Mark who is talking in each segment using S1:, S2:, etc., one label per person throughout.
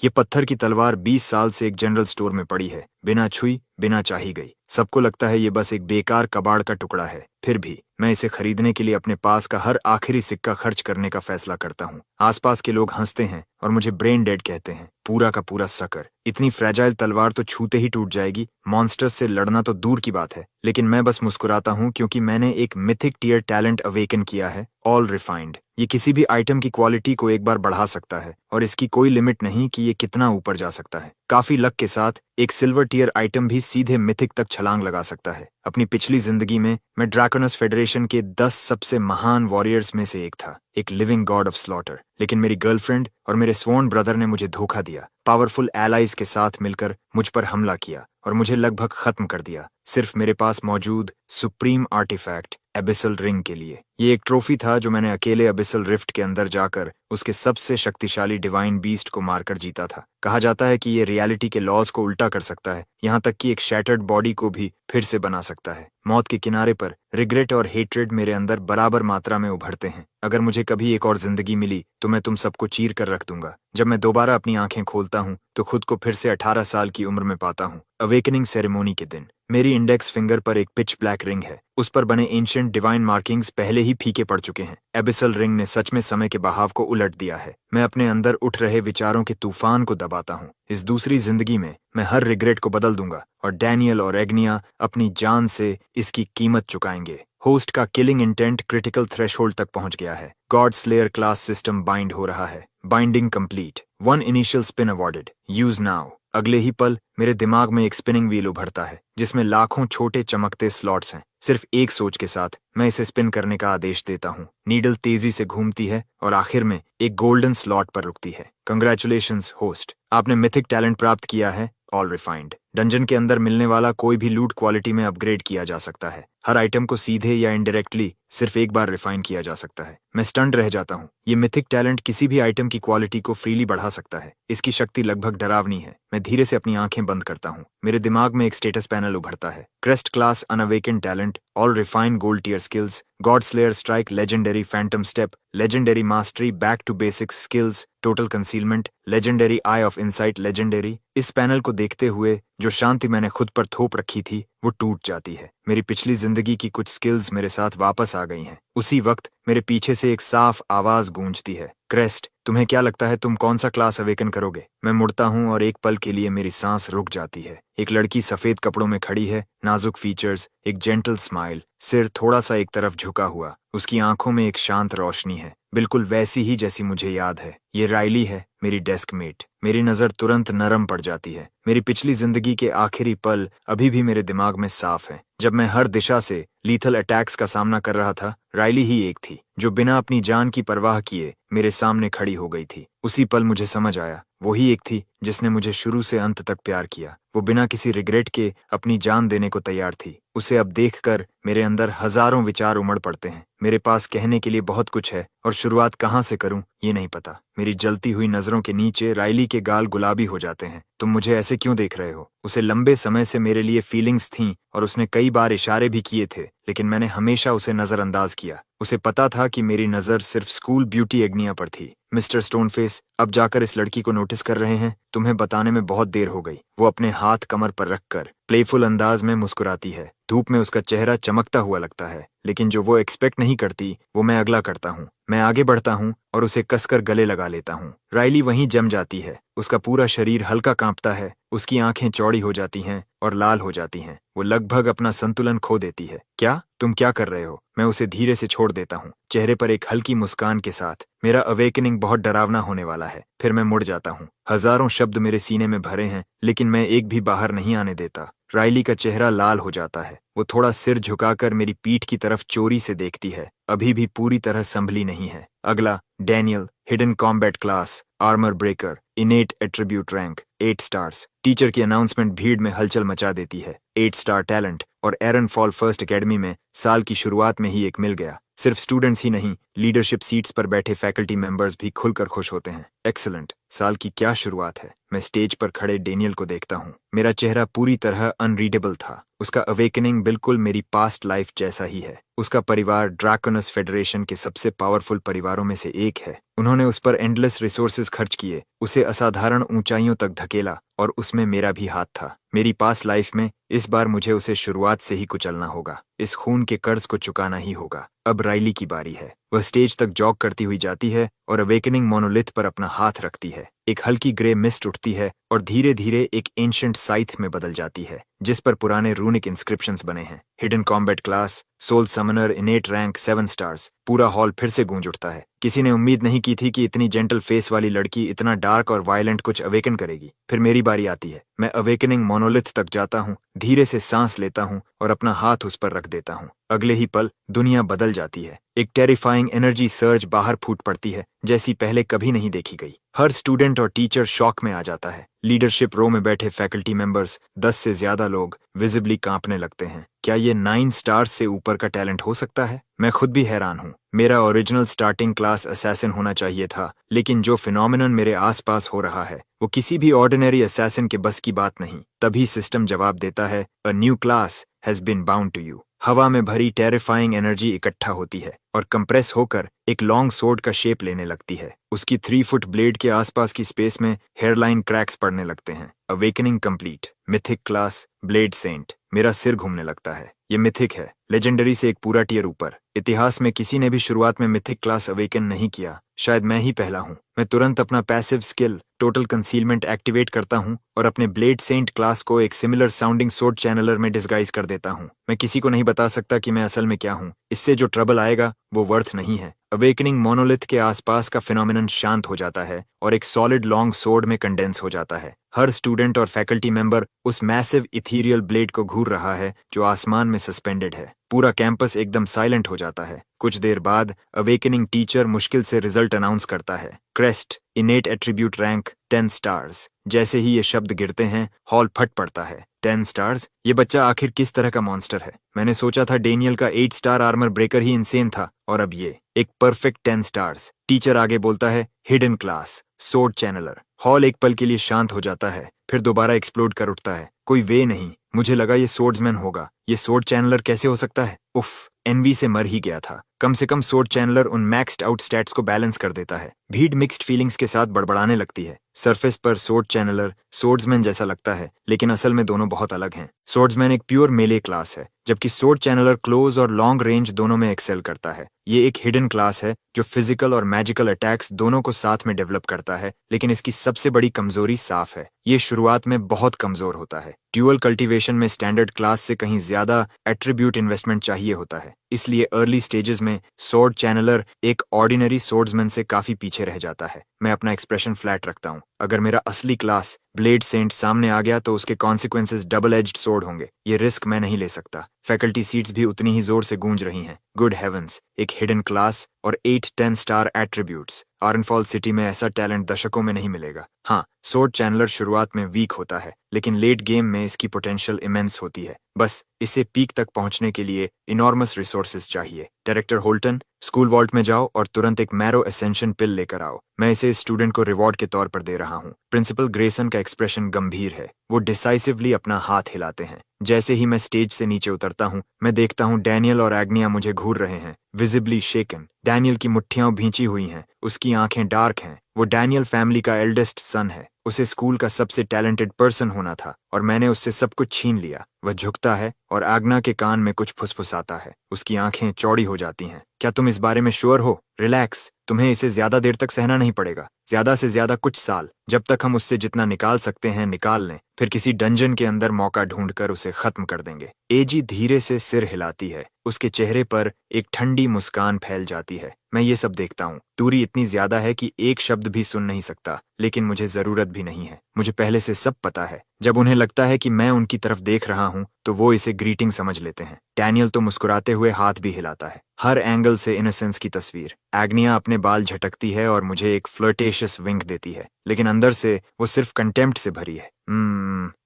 S1: ये पत्थर की तलवार 20 साल से एक जनरल स्टोर में पड़ी है, बिना छुई, बिना चाही गई। सबको लगता है ये बस एक बेकार कबाड़ का टुकड़ा है, फिर भी मैं इसे खरीदने के लिए अपने पास का हर आखिरी सिक्का खर्च करने का फैसला करता हूँ। आसपास के लोग हंसते हैं और मुझे ब्रेन डेड कहते हैं, पूरा का पूरा सकर। इतनी फ्रेजाइल तलवार तो छूते ही टूट जाएगी, मॉन्स्टर्स से लड़ना तो दूर की बात है। लेकिन मैं बस मुस्कुराता हूँ क्योंकि मैंने एक मिथिक टियर टैलेंट अवेकन किया है, ऑल रिफाइंड। ये किसी भी आइटम की क्वालिटी को एक बार बढ़ा सकता है और इसकी कोई लिमिट नहीं कि ये कितना ऊपर जा सकता है। काफी लक के साथ एक सिल्वर टियर आइटम भी सीधे मिथिक तक छलांग लगा सकता है। अपनी पिछली जिंदगी में मैं ड्रैकोनस फेडरेशन के 10 सबसे महान वॉरियर्स में से एक था, एक लिविंग गॉड ऑफ स्लॉटर। लेकिन मेरी गर्लफ्रेंड और मेरे स्वॉर्न ब्रदर ने मुझे धोखा दिया, पावरफुल एलाइज के साथ मिलकर मुझ पर हमला किया और मुझे लगभग खत्म कर दिया, सिर्फ मेरे पास मौजूद सुप्रीम आर्टिफैक्ट एबिसल रिंग के लिए। ये एक ट्रॉफी था जो मैंने अकेले एबिसल रिफ्ट के अंदर जाकर उसके सबसे शक्तिशाली डिवाइन बीस्ट को मारकर जीता था। कहा जाता है कि ये रियलिटी के लॉज को उल्टा कर सकता है, यहाँ तक कि एक शैटर्ड बॉडी को भी फिर से बना सकता है। मौत के किनारे पर रिग्रेट और हेट्रेड मेरे अंदर बराबर मात्रा में उभरते हैं। अगर मुझे कभी एक और जिंदगी मिली तो मैं तुम सबको चीर कर रख दूंगा। जब मैं दोबारा अपनी आंखें खोलता हूँ तो खुद को फिर से 18 साल की उम्र में पाता हूँ। अवेकनिंग सेरेमोनी के दिन मेरी इंडेक्स फिंगर पर एक पिच ब्लैक रिंग है। उस पर बने एंशिएंट डिवाइन मार्किंग्स पहले ही फीके पड़ चुके हैं। एबिसल रिंग ने सच में समय के बहाव को उलट दिया है। मैं अपने अंदर उठ रहे विचारों के तूफान को दबाता हूँ। इस दूसरी जिंदगी में मैं हर रिग्रेट को बदल दूंगा और डैनियल और एग्निया अपनी जान से इसकी कीमत चुकाएंगे। होस्ट का किलिंग इंटेंट क्रिटिकल थ्रेशोल्ड तक पहुंच गया है। God slayer class system bind हो रहा है। Binding complete. 1 initial spin awarded. Use now. अगले ही पल मेरे दिमाग में एक स्पिनिंग व्हील उभरता है जिसमें लाखों छोटे चमकते स्लॉट्स हैं। सिर्फ एक सोच के साथ मैं इसे स्पिन करने का आदेश देता हूँ। नीडल तेजी से घूमती है और आखिर में एक गोल्डन स्लॉट पर रुकती है। कंग्रेचुलेशंस होस्ट, आपने मिथिक टैलेंट प्राप्त किया है, ऑल रिफाइंड। डंजन के अंदर मिलने वाला कोई भी लूट क्वालिटी में अपग्रेड किया जा सकता है। हर आइटम को सीधे या इनडायरेक्टली सिर्फ एक बार रिफाइन किया जा सकता है। मैं स्टन्ड रह जाता हूँ। ये मिथिक टैलेंट किसी भी आइटम की क्वालिटी को फ्रीली बढ़ा सकता है। इसकी शक्ति लगभग डरावनी है। मैं धीरे से अपनी आंखें बंद करता हूँ। मेरे दिमाग में एक स्टेटस पैनल उभरता है। Crest class unawakened talent, all refined gold tier skills, god slayer strike, legendary phantom step, legendary mastery, back to basics skills, total concealment, legendary eye of insight, legendary. इस पैनल को देखते हुए जो शांति मैंने खुद पर थोप रखी थी वो टूट जाती है। मेरी पिछली जिंदगी की कुछ स्किल्स मेरे साथ वापस आ गई हैं। उसी वक्त मेरे पीछे से एक साफ आवाज गूंजती है, क्रेस्ट, तुम्हें क्या लगता है तुम कौन सा क्लास अवेकन करोगे? मैं मुड़ता हूँ और एक पल के लिए मेरी सांस रुक जाती है। एक लड़की सफेद कपड़ों में खड़ी है, नाजुक फीचर्स, एक जेंटल स्माइल, सिर थोड़ा सा एक तरफ झुका हुआ। उसकी आंखों में एक शांत रोशनी है, बिल्कुल वैसी ही जैसी मुझे याद है। ये राइली है, मेरी डेस्क मेट। मेरी नजर तुरंत नरम पड़ जाती है। मेरी पिछली जिंदगी के आखिरी पल अभी भी मेरे दिमाग में साफ है। जब मैं हर दिशा से लीथल अटैक्स का सामना कर रहा था, राइली ही एक थी जो बिना अपनी जान की परवाह किए मेरे सामने खड़ी हो गई थी। उसी पल मुझे समझ आया, वही एक थी जिसने मुझे शुरू से अंत तक प्यार किया। वो बिना किसी रिग्रेट के अपनी जान देने को तैयार थी। उसे अब देखकर मेरे अंदर हजारों विचार उमड़ पड़ते हैं। मेरे पास कहने के लिए बहुत कुछ है और शुरुआत कहाँ से करूं ये नहीं पता। मेरी जलती हुई नजरों के नीचे राइली के गाल गुलाबी हो जाते हैं। तुम मुझे ऐसे क्यों देख रहे हो? उसे लंबे समय से मेरे लिए फीलिंग्स थीं और उसने कई बार इशारे भी किए थे, लेकिन मैंने हमेशा उसे नजरअंदाज किया। उसे पता था कि मेरी नजर सिर्फ स्कूल ब्यूटी एग्निया पर थी। मिस्टर स्टोनफेस, अब जाकर इस लड़की को नोटिस कर रहे हैं? तुम्हें बताने में बहुत देर हो गई। वो अपने हाथ कमर पर रखकर प्लेफुल अंदाज में मुस्कुराती है। धूप में उसका चेहरा चमकता हुआ लगता है, लेकिन जो वो एक्सपेक्ट नहीं करती वो मैं अगला करता हूँ। मैं आगे बढ़ता हूँ और उसे कसकर गले लगा लेता हूँ। राइली वहीं जम जाती है। उसका पूरा शरीर हल्का कांपता है, उसकी आंखें चौड़ी हो जाती हैं और लाल हो जाती हैं। वो लगभग अपना संतुलन खो देती है। क्या तुम क्या कर रहे हो? मैं उसे धीरे से छोड़ देता हूँ, चेहरे पर एक हल्की मुस्कान के साथ। मेरा अवेकनिंग बहुत डरावना होने वाला है। फिर मैं मुड़ जाता हूँ। हजारों शब्द मेरे सीने में भरे हैं, लेकिन मैं एक भी बाहर नहीं आने देता। राइली का चेहरा लाल हो जाता है। वो थोड़ा सिर झुकाकर मेरी पीठ की तरफ चोरी से देखती है, अभी भी पूरी तरह संभली नहीं है। अगला, Daniel, hidden combat class, armour breaker, इनेट attribute rank, 8 stars. Teacher की अनाउंसमेंट भीड़ में हलचल मचा देती है। 8 स्टार टैलेंट और एरन फॉल फर्स्ट एकेडमी में साल की शुरुआत में ही एक मिल गया। सिर्फ स्टूडेंट्स ही नहीं, लीडरशिप सीट्स पर बैठे फैकल्टी मेंबर्स भी खुलकर खुश होते हैं। एक्सीलेंट, साल की क्या शुरुआत है। मैं स्टेज पर खड़े डेनियल को देखता हूँ। मेरा चेहरा पूरी तरह अनरीडेबल था। उसका अवेकनिंग बिल्कुल मेरी पास्ट लाइफ जैसा ही है। उसका परिवार ड्रैकोनस फेडरेशन के सबसे पावरफुल परिवारों में से एक है। उन्होंने उस पर एंडलेस रिसोर्सेज खर्च किए, उसे असाधारण ऊंचाइयों तक धकेला, और उसमें मेरा भी हाथ था। मेरी पास्ट लाइफ में इस बार मुझे उसे शुरुआत से ही कुचलना होगा। इस खून के कर्ज को चुकाना ही होगा। अब राइली की बारी है। वह स्टेज तक जॉग करती हुई जाती है और अवेकनिंग मोनोलिथ पर अपना हाथ रखती है। एक हल्की ग्रे मिस्ट उठती है और धीरे धीरे एक एंशिएंट साइथ में बदल जाती है, जिस पर पुराने रूनिक इंस्क्रिप्शंस बने हैं। Hidden combat class, soul summoner, innate rank 7 stars. पूरा हॉल फिर से गूंज उठता है। किसी ने उम्मीद नहीं की थी कि इतनी जेंटल फेस वाली लड़की इतना डार्क और वायलेंट कुछ अवेकन करेगी। फिर मेरी बारी आती है। मैं अवेकनिंग मोनोलिथ तक जाता हूँ, धीरे से सांस लेता हूँ और अपना हाथ उस पर रख देता हूँ। अगले ही पल दुनिया बदल जाती है। एक टेरिफाइंग एनर्जी सर्ज बाहर फूट पड़ती है, जैसी पहले कभी नहीं देखी गई। हर स्टूडेंट और टीचर शॉक में आ जाता है। लीडरशिप रो में बैठे फैकल्टी मेंबर्स, 10 से ज्यादा लोग, विजिबली कांपने लगते हैं। क्या ये 9 स्टार्स से ऊपर का टैलेंट हो सकता है? मैं खुद भी हैरान हूँ। मेरा ओरिजिनल स्टार्टिंग क्लास असैसिन होना चाहिए था, लेकिन जो फिनोमिनन मेरे आसपास हो रहा है वो किसी भी ऑर्डिनरी असैसिन के बस की बात नहीं। तभी सिस्टम जवाब देता है, a new class has been bound to you. हवा में भरी टेरिफाइंग एनर्जी इकट्ठा होती है और कंप्रेस होकर एक लॉन्ग सोर्ड का शेप लेने लगती है। उसकी 3 फुट ब्लेड के आसपास की स्पेस में हेयरलाइन क्रैक्स पड़ने लगते हैं। Awakening complete. Mythic class, blade saint. मेरा सिर घूमने लगता है। ये मिथिक है, लेजेंडरी से एक पूरा टियर ऊपर। इतिहास में किसी ने भी शुरुआत में मिथिक क्लास अवेकन नहीं किया। शायद मैं ही पहला हूँ। मैं तुरंत अपना passive skill total concealment activate करता हूँ और अपने ब्लेड सेंट क्लास को एक सिमिलर साउंडिंग सोर्ड चैनलर में डिस्गाइज कर देता हूँ। मैं किसी को नहीं बता सकता कि मैं असल में क्या हूँ। इससे जो ट्रबल आएगा वो वर्थ नहीं है। अवेकनिंग मोनोलिथ के आसपास का फिनोमिनन शांत हो जाता है और एक सॉलिड लॉन्ग सोर्ड में कंडेंस हो जाता है। हर स्टूडेंट और फैकल्टी मेंबर उस मैसिव इथीरियल ब्लेड को घूर रहा है जो आसमान में सस्पेंडेड है। पूरा कैंपस एकदम साइलेंट हो जाता है। कुछ देर बाद अवेकनिंग टीचर मुश्किल से रिजल्ट अनाउंस करता है। Crest, इनेट attribute rank 10 stars. जैसे ही ये शब्द गिरते हैं, हॉल फट पड़ता है। 10 स्टार्स? ये बच्चा आखिर किस तरह का मॉन्स्टर है? मैंने सोचा था डेनियल का 8 स्टार आर्मर ब्रेकर ही इंसेन था, और अब ये एक परफेक्ट 10 स्टार्स। टीचर आगे बोलता है, हिडन क्लास, सोर्ड चैनलर। हॉल एक पल के लिए शांत हो जाता है, फिर दोबारा एक्सप्लोड कर उठता है। कोई वे नहीं। मुझे लगा ये सोर्ड्समैन होगा। ये सोर्ड चैनलर कैसे हो सकता है? उफ, एनवी से मर ही गया था। कम से कम सोर्ड चैनलर उन मैक्स्ड आउट स्टैट्स को बैलेंस कर देता है। भीड़ मिक्स्ड फीलिंग्स के साथ बड़बड़ाने लगती है। सरफेस पर सोर्ड चैनलर सोर्ड्समैन जैसा लगता है, लेकिन असल में दोनों बहुत अलग हैं। सोर्ड्समैन एक प्योर मेले क्लास है, जबकि सोर्ड चैनलर क्लोज और लॉन्ग रेंज दोनों में एक्सेल करता है। ये एक हिडन क्लास है जो फिजिकल और मैजिकल अटैक्स दोनों को साथ में डेवलप करता है, लेकिन इसकी सबसे बड़ी कमजोरी साफ है। ये शुरुआत में बहुत कमजोर होता है। ड्यूअल कल्टीवेशन में स्टैंडर्ड क्लास से कहीं ज्यादा एट्रीब्यूट इन्वेस्टमेंट चाहिए होता है, इसलिए अर्ली स्टेजेस में सोर्ड चैनलर एक ऑर्डिनरी सोर्ड्समैन से काफी पीछे रह जाता है। मैं अपना एक्सप्रेशन फ्लैट रखता हूँ। अगर मेरा असली क्लास ब्लेड सेंट सामने आ गया तो उसके कॉन्सिक्वेंसेस डबल एज्ड सोर्ड होंगे। ये रिस्क मैं नहीं ले सकता। फैकल्टी सीट्स भी उतनी ही जोर से गूंज रही हैं। गुड हेवंस, एक हिडन क्लास और 8-10 स्टार एट्रीब्यूट्स। आर्नफॉल सिटी में ऐसा टैलेंट दशकों में नहीं मिलेगा। हाँ, सोर्ड चैनलर शुरुआत में वीक होता है, लेकिन लेट गेम में इसकी पोटेंशियल इमेंस होती है। बस इसे पीक तक पहुंचने के लिए इनॉर्मस रिसोर्सेज चाहिए। डायरेक्टर होल्टन, स्कूल वॉल्ट में जाओ और तुरंत एक मैरो एसेंशन पिल लेकर आओ। मैं इसे इस स्टूडेंट को रिवॉर्ड के तौर पर दे रहा हूँ। प्रिंसिपल ग्रेसन का एक्सप्रेशन गंभीर है। वो डिसाइसिवली अपना हाथ हिलाते हैं। जैसे ही मैं स्टेज से नीचे उतरता हूँ, मैं देखता हूँ डैनियल और एग्निया मुझे घूर रहे हैं, विजिबली शेकन। डैनियल की मुट्ठियां भींची हुई हैं, उसकी आंखें डार्क हैं। वो डैनियल फैमिली का एल्डेस्ट सन है। उसे स्कूल का सबसे टैलेंटेड पर्सन होना था और मैंने उससे सब कुछ छीन लिया। वह झुकता है और आग्ना के कान में कुछ फुसफुसाता है। उसकी आंखें चौड़ी हो जाती हैं। क्या तुम इस बारे में श्योर हो? रिलैक्स, तुम्हें इसे ज्यादा देर तक सहना नहीं पड़ेगा। ज्यादा से ज्यादा कुछ साल, जब तक हम उससे जितना निकाल सकते हैं निकाल लें, फिर किसी डंजन के अंदर मौका ढूंढकर उसे खत्म कर देंगे। एजी धीरे से सिर हिलाती है। उसके चेहरे पर एक ठंडी मुस्कान फैल जाती है। मैं ये सब देखता हूँ। दूरी इतनी ज्यादा है कि एक शब्द भी सुन नहीं सकता, लेकिन मुझे जरूरत भी नहीं है। मुझे पहले से सब पता है। जब उन्हें लगता है कि मैं उनकी तरफ देख रहा हूँ तो वो इसे ग्रीटिंग समझ लेते हैं। डैनियल तो मुस्कुराते हुए हाथ भी हिलाता है। हर एंगल से इनोसेंस की तस्वीर। एग्निया अपने बाल झटकती है और मुझे एक फ्लर्टेशियस विंक देती है, लेकिन अंदर से वो सिर्फ कंटेम्प्ट से भरी है।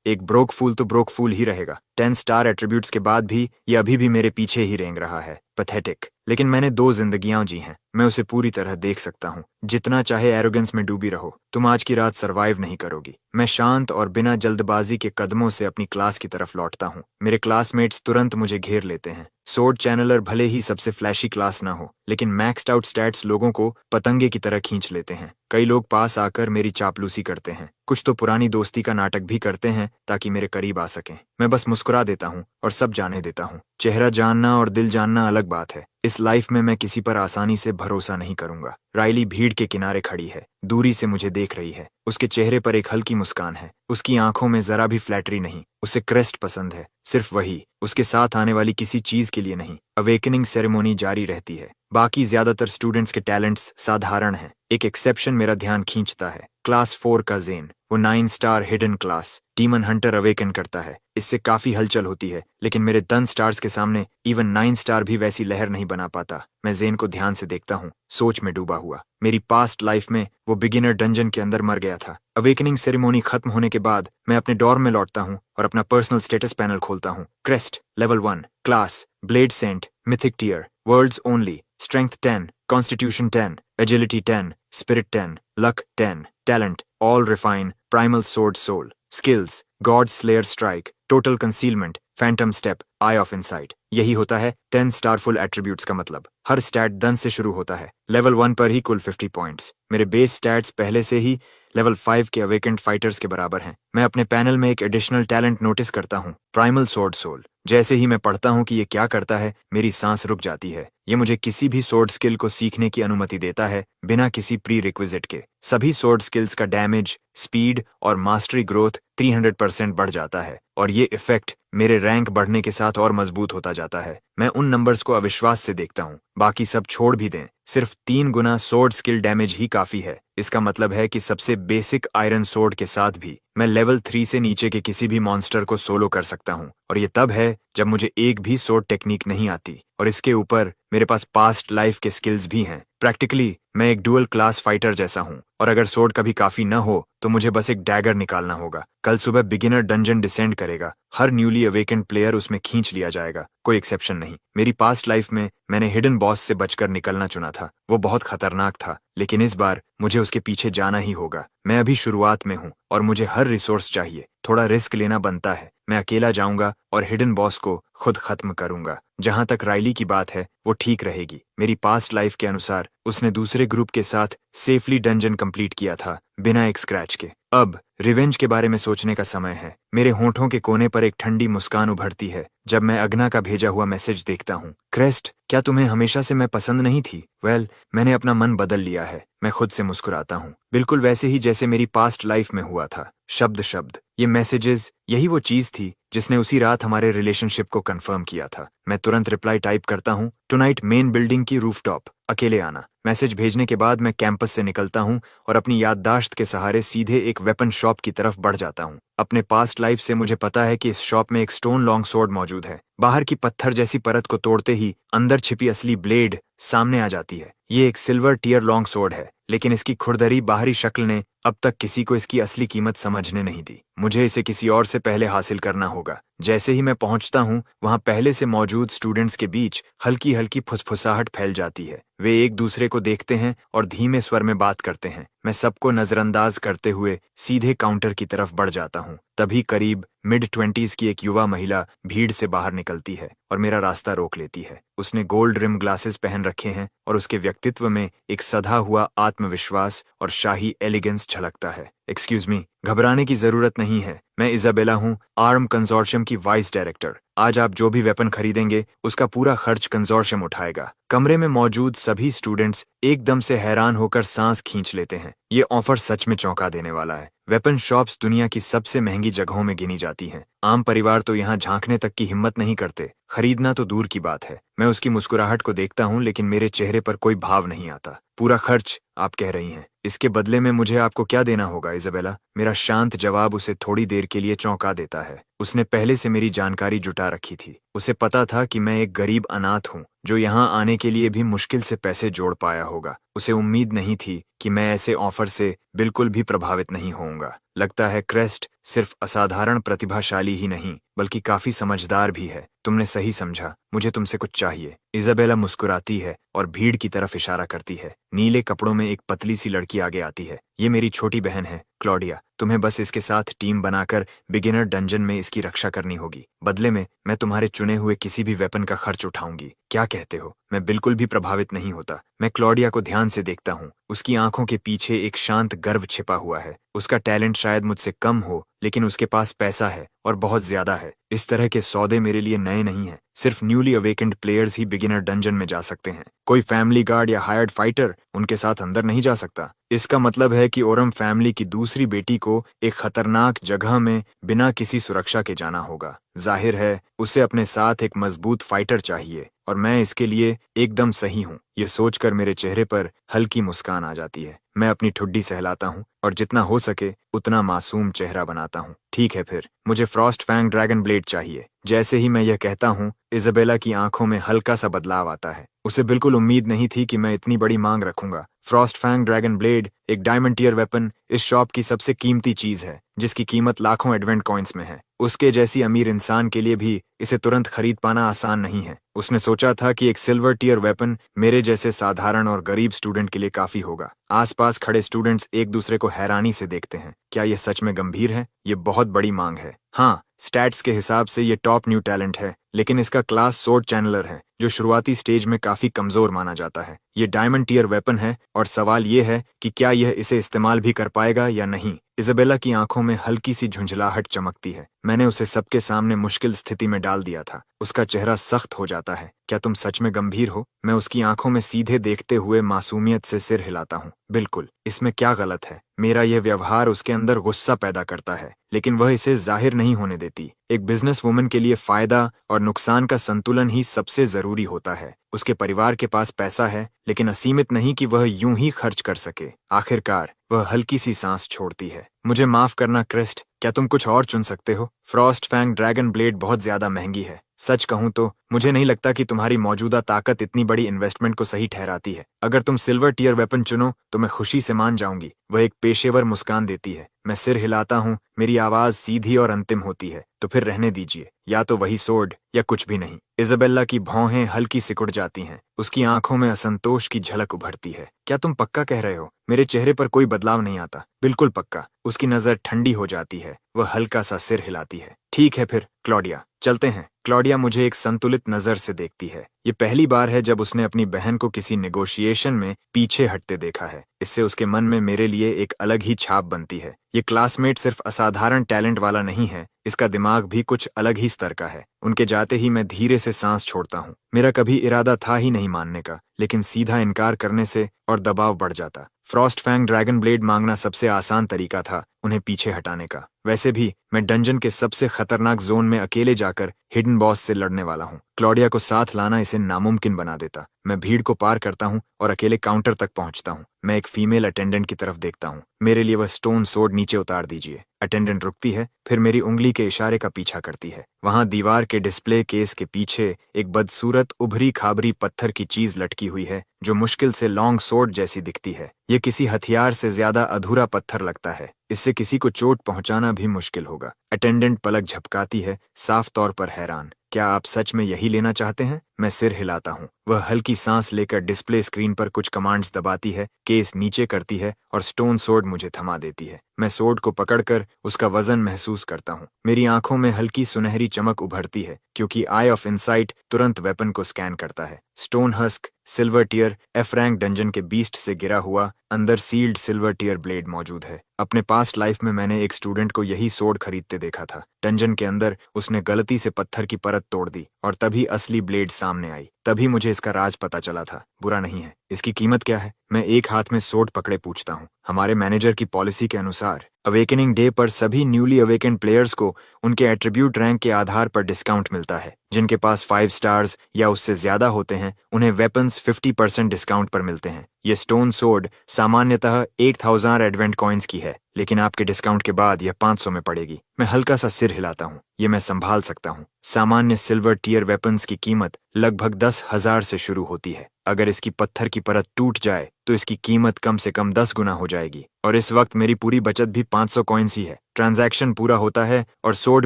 S1: एक ब्रोक फूल तो ब्रोक फूल ही रहेगा। 10 स्टार एट्रीब्यूट्स के बाद भी ये अभी भी मेरे पीछे ही रेंग रहा है। पैथेटिक। लेकिन मैंने 2 जिंदगियां जी हैं। मैं उसे पूरी तरह देख सकता हूँ। जितना चाहे एरोगेंस में डूबी रहो, तुम आज की रात सरवाइव नहीं करोगी। मैं शांत और बिना जल्दबाजी के कदमों से अपनी क्लास की तरफ लौटता हूँ। मेरे क्लासमेट्स तुरंत मुझे घेर लेते हैं। सोर्ड चैनलर भले ही सबसे फ्लैशी क्लास ना हो, लेकिन मैक्स्ड आउट स्टैट्स लोगों को पतंगे की तरह खींच लेते हैं। कई लोग पास आकर मेरी चापलूसी करते हैं, कुछ तो पुरानी दोस्ती का नाटक भी करते हैं ताकि मेरे करीब आ सकें। मैं बस मुस्कुरा देता हूँ और सब जाने देता हूँ। चेहरा जानना और दिल जानना अलग बात है। इस लाइफ में मैं किसी पर आसानी से भरोसा नहीं करूंगा। राइली भीड़ के किनारे खड़ी है, दूरी से मुझे देख रही है। उसके चेहरे पर एक हल्की मुस्कान है, उसकी आंखों में जरा भी फ्लैटरी नहीं। उसे क्रेस्ट पसंद है, सिर्फ वही, उसके साथ आने वाली किसी चीज के लिए नहीं। अवेकनिंग सेरेमोनी जारी रहती है। बाकी ज्यादातर स्टूडेंट्स के टैलेंट्स साधारण हैं। एक एक्सेप्शन मेरा ध्यान खींचता है। क्लास 4 का जेन, वो 9 star hidden class, demon Hunter awaken करता है। इससे काफी हलचल होती है, लेकिन मेरे 10 स्टार्स के सामने इवन 9 स्टार भी वैसी लहर नहीं बना पाता। मैं जेन को ध्यान से देखता हूँ, सोच में डूबा हुआ। मेरी पास्ट लाइफ में वो बिगिनर डंजन के अंदर मर गया था। अवेकनिंग सेरेमोनी खत्म होने के बाद मैं अपने डॉर्म में लौटता हूँ और अपना पर्सनल स्टेटस पैनल खोलता हूँ। Crest level 1, class blade saint, mythic tier, world's only, strength 10, constitution 10, agility 10, spirit 10, luck 10, talent all refine, primal sword soul, skills god slayer strike, total concealment, phantom step, eye of insight. यही होता है 10 starful attributes का मतलब। हर stat 10 से शुरू होता है। Level 1 पर ही कुल 50 पॉइंट्स। मेरे बेस स्टैट्स पहले से ही लेवल 5 के अवेकेंट फाइटर्स के बराबर हैं। मैं अपने पैनल में एक एडिशनल टैलेंट नोटिस करता हूँ, प्राइमल सोर्ड सोल। जैसे ही मैं पढ़ता हूँ कि ये क्या करता है, मेरी सांस रुक जाती है। ये मुझे किसी भी सोर्ड स्किल को सीखने की अनुमति देता है, बिना किसी प्री रिक्विजिट के। सभी सोर्ड स्किल्स का डैमेज, स्पीड और मास्टरी ग्रोथ 300% बढ़ जाता है, और ये इफेक्ट मेरे रैंक बढ़ने के साथ और मजबूत होता जाता है। मैं उन नंबर्स को अविश्वास से देखता हूँ। बाकी सब छोड़ भी दें, सिर्फ 3 गुना सोर्ड स्किल डैमेज ही काफी है। इसका मतलब है कि सबसे बेसिक आयरन सोर्ड के साथ भी मैं लेवल 3 से नीचे के किसी भी मॉन्स्टर को सोलो कर सकता हूँ, और ये तब है जब मुझे एक भी सोर्ड टेक्निक नहीं आती, और इसके ऊपर मेरे पास पास्ट लाइफ के स्किल्स भी हैं। प्रैक्टिकली मैं एक डुअल क्लास फाइटर जैसा हूँ, और अगर सोर्ड कभी काफी न हो तो मुझे बस एक डैगर निकालना होगा। कल सुबह बिगिनर डंजन डिसेंड करेगा, हर न्यूली अवेकेंड प्लेयर उसमें खींच लिया जाएगा, कोई एक्सेप्शन नहीं। मेरी पास्ट लाइफ में मैंने हिडन बॉस से बचकर निकलना चुना था। वो बहुत खतरनाक था, लेकिन इस बार मुझे उसके पीछे जाना ही होगा। मैं अभी शुरुआत में हूँ और मुझे हर रिसोर्स चाहिए। थोड़ा रिस्क लेना बनता है। मैं अकेला जाऊंगा और हिडन बॉस को खुद खत्म करूंगा। जहां तक राइली की बात है, वो ठीक रहेगी। मेरी पास्ट लाइफ के अनुसार उसने दूसरे ग्रुप के साथ सेफली डंजन कंप्लीट किया था, बिना एक स्क्रैच के। अब रिवेंज के बारे में सोचने का समय है। मेरे होंठों के कोने पर एक ठंडी मुस्कान उभरती है जब मैं अग्ना का भेजा हुआ मैसेज देखता हूँ। क्रेस्ट, क्या तुम्हें हमेशा से मैं पसंद नहीं थी? वेल, मैंने अपना मन बदल लिया है। मैं खुद से मुस्कुराता हूँ, बिल्कुल वैसे ही जैसे मेरी पास्ट लाइफ में हुआ था, शब्द शब्द। ये मैसेजेस, यही वो चीज थी जिसने उसी रात हमारे रिलेशनशिप को कंफर्म किया था। मैं तुरंत रिप्लाई टाइप करता हूँ, टुनाइट मेन बिल्डिंग की रूफटॉप, अकेले आना। मैसेज भेजने के बाद मैं कैंपस से निकलता हूँ और अपनी याददाश्त के सहारे सीधे एक वेपन शॉप की तरफ बढ़ जाता हूँ। अपने पास्ट लाइफ से मुझे पता है कि इस शॉप में एक स्टोन लॉन्ग स्वॉर्ड मौजूद है। बाहर की पत्थर जैसी परत को तोड़ते ही अंदर छिपी असली ब्लेड सामने आ जाती है। ये एक सिल्वर टियर लॉन्ग स्वॉर्ड है, लेकिन इसकी खुरदरी बाहरी शक्ल ने अब तक किसी को इसकी असली कीमत समझने नहीं दी। मुझे इसे किसी और से पहले हासिल करना होगा। जैसे ही मैं पहुंचता हूं, वहां पहले से मौजूद स्टूडेंट्स के बीच हल्की हल्की फुसफुसाहट फैल जाती है। वे एक दूसरे को देखते हैं और धीमे स्वर में बात करते हैं। मैं सबको नजरअंदाज करते हुए सीधे काउंटर की तरफ बढ़ जाता हूँ। तभी करीब मिड-20s की एक युवा महिला भीड़ से बाहर निकलती है और मेरा रास्ता रोक लेती है। उसने गोल्ड रिम ग्लासेस पहन रखे हैं और उसके व्यक्तित्व में एक सधा हुआ आत्मविश्वास और शाही एलिगेंस झलकता है। एक्सक्यूज मी, घबराने की जरूरत नहीं है। मैं इजाबेला हूँ, आर्म कंसोर्शियम की वाइस डायरेक्टर। आज आप जो भी वेपन खरीदेंगे उसका पूरा खर्च कंसोर्शियम उठाएगा। कमरे में मौजूद सभी स्टूडेंट्स एकदम से हैरान होकर सांस खींच लेते हैं। ये ऑफर सच में चौंका देने वाला है। वेपन शॉप्स दुनिया की सबसे महंगी जगहों में गिनी जाती हैं। आम परिवार तो यहाँ झांकने तक की हिम्मत नहीं करते, खरीदना तो दूर की बात है। मैं उसकी मुस्कुराहट को देखता हूँ, लेकिन मेरे चेहरे पर कोई भाव नहीं आता। पूरा खर्च आप कह रही हैं, इसके बदले में मुझे आपको क्या देना होगा इजाबेला? मेरा शांत जवाब उसे थोड़ी देर के लिए चौंका देता है। उसने पहले से मेरी जानकारी जुटा रखी थी। उसे पता था कि मैं एक गरीब अनाथ हूँ जो यहाँ आने के लिए भी मुश्किल से पैसे जोड़ पाया होगा। उसे उम्मीद नहीं थी कि मैं ऐसे ऑफर से बिल्कुल भी प्रभावित नहीं होऊंगा। लगता है क्रेस्ट सिर्फ असाधारण प्रतिभाशाली ही नहीं बल्कि काफी समझदार भी है। तुमने सही समझा, मुझे तुमसे कुछ चाहिए। इजाबेला मुस्कुराती है और भीड़ की तरफ इशारा करती है। नीले कपड़ों में एक पतली सी लड़की आगे आती है। ये मेरी छोटी बहन है क्लॉडिया। तुम्हें बस इसके साथ टीम बनाकर बिगिनर डंजन में इसकी रक्षा करनी होगी। बदले में मैं तुम्हारे चुने हुए किसी भी वेपन का खर्च उठाऊंगी। क्या कहते हो? मैं बिल्कुल भी प्रभावित नहीं होता। मैं क्लॉडिया को ध्यान से देखता हूँ। उसकी आंखों के पीछे एक शांत गर्व छिपा हुआ है। उसका टैलेंट शायद मुझसे कम हो, लेकिन उसके पास पैसा है और बहुत ज्यादा है। इस तरह के सौदे मेरे लिए नए नहीं हैं। सिर्फ न्यूली अवेकेंड प्लेयर्स ही बिगिनर डंजन में जा सकते हैं। कोई फैमिली गार्ड या हायर्ड फाइटर उनके साथ अंदर नहीं जा सकता। इसका मतलब है कि ओरम फैमिली की दूसरी बेटी को एक खतरनाक जगह में बिना किसी सुरक्षा के जाना होगा। जाहिर है उसे अपने साथ एक मजबूत फाइटर चाहिए और मैं इसके लिए एकदम सही हूँ। ये सोचकर मेरे चेहरे पर हल्की मुस्कान आ जाती है। मैं अपनी ठुड्डी सहलाता हूँ और जितना हो सके उतना मासूम चेहरा बनाता हूँ। ठीक है फिर, मुझे फ्रॉस्ट फैंग ड्रैगन ब्लेड चाहिए। जैसे ही मैं यह कहता हूँ, इजाबेला की आंखों में हल्का सा बदलाव आता है। उसे बिल्कुल उम्मीद नहीं थी कि मैं इतनी बड़ी मांग रखूंगा। फ्रॉस्ट फैंग ड्रैगन ब्लेड एक डायमंड टियर वेपन इस शॉप की सबसे कीमती चीज है, जिसकी कीमत लाखों एडवेंट कॉइन्स में है। उसके जैसी अमीर इंसान के लिए भी इसे तुरंत खरीद पाना आसान नहीं है। उसने सोचा था कि एक सिल्वर टियर वेपन मेरे जैसे साधारण और गरीब स्टूडेंट के लिए काफी होगा। आसपास खड़े स्टूडेंट्स एक दूसरे को हैरानी से देखते हैं। क्या यह सच में गंभीर है? ये बहुत बड़ी मांग है। हाँ, स्टैट्स के हिसाब से ये टॉप न्यू टैलेंट है, लेकिन इसका क्लास सोर्ड चैनलर है, जो शुरुआती स्टेज में काफी कमजोर माना जाता है। ये डायमंड टियर वेपन है और सवाल ये है कि क्या यह इसे इस्तेमाल भी कर पाएगा या नहीं। इजाबेला की आंखों में हल्की सी झुंझलाहट चमकती है। मैंने उसे सबके सामने मुश्किल स्थिति में डाल दिया था। उसका चेहरा सख्त हो जाता है। क्या तुम सच में गंभीर हो? मैं उसकी आंखों में सीधे देखते हुए मासूमियत से सिर हिलाता हूँ। बिल्कुल, इसमें क्या गलत है? मेरा यह व्यवहार उसके अंदर गुस्सा पैदा करता है, लेकिन वह इसे जाहिर नहीं होने देती। एक बिजनेस वुमन के लिए फायदा और नुकसान का संतुलन ही सबसे जरूरी होता है। उसके परिवार के पास पैसा है, लेकिन असीमित नहीं कि वह यूं ही खर्च कर सके। आखिरकार वह हल्की सी सांस छोड़ती है। मुझे माफ करना क्रिस्ट, क्या तुम कुछ और चुन सकते हो? फ्रॉस्ट फैंग ड्रैगन ब्लेड बहुत ज्यादा महंगी है। सच कहूं तो मुझे नहीं लगता कि तुम्हारी मौजूदा ताकत इतनी बड़ी इन्वेस्टमेंट को सही ठहराती है। अगर तुम सिल्वर टियर वेपन चुनो तो मैं खुशी से मान जाऊंगी। वह एक पेशेवर मुस्कान देती है। मैं सिर हिलाता हूँ। मेरी आवाज सीधी और अंतिम होती है। तो फिर रहने दीजिए, या तो वही सोर्ड या कुछ भी नहीं। इजाबेला की भौहें हल्की सिकुड़ जाती हैं। उसकी आंखों में असंतोष की झलक उभरती है। क्या तुम पक्का कह रहे हो? मेरे चेहरे पर कोई बदलाव नहीं आता। बिल्कुल पक्का। उसकी नजर ठंडी हो जाती है। वह हल्का सा सिर हिलाती है। ठीक है फिर क्लॉडिया, चलते हैं। क्लॉडिया मुझे एक संतुलित नजर से देखती है। ये पहली बार है जब उसने अपनी बहन को किसी नेगोशिएशन में पीछे हटते देखा है। इससे उसके मन में मेरे लिए एक अलग ही छाप बनती है। ये क्लासमेट सिर्फ असाधारण टैलेंट वाला नहीं है, इसका दिमाग भी कुछ अलग ही स्तर का है। उनके जाते ही मैं धीरे से सांस छोड़ता हूँ। मेरा कभी इरादा था ही नहीं मानने का, लेकिन सीधा इनकार करने से और दबाव बढ़ जाता। फ्रॉस्ट फैंग ड्रैगन ब्लेड मांगना सबसे आसान तरीका था उन्हें पीछे हटाने का। वैसे भी मैं डंजन के सबसे खतरनाक जोन में अकेले जाकर हिडन बॉस से लड़ने वाला हूँ। क्लॉडिया को साथ लाना इसे नामुमकिन बना देता। मैं भीड़ को पार करता हूँ और अकेले काउंटर तक पहुँचता हूँ। मैं एक फीमेल अटेंडेंट की तरफ देखता हूँ। मेरे लिए वह स्टोन सोर्ड नीचे उतार दीजिए। अटेंडेंट रुकती है, फिर मेरी उंगली के इशारे का पीछा करती है। वहां दीवार के डिस्प्ले केस के पीछे एक बदसूरत उभरी खाबरी पत्थर की चीज लटकी हुई है, जो मुश्किल से लॉन्ग सोर्ड जैसी दिखती है। ये किसी हथियार से ज्यादा अधूरा पत्थर लगता है। इससे किसी को चोट पहुंचाना भी मुश्किल होगा। अटेंडेंट पलक झपकाती है, साफ तौर पर हैरान। क्या आप सच में यही लेना चाहते हैं? मैं सिर हिलाता हूँ। वह हल्की सांस लेकर डिस्प्ले स्क्रीन पर कुछ कमांड्स दबाती है, केस नीचे करती है और स्टोन सोर्ड मुझे थमा देती है। मैं सोर्ड को पकड़कर उसका वजन महसूस करता हूँ। मेरी आंखों में हल्की सुनहरी चमक उभरती है, क्योंकि आई ऑफ इनसाइट तुरंत वेपन को स्कैन करता है। Stone husk silver tier F rank dungeon के बीस्ट से गिरा हुआ अंदर सील्ड सिल्वर टियर ब्लेड मौजूद है। अपने पास्ट लाइफ में मैंने एक स्टूडेंट को यही सोर्ड खरीदते देखा था। डंजन के अंदर उसने गलती से पत्थर की परत तोड़ दी और तभी असली ब्लेड सामने आई। तभी मुझे इसका राज पता चला था। बुरा नहीं है। इसकी कीमत क्या है? मैं एक हाथ में सोर्ड पकड़े पूछता हूँ। हमारे मैनेजर की पॉलिसी के अनुसार अवेकनिंग डे पर सभी न्यूली अवेकेंड प्लेयर्स को उनके एट्रीब्यूट रैंक के आधार पर डिस्काउंट मिलता है। जिनके पास 5 स्टार्स या उससे ज्यादा होते हैं, उन्हें वेपन्स 50% डिस्काउंट पर मिलते हैं। ये स्टोन सोर्ड सामान्यतः 8000 एडवेंट कॉइन्स की है, लेकिन आपके डिस्काउंट के बाद यह 500 में पड़ेगी। मैं हल्का सा सिर हिलाता हूँ। ये मैं संभाल सकता हूँ। सामान्य सिल्वर टियर वेपन्स की कीमत लगभग 10,000 से शुरू होती है। अगर इसकी पत्थर की परत टूट जाए तो इसकी कीमत कम से कम 10 गुना हो जाएगी, और इस वक्त मेरी पूरी बचत भी 500 कॉइन्स ही है। ट्रांजैक्शन पूरा होता है और सोड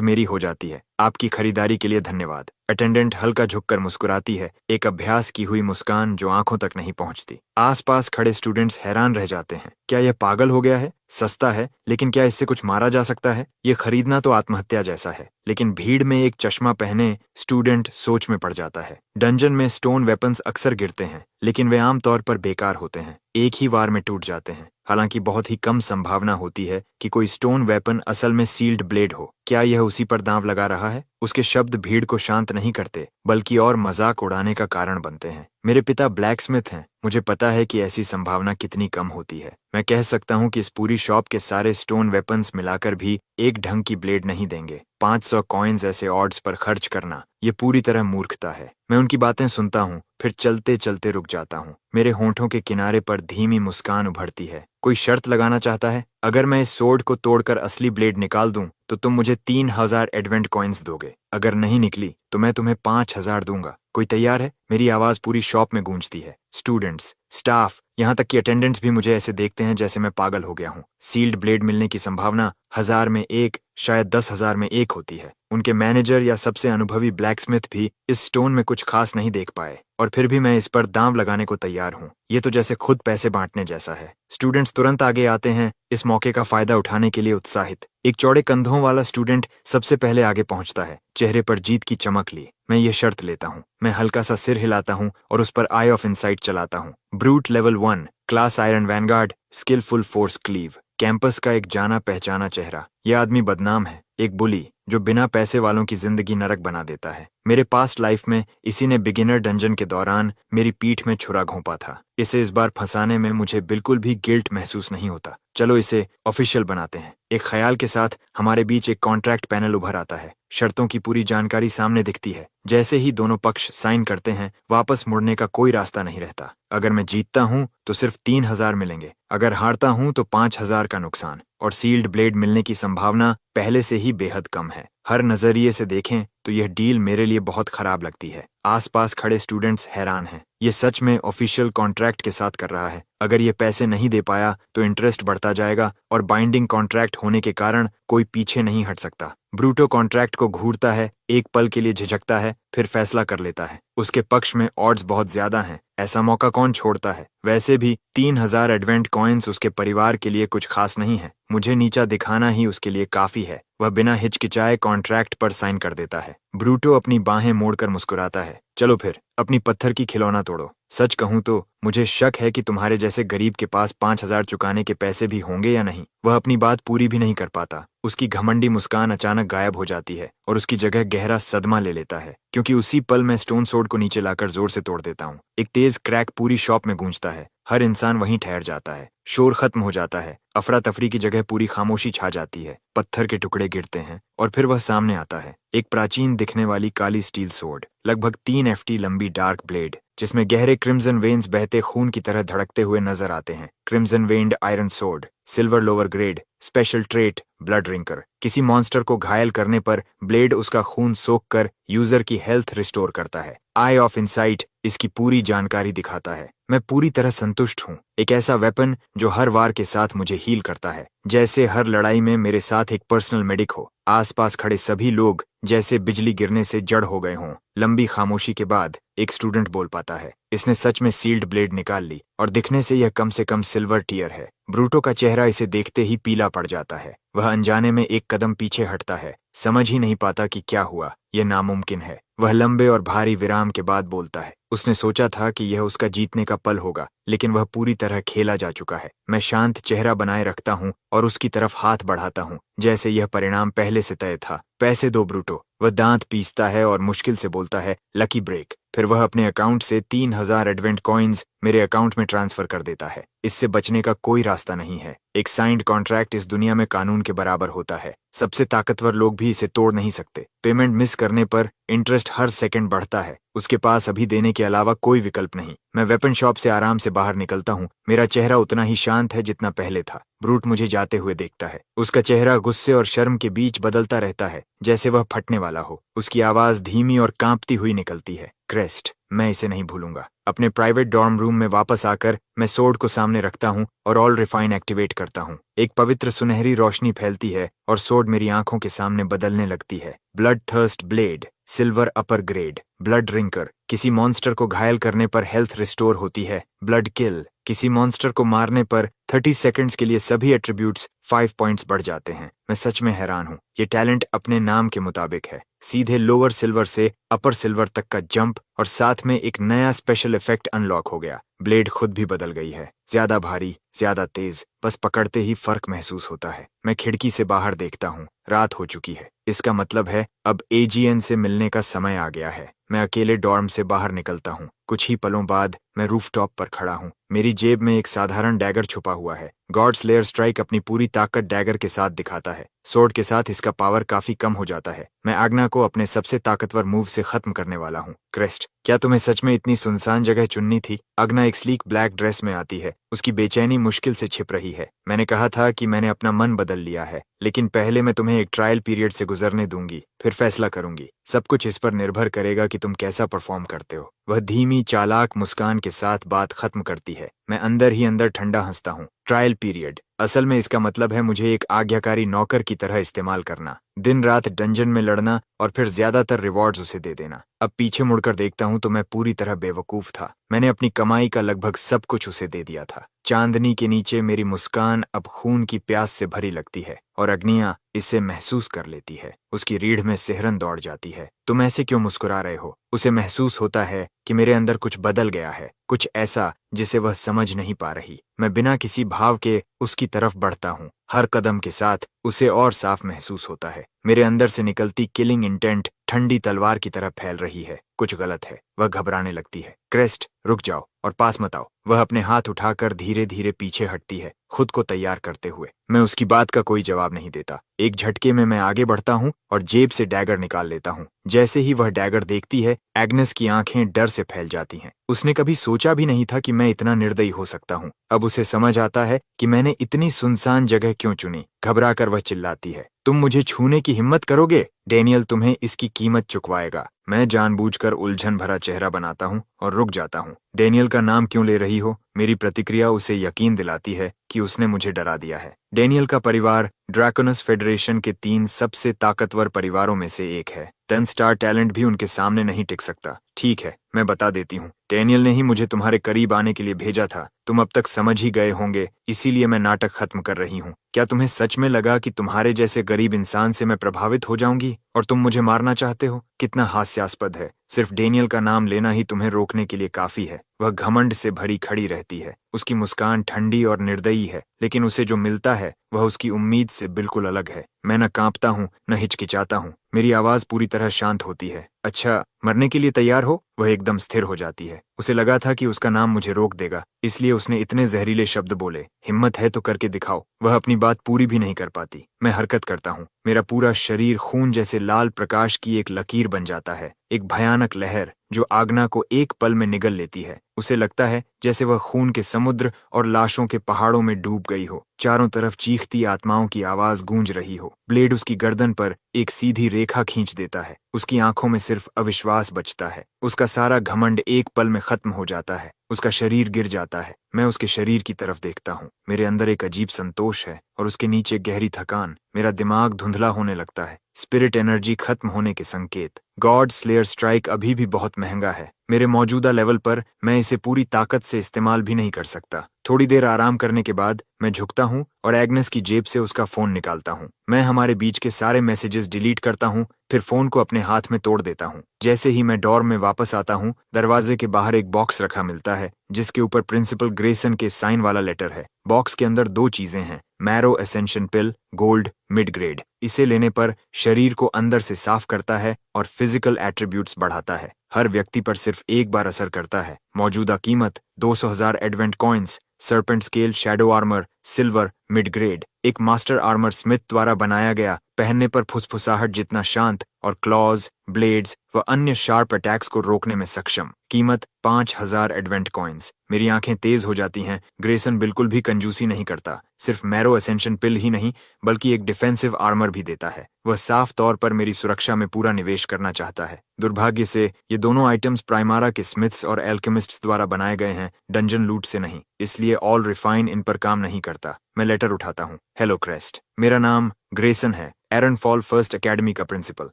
S1: मेरी हो जाती है। आपकी खरीदारी के लिए धन्यवाद। अटेंडेंट हल्का झुककर मुस्कुराती है, एक अभ्यास की हुई मुस्कान जो आंखों तक नहीं पहुंचती। आसपास खड़े स्टूडेंट्स हैरान रह जाते हैं। क्या यह पागल हो गया है? सस्ता है, लेकिन क्या इससे कुछ मारा जा सकता है? ये खरीदना तो आत्महत्या जैसा है। लेकिन भीड़ में एक चश्मा पहने स्टूडेंट सोच में पड़ जाता है। डंजन में स्टोन वेपन्स अक्सर गिरते हैं, लेकिन वे आमतौर पर बेकार होते हैं, एक ही वार में टूट जाते हैं। हालांकि बहुत ही कम संभावना होती है कि कोई स्टोन वेपन असल में सील्ड ब्लेड हो। क्या यह उसी पर दांव लगा रहा है? उसके शब्द भीड़ को शांत नहीं करते, बल्कि और मजाक उड़ाने का कारण बनते हैं। मेरे पिता ब्लैकस्मिथ हैं। मुझे पता है कि ऐसी संभावना कितनी कम होती है। मैं कह सकता हूँ कि इस पूरी शॉप के सारे स्टोन वेपन्स मिलाकर भी एक ढंग की ब्लेड नहीं देंगे। 500 कॉइन्स ऐसे ऑड्स पर खर्च करना, ये पूरी तरह मूर्खता है। मैं उनकी बातें सुनता हूँ, फिर चलते चलते रुक जाता हूँ। मेरे होंठों के किनारे पर धीमी मुस्कान उभरती है। कोई शर्त लगाना चाहता है? अगर मैं इस सोर्ड को तोड़कर असली ब्लेड निकाल दूं, तो तुम मुझे 3000 एडवेंट कॉइन्स दोगे। अगर नहीं निकली तो मैं तुम्हें 5000 दूंगा। कोई तैयार है? मेरी आवाज पूरी शॉप में गूंजती है। स्टूडेंट्स, स्टाफ, यहाँ तक कि अटेंडेंट्स भी मुझे ऐसे देखते हैं जैसे मैं पागल हो गया हूँ। सील्ड ब्लेड मिलने की संभावना 1000 में 1, शायद 10,000 में 1 होती है। उनके मैनेजर या सबसे अनुभवी ब्लैकस्मिथ भी इस स्टोन में कुछ खास नहीं देख पाए, और फिर भी मैं इस पर दांव लगाने को तैयार हूँ। ये तो जैसे खुद पैसे बांटने जैसा है। स्टूडेंट्स तुरंत आगे आते हैं, इस मौके का फायदा उठाने के लिए उत्साहित। एक चौड़े कंधों वाला स्टूडेंट सबसे पहले आगे पहुंचता है, चेहरे पर जीत की चमक ली। मैं ये शर्त लेता हूँ। मैं हल्का सा सिर हिलाता हूँ और उस पर आई ऑफ इनसाइट चलाता हूँ। Brute level 1, class iron vanguard, skillful force cleave. Campus का एक जाना पहचाना चेहरा। यह आदमी बदनाम है, एक बुली जो बिना पैसे वालों की जिंदगी नरक बना देता है। मेरे पास्ट लाइफ में इसी ने बिगिनर डंजन के दौरान मेरी पीठ में छुरा घोंपा था। इसे इस बार फंसाने में मुझे बिल्कुल भी गिल्ट महसूस नहीं होता। चलो इसे ऑफिशियल बनाते हैं। एक ख्याल के साथ हमारे बीच एक कॉन्ट्रैक्ट पैनल उभर आता है। शर्तों की पूरी जानकारी सामने दिखती है। जैसे ही दोनों पक्ष साइन करते हैं, वापस मुड़ने का कोई रास्ता नहीं रहता। अगर मैं जीतता हूं तो सिर्फ 3000 मिलेंगे, अगर हारता हूं तो 5000 का नुकसान, और सील्ड ब्लेड मिलने की संभावना पहले से ही बेहद कम है। हर नजरिए से देखें तो यह डील मेरे लिए बहुत खराब लगती है। आसपास खड़े स्टूडेंट्स हैरान हैं। ये सच में ऑफिशियल कॉन्ट्रैक्ट के साथ कर रहा है। अगर ये पैसे नहीं दे पाया तो इंटरेस्ट बढ़ता जाएगा, और बाइंडिंग कॉन्ट्रैक्ट होने के कारण कोई पीछे नहीं हट सकता। ब्रूटो कॉन्ट्रैक्ट को घूरता है, एक पल के लिए झिझकता है, फिर फैसला कर लेता है। उसके पक्ष में ऑड्स बहुत ज्यादा हैं। ऐसा मौका कौन छोड़ता है? वैसे भी 3000 एडवेंट कॉइन्स उसके परिवार के लिए कुछ खास नहीं है। मुझे नीचा दिखाना ही उसके लिए काफी है। वह बिना हिचकिचाए कॉन्ट्रैक्ट पर साइन कर देता है। ब्रूटो अपनी बाहें मोड़कर मुस्कुराता है। चलो फिर, अपनी पत्थर की खिलौना तोड़ो। सच कहूं तो मुझे शक है कि तुम्हारे जैसे गरीब के पास 5000 चुकाने के पैसे भी होंगे या नहीं। वह अपनी बात पूरी भी नहीं कर पाता। उसकी घमंडी मुस्कान अचानक गायब हो जाती है और उसकी जगह गहरा सदमा ले लेता है, क्योंकि उसी पल मैं स्टोन सोर्ड को नीचे लाकर जोर से तोड़ देता हूँ। एक तेज क्रैक पूरी शॉप में गूंजता है। हर इंसान वहीं ठहर जाता है। शोर खत्म हो जाता है। अफरा तफरी की जगह पूरी खामोशी छा जाती है। पत्थर के टुकड़े गिरते हैं और फिर वह सामने आता है। एक प्राचीन दिखने वाली काली स्टील सोर्ड, लगभग 3 FT लंबी डार्क ब्लेड, जिसमें गहरे क्रिम्सन वेन्स बहते खून की तरह धड़कते हुए नजर आते हैं। Crimson veined iron sword, silver lower grade, special trait blood drinker. किसी मॉन्स्टर को घायल करने पर ब्लेड उसका खून सोख कर यूजर की हेल्थ रिस्टोर करता है। आई ऑफ इनसाइट इसकी पूरी जानकारी दिखाता है। मैं पूरी तरह संतुष्ट हूँ। एक ऐसा वेपन जो हर वार के साथ मुझे हील करता है, जैसे हर लड़ाई में मेरे साथ एक पर्सनल मेडिक हो। आसपास खड़े सभी लोग जैसे बिजली गिरने से जड़ हो गए हों। लंबी खामोशी के बाद एक स्टूडेंट बोल पाता है। इसने सच में सील्ड ब्लेड निकाल ली, और दिखने से यह कम से कम सिल्वर टीयर है। ब्रूटो का चेहरा इसे देखते ही पीला पड़ जाता है। वह अनजाने में एक कदम पीछे हटता है, समझ ही नहीं पाता कि क्या हुआ। यह नामुमकिन है। वह लंबे और भारी विराम के बाद बोलता है। उसने सोचा था कि यह उसका जीतने का पल होगा, लेकिन वह पूरी तरह खेला जा चुका है। मैं शांत चेहरा बनाए रखता हूँ और उसकी तरफ हाथ बढ़ाता हूँ, जैसे यह परिणाम पहले से तय था। पैसे दो ब्रूटो। वह दांत पीसता है और मुश्किल से बोलता है, लकी ब्रेक। फिर वह अपने अकाउंट से 3000 एडवेंट कॉइन्स मेरे अकाउंट में ट्रांसफर कर देता है। इससे बचने का कोई रास्ता नहीं है। एक साइंड कॉन्ट्रैक्ट इस दुनिया में कानून के बराबर होता है। सबसे ताकतवर लोग भी इसे तोड़ नहीं सकते। पेमेंट मिस करने पर इंटरेस्ट हर सेकंड बढ़ता है। उसके पास अभी देने के अलावा कोई विकल्प नहीं। मैं वेपन शॉप से आराम से बाहर निकलता हूँ। मेरा चेहरा उतना ही शांत है जितना पहले था। ब्रूट मुझे जाते हुए देखता है। उसका चेहरा गुस्से और शर्म के बीच बदलता रहता है, जैसे वह फटने वाला हो। उसकी आवाज धीमी और कांपती हुई निकलती है। क्रेस्ट, मैं इसे नहीं भूलूंगा। अपने प्राइवेट डॉर्म रूम में वापस आकर मैं सोर्ड को सामने रखता हूँ और ऑल रिफाइन एक्टिवेट करता हूँ। एक पवित्र सुनहरी रोशनी फैलती है और सोर्ड मेरी आंखों के सामने बदलने लगती है। ब्लड थर्स्ट ब्लेड, सिल्वर अपर ग्रेड। ब्लड रिंकर, किसी मॉन्स्टर को घायल करने पर हेल्थ रिस्टोर होती है। ब्लड किल, किसी मॉन्स्टर को मारने पर 30 सेकंड्स के लिए सभी एट्रीब्यूट्स 5 पॉइंट्स बढ़ जाते हैं। मैं सच में हैरान हूँ। ये टैलेंट अपने नाम के मुताबिक है, सीधे लोअर सिल्वर से अपर सिल्वर तक का जंप, और साथ में एक नया स्पेशल इफेक्ट अनलॉक हो गया। ब्लेड खुद भी बदल गई है, ज्यादा भारी, ज्यादा तेज, बस पकड़ते ही फर्क महसूस होता है। मैं खिड़की से बाहर देखता हूँ, रात हो चुकी है। इसका मतलब है अब एजीएन से मिलने का समय आ गया है। मैं अकेले डॉर्म से बाहर निकलता हूँ। कुछ ही पलों बाद मैं रूफटॉप पर खड़ा हूँ। मेरी जेब में एक साधारण डैगर छुपा हुआ है। गॉड स्लेयर स्ट्राइक अपनी पूरी ताकत डैगर के साथ दिखाता है। सोर्ड के साथ इसका पावर काफी कम हो जाता है। मैं आग्ना को अपने सबसे ताकतवर मूव से खत्म करने वाला हूँ। क्रेस्ट, क्या तुम्हें सच में इतनी सुनसान जगह चुननी थी? आग्ना एक स्लीक ब्लैक ड्रेस में आती है। उसकी बेचैनी मुश्किल से छिप रही है। मैंने कहा था कि मैंने अपना मन बदल लिया है, लेकिन पहले मैं तुम्हें एक ट्रायल पीरियड से गुजरने दूंगी, फिर फैसला करूंगी। सब कुछ इस पर निर्भर करेगा कि तुम कैसा परफॉर्म करते हो। वह धीमी चालाक मुस्कान के साथ बात खत्म करती है। मैं अंदर ही अंदर ठंडा हंसता हूँ। ट्रायल पीरियड, असल में इसका मतलब है मुझे एक आज्ञाकारी नौकर की तरह इस्तेमाल करना, दिन रात डंजन में लड़ना और फिर ज्यादातर रिवॉर्ड्स उसे दे देना। अब पीछे मुड़कर देखता हूँ तो मैं पूरी तरह बेवकूफ था। मैंने अपनी कमाई का लगभग सब कुछ उसे दे दिया था। चांदनी के नीचे मेरी मुस्कान अब खून की प्यास से भरी लगती है और अग्निया इसे महसूस कर लेती है। उसकी रीढ़ में सिहरन दौड़ जाती है। तुम ऐसे क्यों मुस्कुरा रहे हो? उसे महसूस होता है कि मेरे अंदर कुछ बदल गया है, कुछ ऐसा जिसे वह समझ नहीं पा रही। मैं बिना किसी भाव के उसकी तरफ बढ़ता हूँ। हर कदम के साथ उसे और साफ महसूस होता है। मेरे अंदर से निकलती किलिंग इंटेंट ठंडी तलवार की तरह फैल रही है। कुछ गलत है। वह घबराने लगती है। क्रेस्ट, रुक जाओ और पास मत आओ। वह अपने हाथ उठाकर धीरे धीरे पीछे हटती है, खुद को तैयार करते हुए। मैं उसकी बात का कोई जवाब नहीं देता। एक झटके में मैं आगे बढ़ता हूँ और जेब से डैगर निकाल लेता हूँ। जैसे ही वह डैगर देखती है, एग्नेस की आंखें डर से फैल जाती हैं। उसने कभी सोचा भी नहीं था कि मैं इतना निर्दयी हो सकता हूँ। अब उसे समझ आता है कि मैंने इतनी सुनसान जगह क्यों चुनी। घबरा कर वह चिल्लाती है, तुम मुझे छूने की हिम्मत करोगे? डेनियल तुम्हें इसकी कीमत चुकवाएगा। मैं जानबूझकर उलझन भरा चेहरा बनाता हूँ और रुक जाता हूँ। डेनियल का नाम क्यों ले रही हो? मेरी प्रतिक्रिया उसे यकीन दिलाती है कि उसने मुझे डरा दिया है। डेनियल का परिवार ड्रैकोनस फेडरेशन के 3 सबसे ताकतवर परिवारों में से एक है। 10 स्टार टैलेंट भी उनके सामने नहीं टिक सकता। ठीक है, मैं बता देती हूँ। डेनियल ने ही मुझे तुम्हारे करीब आने के लिए भेजा था। तुम अब तक समझ ही गए होंगे, इसीलिए मैं नाटक खत्म कर रही हूँ। क्या तुम्हें सच में लगा कि तुम्हारे जैसे गरीब इंसान से मैं प्रभावित हो जाऊंगी और तुम मुझे मारना चाहते हो? कितना हास्यास्पद है। सिर्फ डेनियल का नाम लेना ही तुम्हें रोकने के लिए काफी है। वह घमंड से भरी खड़ी रहती है। उसकी मुस्कान ठंडी और निर्दयी है, लेकिन उसे जो मिलता है वह उसकी उम्मीद से बिल्कुल अलग है। मैं न कांपता हूँ न हिचकिचाता हूँ। मेरी आवाज पूरी तरह शांत होती है। अच्छा, मरने के लिए तैयार हो? वह एकदम स्थिर हो जाती है। उसे लगा था कि उसका नाम मुझे रोक देगा, इसलिए उसने इतने जहरीले शब्द बोले। हिम्मत है तो करके दिखाओ। वह अपनी बात पूरी भी नहीं कर पाती। मैं हरकत करता हूँ। मेरा पूरा शरीर खून जैसे लाल प्रकाश की एक लकीर बन जाता है, एक भयानक लहर जो आग्ना को एक पल में निगल लेती है। उसे लगता है जैसे वह खून के समुद्र और लाशों के पहाड़ों में डूब गई हो। चारों तरफ चीखती आत्माओं की आवाज गूंज रही हो। ब्लेड उसकी गर्दन पर एक सीधी रेखा खींच देता है। उसकी आंखों में सिर्फ अविश्वास बचता है। उसका सारा घमंड एक पल में खत्म हो जाता है। उसका शरीर गिर जाता है। मैं उसके शरीर की तरफ देखता हूँ। मेरे अंदर एक अजीब संतोष है और उसके नीचे गहरी थकान। मेरा दिमाग धुंधला होने लगता है। स्पिरिट एनर्जी खत्म होने के संकेत। गॉड स्लेयर स्ट्राइक अभी भी बहुत महंगा है। मेरे मौजूदा लेवल पर मैं इसे पूरी ताकत से इस्तेमाल भी नहीं कर सकता। थोड़ी देर आराम करने के बाद मैं झुकता हूँ और एग्नेस की जेब से उसका फोन निकालता हूँ। मैं हमारे बीच के सारे मैसेजेस डिलीट करता हूँ, फिर फोन को अपने हाथ में तोड़ देता हूँ। जैसे ही मैं डॉर्म में वापस आता हूँ, दरवाजे के बाहर एक बॉक्स रखा मिलता है जिसके ऊपर प्रिंसिपल ग्रेसन के साइन वाला लेटर है। बॉक्स के अंदर 2 चीजें हैं, मैरो एसेंशन पिल, गोल्ड, मिड ग्रेड। इसे लेने पर शरीर को अंदर से साफ करता है और फिजिकल एट्रीब्यूट्स बढ़ाता है। हर व्यक्ति पर सिर्फ एक बार असर करता है। मौजूदा कीमत 200,000 advent coins. Serpent scale shadow armour, silver, mid grade. एक मास्टर आर्मर स्मिथ द्वारा बनाया गया, पहनने पर फुसफुसाहट जितना शांत और क्लॉज, ब्लेड्स व अन्य शार्प अटैक्स को रोकने में सक्षम। कीमत 5000 एडवेंट कॉइन्स। मेरी आंखें तेज हो जाती हैं। ग्रेसन बिल्कुल भी कंजूसी नहीं करता। सिर्फ मैरो असेंशन पिल ही नहीं बल्कि एक डिफेंसिव आर्मर भी देता है। वह साफ तौर पर मेरी सुरक्षा में पूरा निवेश करना चाहता है। दुर्भाग्य से ये दोनों आइटम्स प्राइमारा के स्मिथ्स और एल्केमिस्ट्स द्वारा बनाए गए हैं, डंजन लूट से नहीं। इसलिए ऑल रिफाइन इन पर काम नहीं करता। मैं लेटर उठाता हूँ। हेलो क्रेस्ट, मेरा नाम ग्रेसन है, एरन फॉल फर्स्ट एकेडमी का प्रिंसिपल।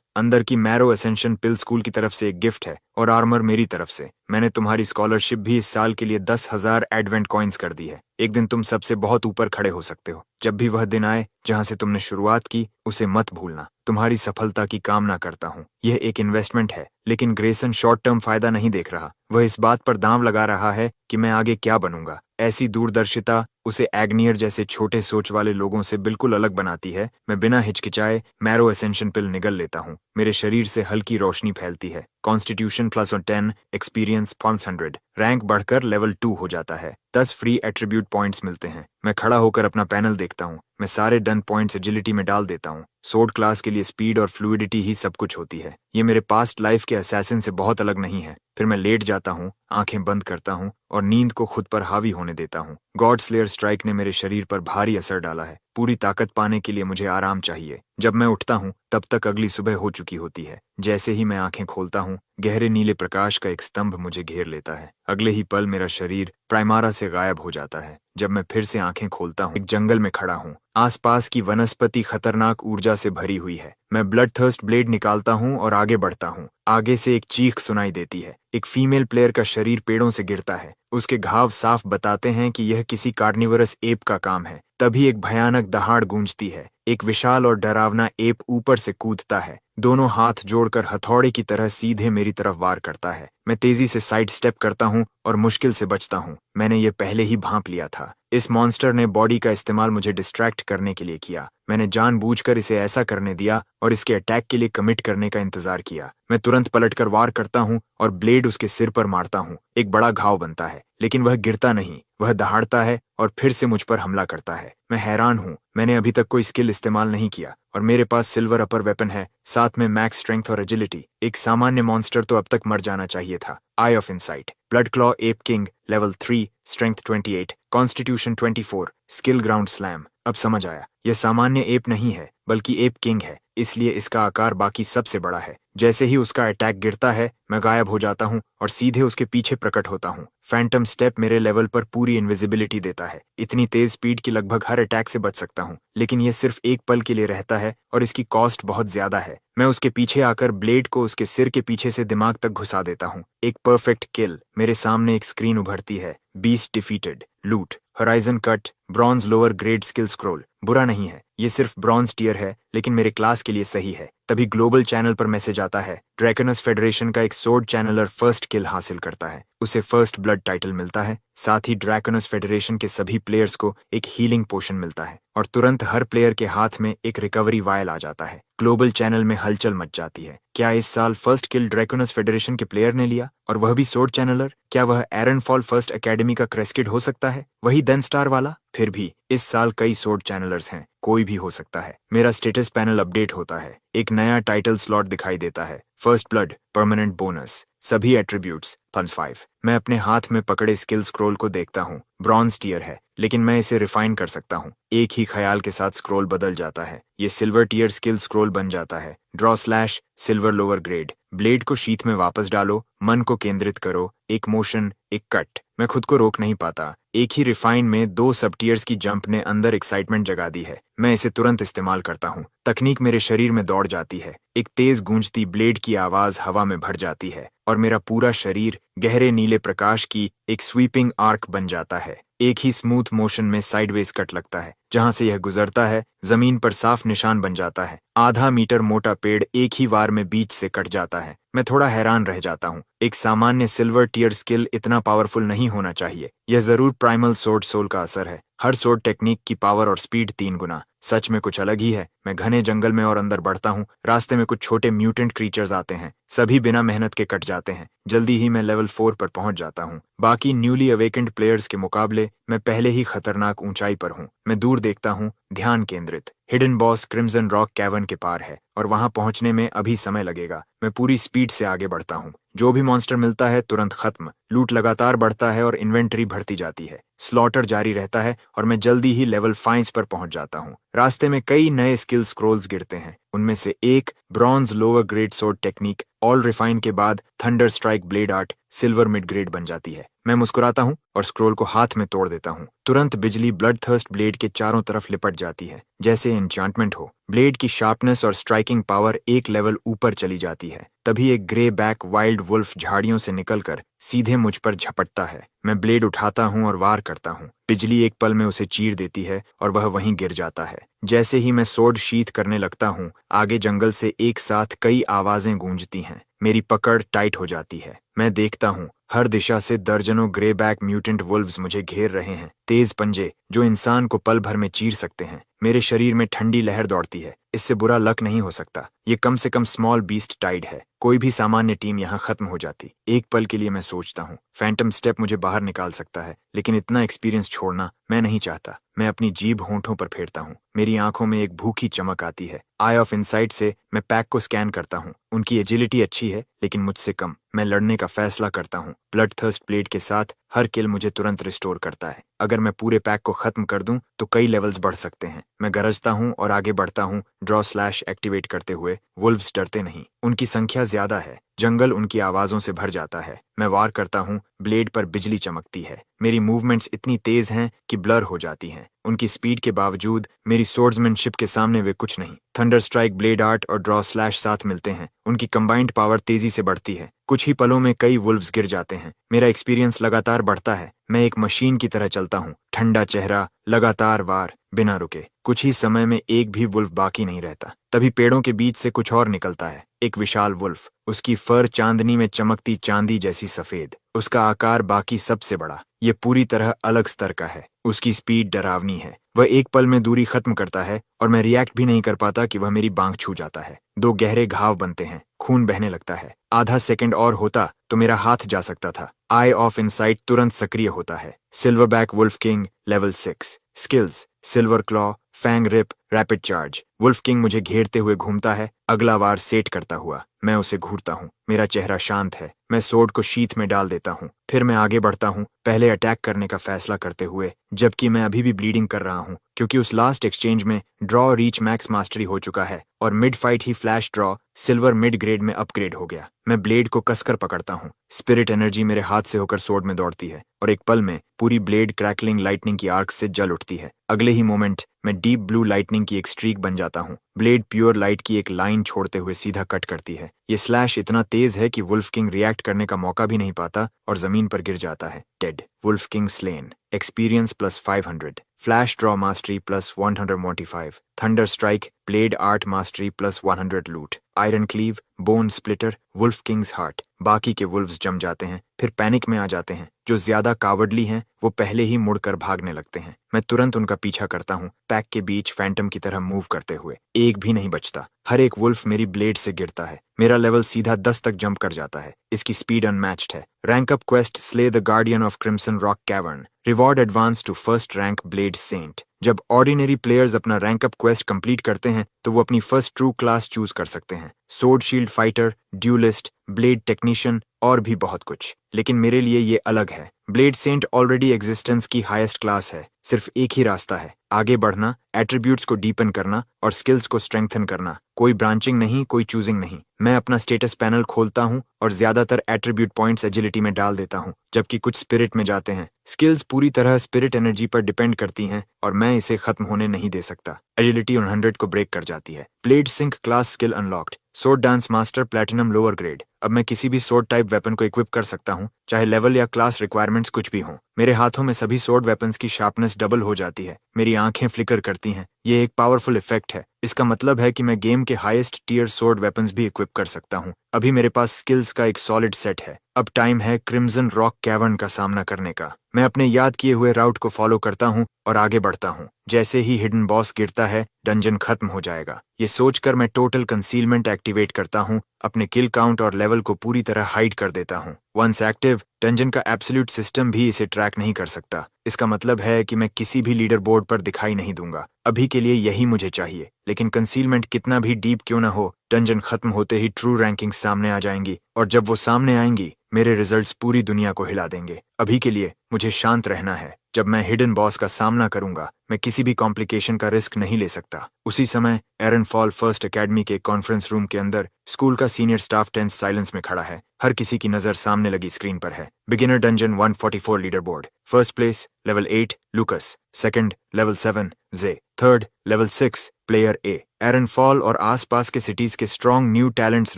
S1: अंदर की मैरो असेंशन पिल स्कूल की तरफ से एक गिफ्ट है और आर्मर मेरी तरफ से। मैंने तुम्हारी स्कॉलरशिप भी इस साल के लिए 10,000 एडवेंट कॉइन्स कर दी है। एक दिन तुम सबसे बहुत ऊपर खड़े हो सकते हो। जब भी वह दिन आए जहां से तुमने शुरुआत की, उसे मत भूलना। तुम्हारी सफलता की कामना करता हूँ। यह एक इन्वेस्टमेंट है, लेकिन ग्रेसन शॉर्ट टर्म फायदा नहीं देख रहा। वह इस बात पर दांव लगा रहा है कि मैं आगे क्या बनूंगा। ऐसी दूरदर्शिता उसे एग्नियर जैसे छोटे सोच वाले लोगों से बिल्कुल अलग बनाती है। मैं बिना हिचकिचाए मैरो असेंशन पिल निगल लेता हूँ। मेरे शरीर से हल्की रोशनी फैलती है। कॉन्स्टिट्यूशन +10, एक्सपीरियंस 500, रैंक बढ़कर लेवल 2 हो जाता है। 10 फ्री एट्रीब्यूट पॉइंट्स मिलते हैं। मैं खड़ा होकर अपना पैनल देखता हूँ। मैं सारे डन पॉइंट्स एजिलिटी में डाल देता हूँ। सोर्ड क्लास के लिए स्पीड और फ्लूइडिटी ही सब कुछ होती है। ये मेरे पास्ट लाइफ के असैसिन से बहुत अलग नहीं है। फिर मैं लेट जाता हूँ, आंखें बंद करता हूँ और नींद को खुद पर हावी होने देता हूँ। गॉड स्लेयर स्ट्राइक ने मेरे शरीर पर भारी असर डाला है। पूरी ताकत पाने के लिए मुझे आराम चाहिए। जब मैं उठता हूँ तब तक अगली सुबह हो चुकी होती है। जैसे ही मैं आंखें खोलता हूँ, गहरे नीले प्रकाश का एक स्तंभ मुझे घेर लेता है। अगले ही पल मेरा शरीर प्राइमारा से गायब हो जाता है। जब मैं फिर से आंखें खोलता हूँ, एक जंगल में खड़ा हूँ। आसपास की वनस्पति खतरनाक ऊर्जा से भरी हुई है। मैं ब्लड थर्स्ट ब्लेड निकालता हूँ और आगे बढ़ता हूँ। आगे से एक चीख सुनाई देती है। एक फीमेल प्लेयर का शरीर पेड़ों से गिरता है। उसके घाव साफ बताते हैं कि यह किसी कार्निवरस एप का काम है। तभी एक भयानक दहाड़ गूंजती है। एक विशाल और डरावना एप ऊपर से कूदता है। दोनों हाथ जोड़कर हथौड़े की तरह सीधे मेरी तरफ वार करता है। मैं तेजी से साइड स्टेप करता हूँ और मुश्किल से बचता हूँ। मैंने ये पहले ही भांप लिया था। इस मॉन्स्टर ने बॉडी का इस्तेमाल मुझे डिस्ट्रैक्ट करने के लिए किया। मैंने जानबूझकर इसे ऐसा करने दिया और इसके अटैक के लिए कमिट करने का इंतजार किया। मैं तुरंत पलटकर वार करता हूँ और ब्लेड उसके सिर पर मारता हूँ। एक बड़ा घाव बनता है, लेकिन वह गिरता नहीं। वह दहाड़ता है और फिर से मुझ पर हमला करता है। मैं हैरान हूँ। मैंने अभी तक कोई स्किल इस्तेमाल नहीं किया और मेरे पास सिल्वर अपर वेपन है, साथ में मैक्स स्ट्रेंथ और एजिलिटी। एक सामान्य मॉन्स्टर तो अब तक मर जाना चाहिए था। Eye of insight, blood claw ape king, level 3, strength 28, constitution 24, skill ground slam. अब समझ आया, यह सामान्य एप नहीं है बल्कि एप किंग है, इसलिए इसका आकार बाकी सबसे बड़ा है। जैसे ही उसका अटैक गिरता है, मैं गायब हो जाता हूँ और सीधे उसके पीछे प्रकट होता हूँ। फैंटम स्टेप मेरे लेवल पर पूरी इनविजिबिलिटी देता है। इतनी तेज स्पीड की लगभग हर अटैक से बच सकता हूँ, लेकिन यह सिर्फ एक पल के लिए रहता है और इसकी कॉस्ट बहुत ज्यादा है। मैं उसके पीछे आकर ब्लेड को उसके सिर के पीछे से दिमाग तक घुसा देता हूँ। एक परफेक्ट किल। मेरे सामने एक स्क्रीन उभरती है। बीस्ट डिफीटेड, लूट, horizon cut, bronze lower grade skill scroll. बुरा नहीं है, ये सिर्फ ब्रॉन्ज टियर है, लेकिन मेरे क्लास के लिए सही है। तभी ग्लोबल चैनल पर मैसेज आता है। ड्रैकनस फेडरेशन का एक सोर्ड चैनलर फर्स्ट किल हासिल करता है। उसे फर्स्ट ब्लड टाइटल मिलता है। साथ ही ड्रैकनस फेडरेशन के सभी प्लेयर्स को एक हीलिंग पोशन मिलता है और तुरंत हर प्लेयर के हाथ में एक रिकवरी वायल आ जाता है। ग्लोबल चैनल में हलचल मच जाती है। क्या इस साल फर्स्ट किल ड्रैकनस फेडरेशन के प्लेयर ने लिया, और वह भी सोर्ड चैनलर? क्या वह एरन फॉल फर्स्ट एकेडमी का क्रेस्किड हो सकता है, वही डेन स्टार वाला? फिर भी इस साल कई सोर्ड चैनलर्स हैं, कोई भी हो सकता है। मेरा स्टेटस पैनल अपडेट होता है। एक नया टाइटल स्लॉट दिखाई देता है। फर्स्ट ब्लड, परमानेंट बोनस, सभी एट्रीब्यूट्स +5। मैं अपने हाथ में पकड़े स्किल स्क्रॉल को देखता हूँ। ब्रॉन्ज टियर है, लेकिन मैं इसे रिफाइन कर सकता हूँ। एक ही ख्याल के साथ स्क्रॉल बदल जाता है। ये सिल्वर टियर स्किल स्क्रॉल बन जाता है। Draw slash, silver lower grade. Blade को शीथ में वापस डालो, मन को केंद्रित करो, एक मोशन, एक कट। मैं खुद को रोक नहीं पाता। एक ही रिफाइन में 2 सब टियर्स की जंप ने अंदर एक्साइटमेंट जगा दी है। मैं इसे तुरंत इस्तेमाल करता हूँ। तकनीक मेरे शरीर में दौड़ जाती है। एक तेज गूंजती ब्लेड की आवाज हवा में भर जाती है और मेरा पूरा शरीर गहरे नीले प्रकाश की एक स्वीपिंग आर्क बन जाता है। एक ही स्मूथ मोशन में साइडवेज कट लगता है। जहां से यह गुजरता है, जमीन पर साफ निशान बन जाता है। आधा मीटर मोटा पेड़ एक ही वार में बीच से कट जाता है। मैं थोड़ा हैरान रह जाता हूँ। एक सामान्य सिल्वर टियर स्किल इतना पावरफुल नहीं होना चाहिए। यह जरूर प्राइमल सोर्ड सोल का असर है। हर सोर्ड टेक्निक की पावर और स्पीड 3 गुना। सच में कुछ अलग ही है। मैं घने जंगल में और अंदर बढ़ता हूँ। रास्ते में कुछ छोटे म्यूटेंट क्रीचर्स आते हैं, सभी बिना मेहनत के कट जाते हैं। जल्दी ही मैं लेवल 4 पर पहुंच जाता हूँ। बाकी न्यूली अवेकेंड प्लेयर्स के मुकाबले मैं पहले ही खतरनाक ऊंचाई पर हूँ। मैं दूर देखता हूँ, ध्यान केंद्रित। Hidden boss crimson rock cavern के पार है और वहां पहुंचने में अभी समय लगेगा। मैं पूरी स्पीड से आगे बढ़ता हूँ। जो भी मॉन्स्टर मिलता है तुरंत खत्म। लूट लगातार बढ़ता है और इन्वेंटरी बढ़ती जाती है। स्लॉटर जारी रहता है और मैं जल्दी ही लेवल 5 पर पहुंच जाता हूँ। रास्ते में कई नए स्किल स्क्रोल्स गिरते हैं। उनमें से एक bronze lower grade sword technique all refine के बाद thunder strike blade art silver mid grade बन जाती है। मैं मुस्कुराता हूँ और स्क्रोल को हाथ में तोड़ देता हूँ। तुरंत बिजली ब्लड थर्स्ट ब्लेड के चारों तरफ लिपट जाती है, जैसे एन्चांटमेंट हो। ब्लेड की शार्पनेस और स्ट्राइकिंग पावर एक लेवल ऊपर चली जाती है। तभी एक ग्रे बैक वाइल्ड वुल्फ झाड़ियों से निकलकर सीधे मुझ पर झपटता है। मैं ब्लेड उठाता हूँ और वार करता हूँ। बिजली एक पल में उसे चीर देती है और वह वहीं गिर जाता है। जैसे ही मैं सोर्ड शीथ करने लगता हूँ, आगे जंगल से एक साथ कई आवाजें गूंजती हैं। मेरी पकड़ टाइट हो जाती है। मैं देखता हूँ, हर दिशा से दर्जनों ग्रे बैक म्यूटेंट वुल्व्स मुझे घेर रहे हैं। तेज पंजे जो इंसान को पल भर में चीर सकते हैं। मेरे शरीर में ठंडी लहर दौड़ती है। इससे बुरा लक नहीं हो सकता। ये कम से कम स्मॉल बीस्ट टाइड है। कोई भी सामान्य टीम यहाँ खत्म हो जाती। एक पल के लिए मैं सोचता हूँ, फैंटम स्टेप मुझे बाहर निकाल सकता है, लेकिन इतना एक्सपीरियंस छोड़ना मैं नहीं चाहता। मैं अपनी जीभ होंठों पर फेरता हूँ। मेरी आंखों में एक भूखी चमक आती है। आई ऑफ इनसाइट से मैं पैक को स्कैन करता हूँ। उनकी एजिलिटी अच्छी है, लेकिन मुझसे कम। मैं लड़ने का फैसला करता हूँ। ब्लड थर्स्ट ब्लेड के साथ हर किल मुझे तुरंत रिस्टोर करता है। अगर मैं पूरे पैक को खत्म कर दूं तो कई लेवल्स बढ़ सकते हैं। मैं गरजता हूं और आगे बढ़ता हूं, ड्रॉ स्लैश एक्टिवेट करते हुए। वुल्व्स डरते नहीं, उनकी संख्या ज्यादा है। जंगल उनकी आवाजों से भर जाता है। मैं वार करता हूं, ब्लेड पर बिजली चमकती है। मेरी मूवमेंट्स इतनी तेज हैं कि ब्लर हो जाती हैं। उनकी स्पीड के बावजूद मेरी सोर्ड्समैनशिप के सामने वे कुछ नहीं। थंडर स्ट्राइक ब्लेड आर्ट और ड्रॉ स्लैश साथ मिलते हैं। उनकी कंबाइंड पावर तेजी से बढ़ती है। कुछ ही पलों में कई वुल्व्स गिर जाते हैं। मेरा एक्सपीरियंस लगातार बढ़ता है। मैं एक मशीन की तरह चलता हूँ। ठंडा चेहरा, लगातार वार, बिना रुके। कुछ ही समय में एक भी वुल्फ बाकी नहीं रहता। तभी पेड़ों के बीच से कुछ और निकलता है। एक विशाल वुल्फ। उसकी फर चांदनी में चमकती चांदी जैसी सफेद। उसका आकार बाकी सबसे बड़ा। ये पूरी तरह अलग स्तर का है। उसकी स्पीड डरावनी है। वह एक पल में दूरी खत्म करता है और मैं रिएक्ट भी नहीं कर पाता कि वह मेरी बांह छू जाता है। दो गहरे घाव बनते हैं। खून बहने लगता है। आधा सेकंड और होता तो मेरा हाथ जा सकता था। आई ऑफ इनसाइट तुरंत सक्रिय होता है। Silverback wolf king level 6। Skills silver claw, fang rip, rapid charge. Wolf king मुझे घेरते हुए घूमता है, अगला वार सेट करता हुआ। मैं उसे घूरता हूँ। मेरा चेहरा शांत है। मैं सोर्ड को शीथ में डाल देता हूँ। फिर मैं आगे बढ़ता हूँ, पहले अटैक करने का फैसला करते हुए, जबकि मैं अभी भी ब्लीडिंग कर रहा हूँ, क्योंकि उस लास्ट एक्सचेंज में ड्रॉ रीच मैक्स मास्टरी हो चुका है और मिड फाइट ही flash draw silver mid grade में अपग्रेड हो गया। मैं ब्लेड को कसकर पकड़ता हूँ। स्पिरिट एनर्जी मेरे हाथ से होकर सोर्ड में दौड़ती है और एक पल में पूरी ब्लेड क्रैकलिंग लाइटनिंग की आर्क से जल उठती है। अगले ही मोमेंट मैं डीप ब्लू लाइटनिंग की एक स्ट्रीक बन जाता हूँ। ब्लेड प्योर लाइट की एक लाइन छोड़ते हुए सीधा कट करती है। ये स्लैश इतना तेज है कि वुल्फ किंग रिएक्ट करने का मौका भी नहीं पाता और जमीन पर गिर जाता है, dead. Wolf king slain. Experience plus 500, flash draw mastery plus 145, thunder strike blade art mastery plus 100 loot, iron cleave, bone splitter, wolf king's heart. बाकी के वुल्व्स जम जाते हैं, फिर पैनिक में आ जाते हैं। जो ज्यादा कावडली हैं वो पहले ही मुड़कर भागने लगते हैं। मैं तुरंत उनका पीछा करता हूँ, पैक के बीच फैंटम की तरह मूव करते हुए। एक भी नहीं बचता। हर एक वुल्फ मेरी ब्लेड से गिरता है। मेरा लेवल सीधा 10 तक जंप कर जाता है। इसकी स्पीड अनमैच्ड है। Rank up quest slay the guardian of crimson rock cavern. Reward advance to first rank blade saint. जब ऑर्डिनरी प्लेयर्स अपना रैंक अप क्वेस्ट कंप्लीट करते हैं तो वो अपनी फर्स्ट ट्रू क्लास चूज कर सकते हैं। Sword shield fighter, dualist, blade technician और भी बहुत कुछ। लेकिन मेरे लिए ये अलग है। ब्लेड सेंट ऑलरेडी एग्जिस्टेंस की हाईएस्ट क्लास है। सिर्फ एक ही रास्ता है, आगे बढ़ना, एट्रीब्यूट्स को डीपन करना और स्किल्स को स्ट्रेंथन करना। कोई ब्रांचिंग नहीं, कोई चूजिंग नहीं। मैं अपना स्टेटस पैनल खोलता हूँ और ज्यादातर एट्रीब्यूट पॉइंट्स एजिलिटी में डाल देता हूँ, जबकि कुछ स्पिरिट में जाते हैं। स्किल्स पूरी तरह स्पिरिट एनर्जी पर डिपेंड करती हैं और मैं इसे खत्म होने नहीं दे सकता। एजिलिटी 100 को ब्रेक कर जाती है। Blade sync class skill unlocked. Sword dance master platinum lower grade. अब मैं किसी भी सोर्ड टाइप वेपन को इक्विप कर सकता हूँ, चाहे लेवल या क्लास रिक्वायरमेंट्स कुछ भी हों। मेरे हाथों में सभी सोर्ड वेपन्स की शार्पनेस डबल हो जाती है। मेरी आंखें फ्लिकर करती हैं। ये एक पावरफुल इफेक्ट है। इसका मतलब है कि मैं गेम के हाईएस्ट टीयर सोर्ड वेपन्स भी इक्विप कर सकता हूँ। अभी मेरे पास स्किल्स का एक सॉलिड सेट है। अब टाइम है क्रिम्सन रॉक कैवर्न का सामना करने का। मैं अपने याद किए हुए राउट को फॉलो करता हूँ और आगे बढ़ता हूँ। जैसे ही हिडन बॉस गिरता है डंजन खत्म हो जाएगा। ये सोचकर मैं टोटल कंसीलमेंट एक्टिवेट करता हूँ, अपने किल काउंट और लेवल को पूरी तरह हाइड कर देता हूँ। वंस एक्टिव, डंजन का एब्सोल्यूट सिस्टम भी इसे ट्रैक नहीं कर सकता। इसका मतलब है कि मैं किसी भी लीडर बोर्ड पर दिखाई नहीं दूंगा। अभी के लिए यही मुझे चाहिए, लेकिन कंसीलमेंट कितना भी डीप क्यों ना हो, डंजन खत्म होते ही ट्रू रैंकिंग सामने आ जाएंगी, और जब वो सामने आएंगी मेरे रिजल्ट्स पूरी दुनिया को हिला देंगे। अभी के लिए मुझे शांत रहना है। जब मैं हिडन बॉस का सामना करूंगा, मैं किसी भी कॉम्प्लिकेशन का रिस्क नहीं ले सकता। उसी समय एरन फॉल फर्स्ट एकेडमी के कॉन्फ्रेंस रूम के अंदर स्कूल का सीनियर स्टाफ टेंस साइलेंस में खड़ा है। हर किसी की नजर सामने लगी स्क्रीन पर है। Beginner dungeon 144 leader board. First place level 8 Lucas, second level 7 Jay, third level 6 player A. Aaron Fall और आसपास के सिटीज के स्ट्रॉन्ग न्यू टैलेंट्स